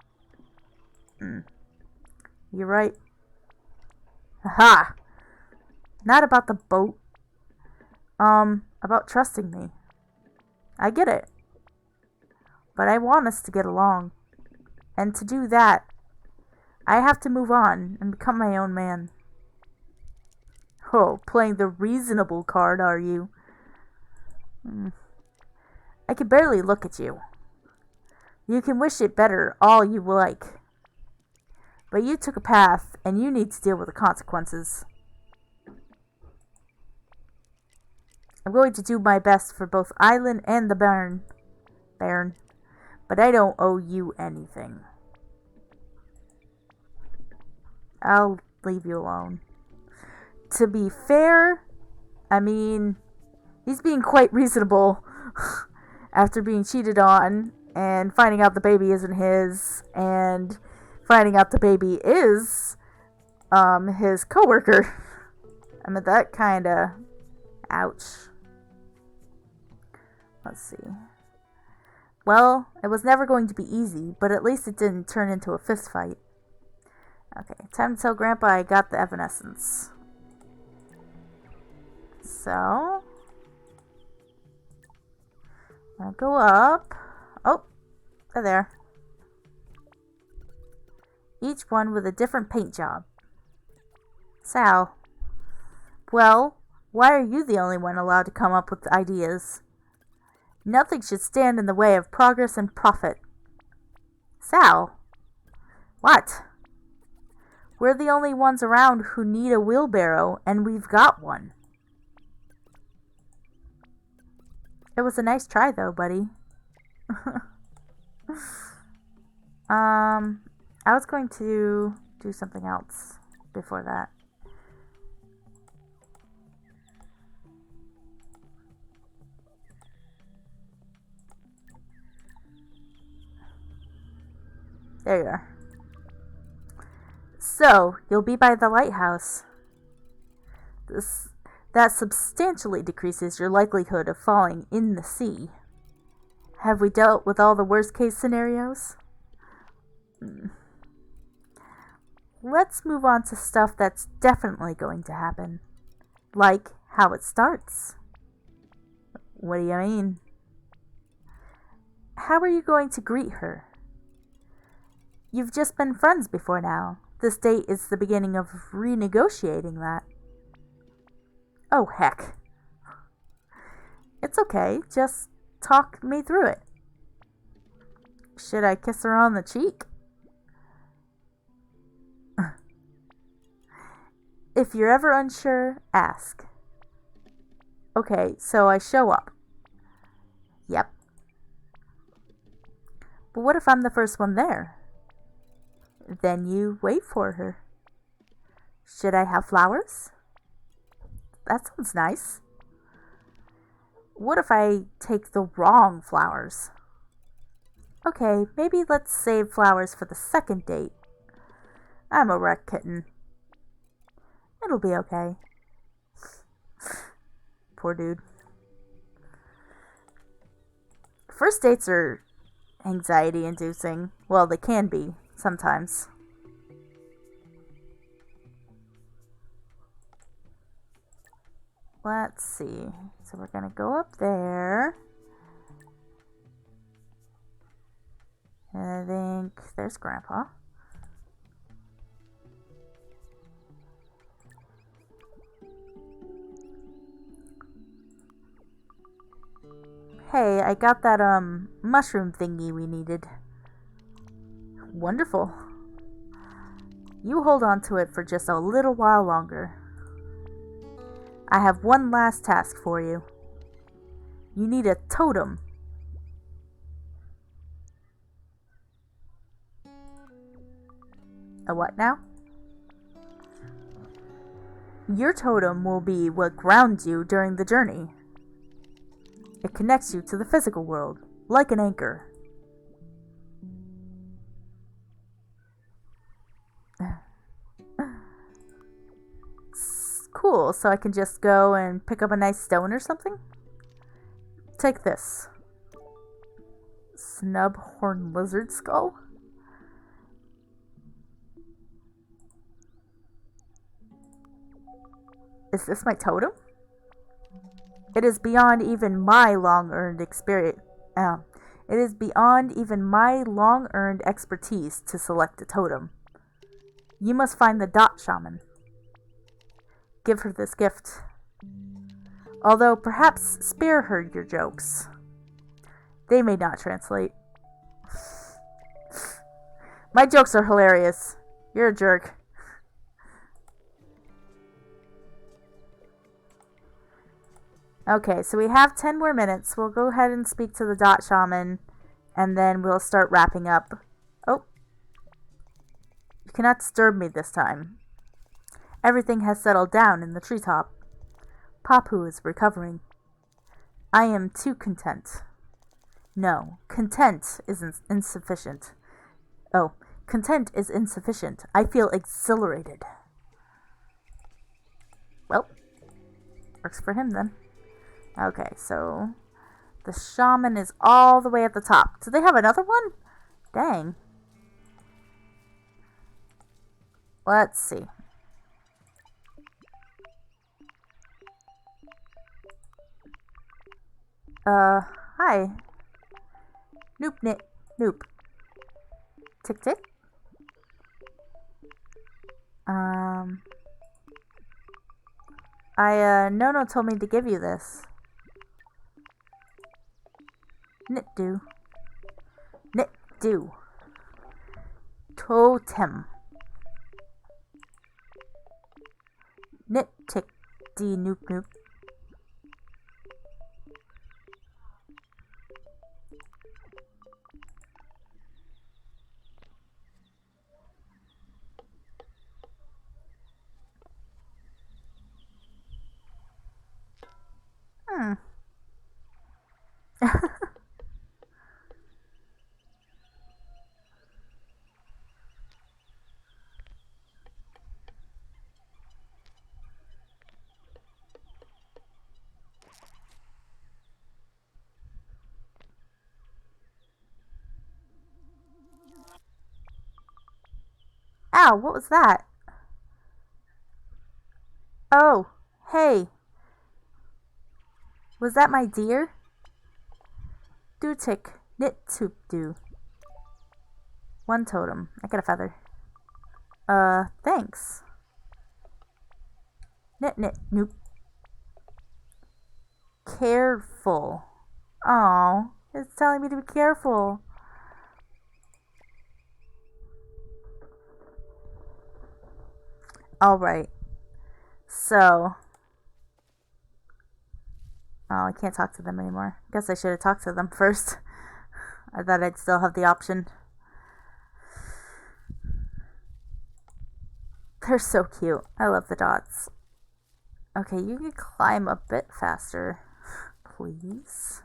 You're right. Aha! Not about the boat. About trusting me. I get it. But I want us to get along. And to do that, I have to move on and become my own man. Oh, playing the reasonable card, are you? I can barely look at you. You can wish it better all you like. But you took a path, and you need to deal with the consequences. I'm going to do my best for both Island and the Baron. But I don't owe you anything. I'll leave you alone. To be fair, he's being quite reasonable after being cheated on and finding out the baby isn't his and finding out the baby is his coworker. That kinda ouch. Let's see. Well, it was never going to be easy, but at least it didn't turn into a fist fight. Okay, time to tell Grandpa I got the evanescence. So, I'll go up. Oh, they're there. Each one with a different paint job. Sal. Well, why are you the only one allowed to come up with ideas? Nothing should stand in the way of progress and profit. Sal. What? We're the only ones around who need a wheelbarrow, and we've got one. It was a nice try, though, buddy. I was going to do something else before that. There you are. So, you'll be by the lighthouse. That substantially decreases your likelihood of falling in the sea. Have we dealt with all the worst case scenarios? Let's move on to stuff that's definitely going to happen. Like how it starts. What do you mean? How are you going to greet her? You've just been friends before now. This date is the beginning of renegotiating that. Oh, heck. It's okay. Just talk me through it. Should I kiss her on the cheek? If you're ever unsure, ask. Okay, so I show up. Yep. But what if I'm the first one there? Then you wait for her. Should I have flowers? That sounds nice. What if I take the wrong flowers? Okay, maybe let's save flowers for the second date. I'm a wreck kitten. It'll be okay. Poor dude. First dates are anxiety inducing. Well, they can be sometimes. Let's see. So we're gonna go up there. And I think there's Grandpa. Hey, I got that mushroom thingy we needed. Wonderful. You hold on to it for just a little while longer. I have one last task for you. You need a totem. A what now? Your totem will be what grounds you during the journey. It connects you to the physical world, like an anchor. Cool, so I can just go and pick up a nice stone or something? Take this. Snub-horn lizard skull? Is this my totem? It is beyond even my long-earned experience. It is beyond even my long-earned expertise to select a totem. You must find the Dot Shaman. Give her this gift. Although perhaps spare her your jokes. They may not translate. My jokes are hilarious. You're a jerk. Okay, so we have 10 more minutes. We'll go ahead and speak to the Dot Shaman, and then we'll start wrapping up. Oh. You cannot disturb me this time. Everything has settled down in the treetop. Papu is recovering. I am too content. No, content is insufficient. Oh, content is insufficient. I feel exhilarated. Well, works for him then. Okay, so the shaman is all the way at the top. Do they have another one? Dang. Let's see. Hi. Noop, nip, noop. Tick, tick. Nono told me to give you this. Nit do. Nit do. Totem. Nit tick dee noop noop. Wow, what was that? Oh, hey, was that my deer? Do tick, knit toop do. One totem. I get a feather. Thanks. Knit knit noop. Careful. Oh, it's telling me to be careful. Alright. So. Oh, I can't talk to them anymore. Guess I should have talked to them first. I thought I'd still have the option. They're so cute. I love the dots. Okay, you can climb a bit faster, please.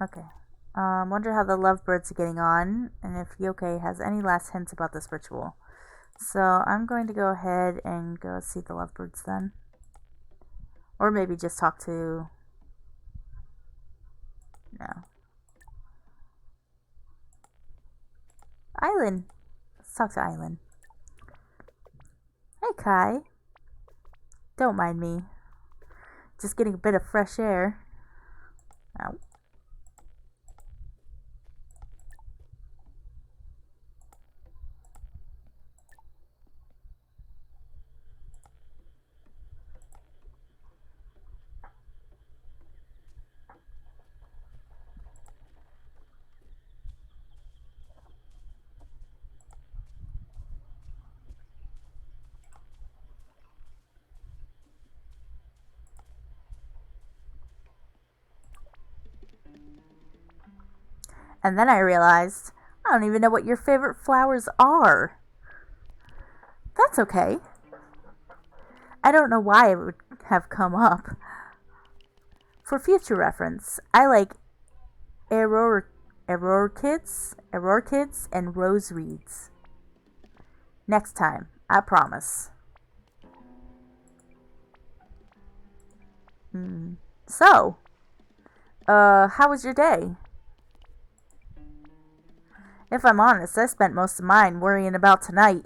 Okay. Wonder how the lovebirds are getting on, and if Yoke has any last hints about this ritual. So I'm going to go ahead and go see the lovebirds then. Or maybe just talk to... No. Island. Let's talk to Island. Hey, Kai. Don't mind me. Just getting a bit of fresh air. Ow. And then I realized, I don't even know what your favorite flowers are. That's okay. I don't know why it would have come up. For future reference, I like orchids, and rose reeds. Next time, I promise. So, how was your day? If I'm honest, I spent most of mine worrying about tonight.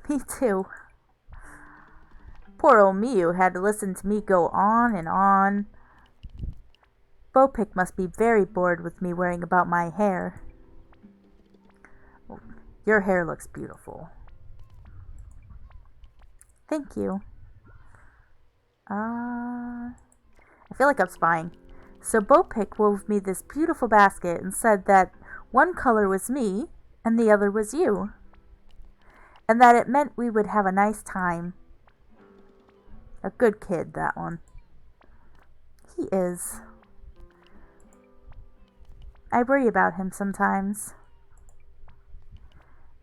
Me too. Poor old Miu had to listen to me go on and on. Bopic must be very bored with me worrying about my hair. Your hair looks beautiful. Thank you. I feel like I'm spying. So Bopic wove me this beautiful basket and said that one color was me and the other was you. And that it meant we would have a nice time. A good kid, that one. He is. I worry about him sometimes.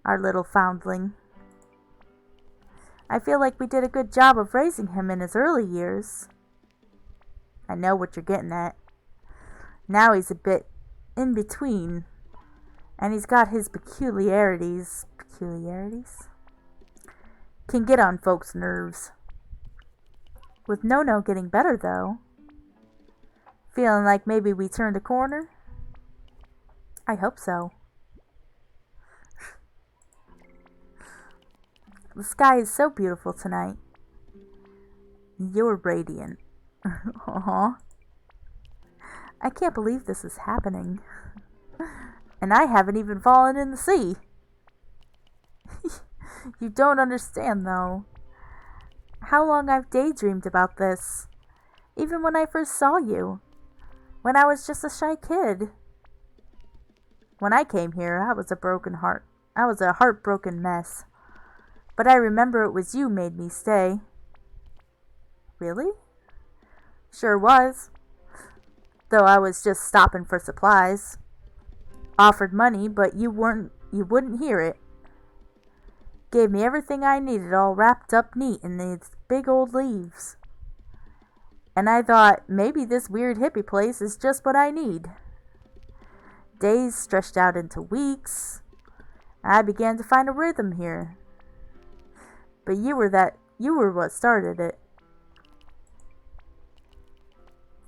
Our little foundling. I feel like we did a good job of raising him in his early years. I know what you're getting at. Now he's a bit in between. And he's got his peculiarities. Peculiarities? Can get on folks' nerves. With No-No getting better, though. Feeling like maybe we turned a corner? I hope so. The sky is so beautiful tonight. You're radiant. Aww. I can't believe this is happening. And I haven't even fallen in the sea. You don't understand, though. How long I've daydreamed about this. Even when I first saw you. When I was just a shy kid. When I came here, I was a broken heart. I was a heartbroken mess. But I remember it was you made me stay. Really? Sure was. Though I was just stopping for supplies. Offered money, but you wouldn't hear it. Gave me everything I needed all wrapped up neat in these big old leaves. And I thought, maybe this weird hippie place is just what I need. Days stretched out into weeks. I began to find a rhythm here. But you were what started it.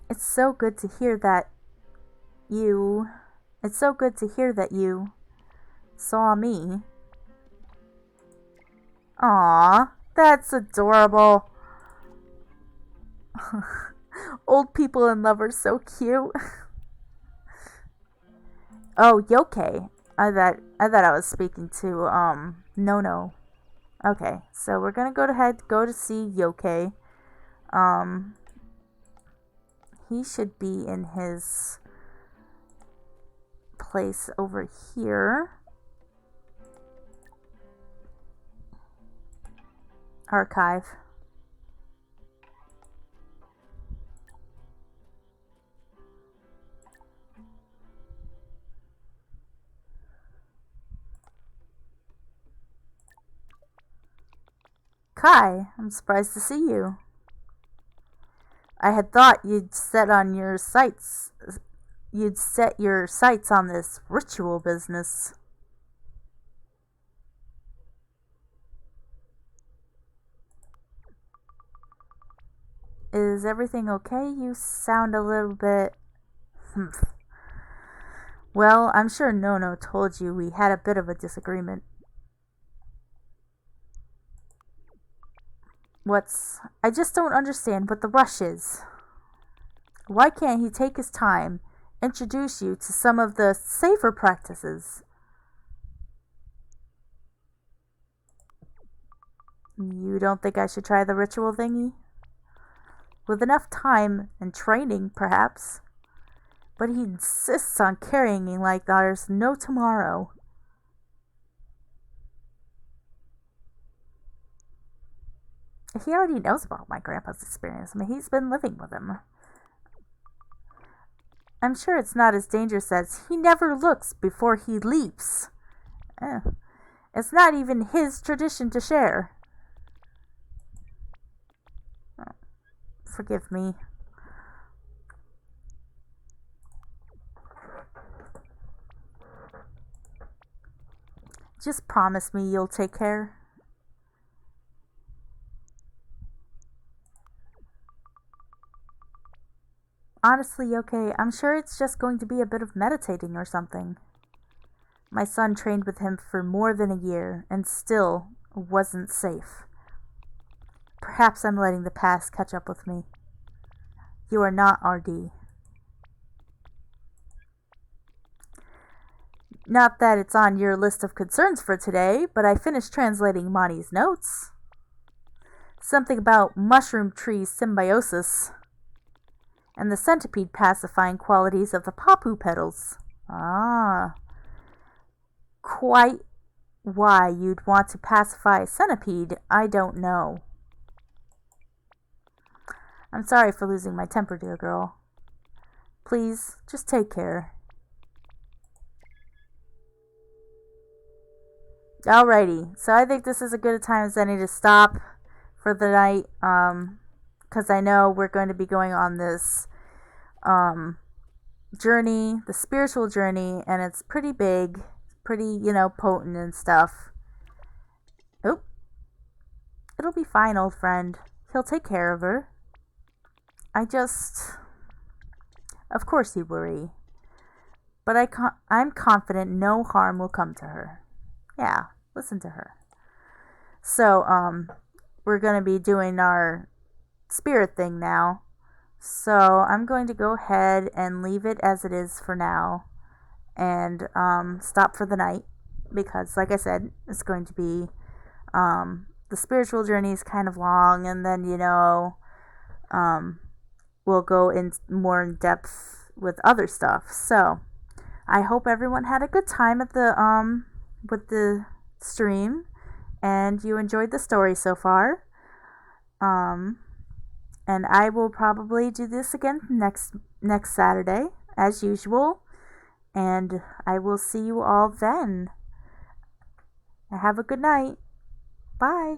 It's so good to hear that you It's so good to hear that you saw me. Aw, that's adorable. Old people in love are so cute. Oh, Yoke. I thought I was speaking to No. Okay, so we're gonna go to see Yoke. Um he should be in his place over here. Archive. Kai, I'm surprised to see you. I had thought you'd set your sights on this ritual business. Is everything okay? You sound a little bit... Humph. Well, I'm sure Nono told you we had a bit of a disagreement. I just don't understand what the rush is. Why can't he take his time, introduce you to some of the safer practices? You don't think I should try the ritual thingy? With enough time and training, perhaps. But he insists on carrying me like there's no tomorrow. He already knows about my grandpa's experience. I mean, he's been living with him. I'm sure it's not as dangerous as he never looks before he leaps. Eh. It's not even his tradition to share. Oh, forgive me. Just promise me you'll take care. Honestly, okay, I'm sure it's just going to be a bit of meditating or something. My son trained with him for more than a year and still wasn't safe. Perhaps I'm letting the past catch up with me. You are not RD. Not that it's on your list of concerns for today, but I finished translating Monty's notes. Something about mushroom tree symbiosis and the centipede pacifying qualities of the papu petals. Ah. Quite why you'd want to pacify a centipede, I don't know. I'm sorry for losing my temper, dear girl. Please, just take care. Alrighty, so I think this is a good time as any to stop for the night, because I know we're going to be going on this journey, the spiritual journey, and it's pretty big, pretty, potent and stuff. Oh, it'll be fine, old friend. He'll take care of her. Of course you worry, but I'm confident no harm will come to her. Yeah, listen to her. So, we're going to be doing our spirit thing now. So, I'm going to go ahead and leave it as it is for now and stop for the night because, like I said, it's going to be the spiritual journey is kind of long, and then, we'll go in more in depth with other stuff. So, I hope everyone had a good time at the with the stream and you enjoyed the story so far. And I will probably do this again next Saturday as usual, and I will see you all then. Have a good night. Bye.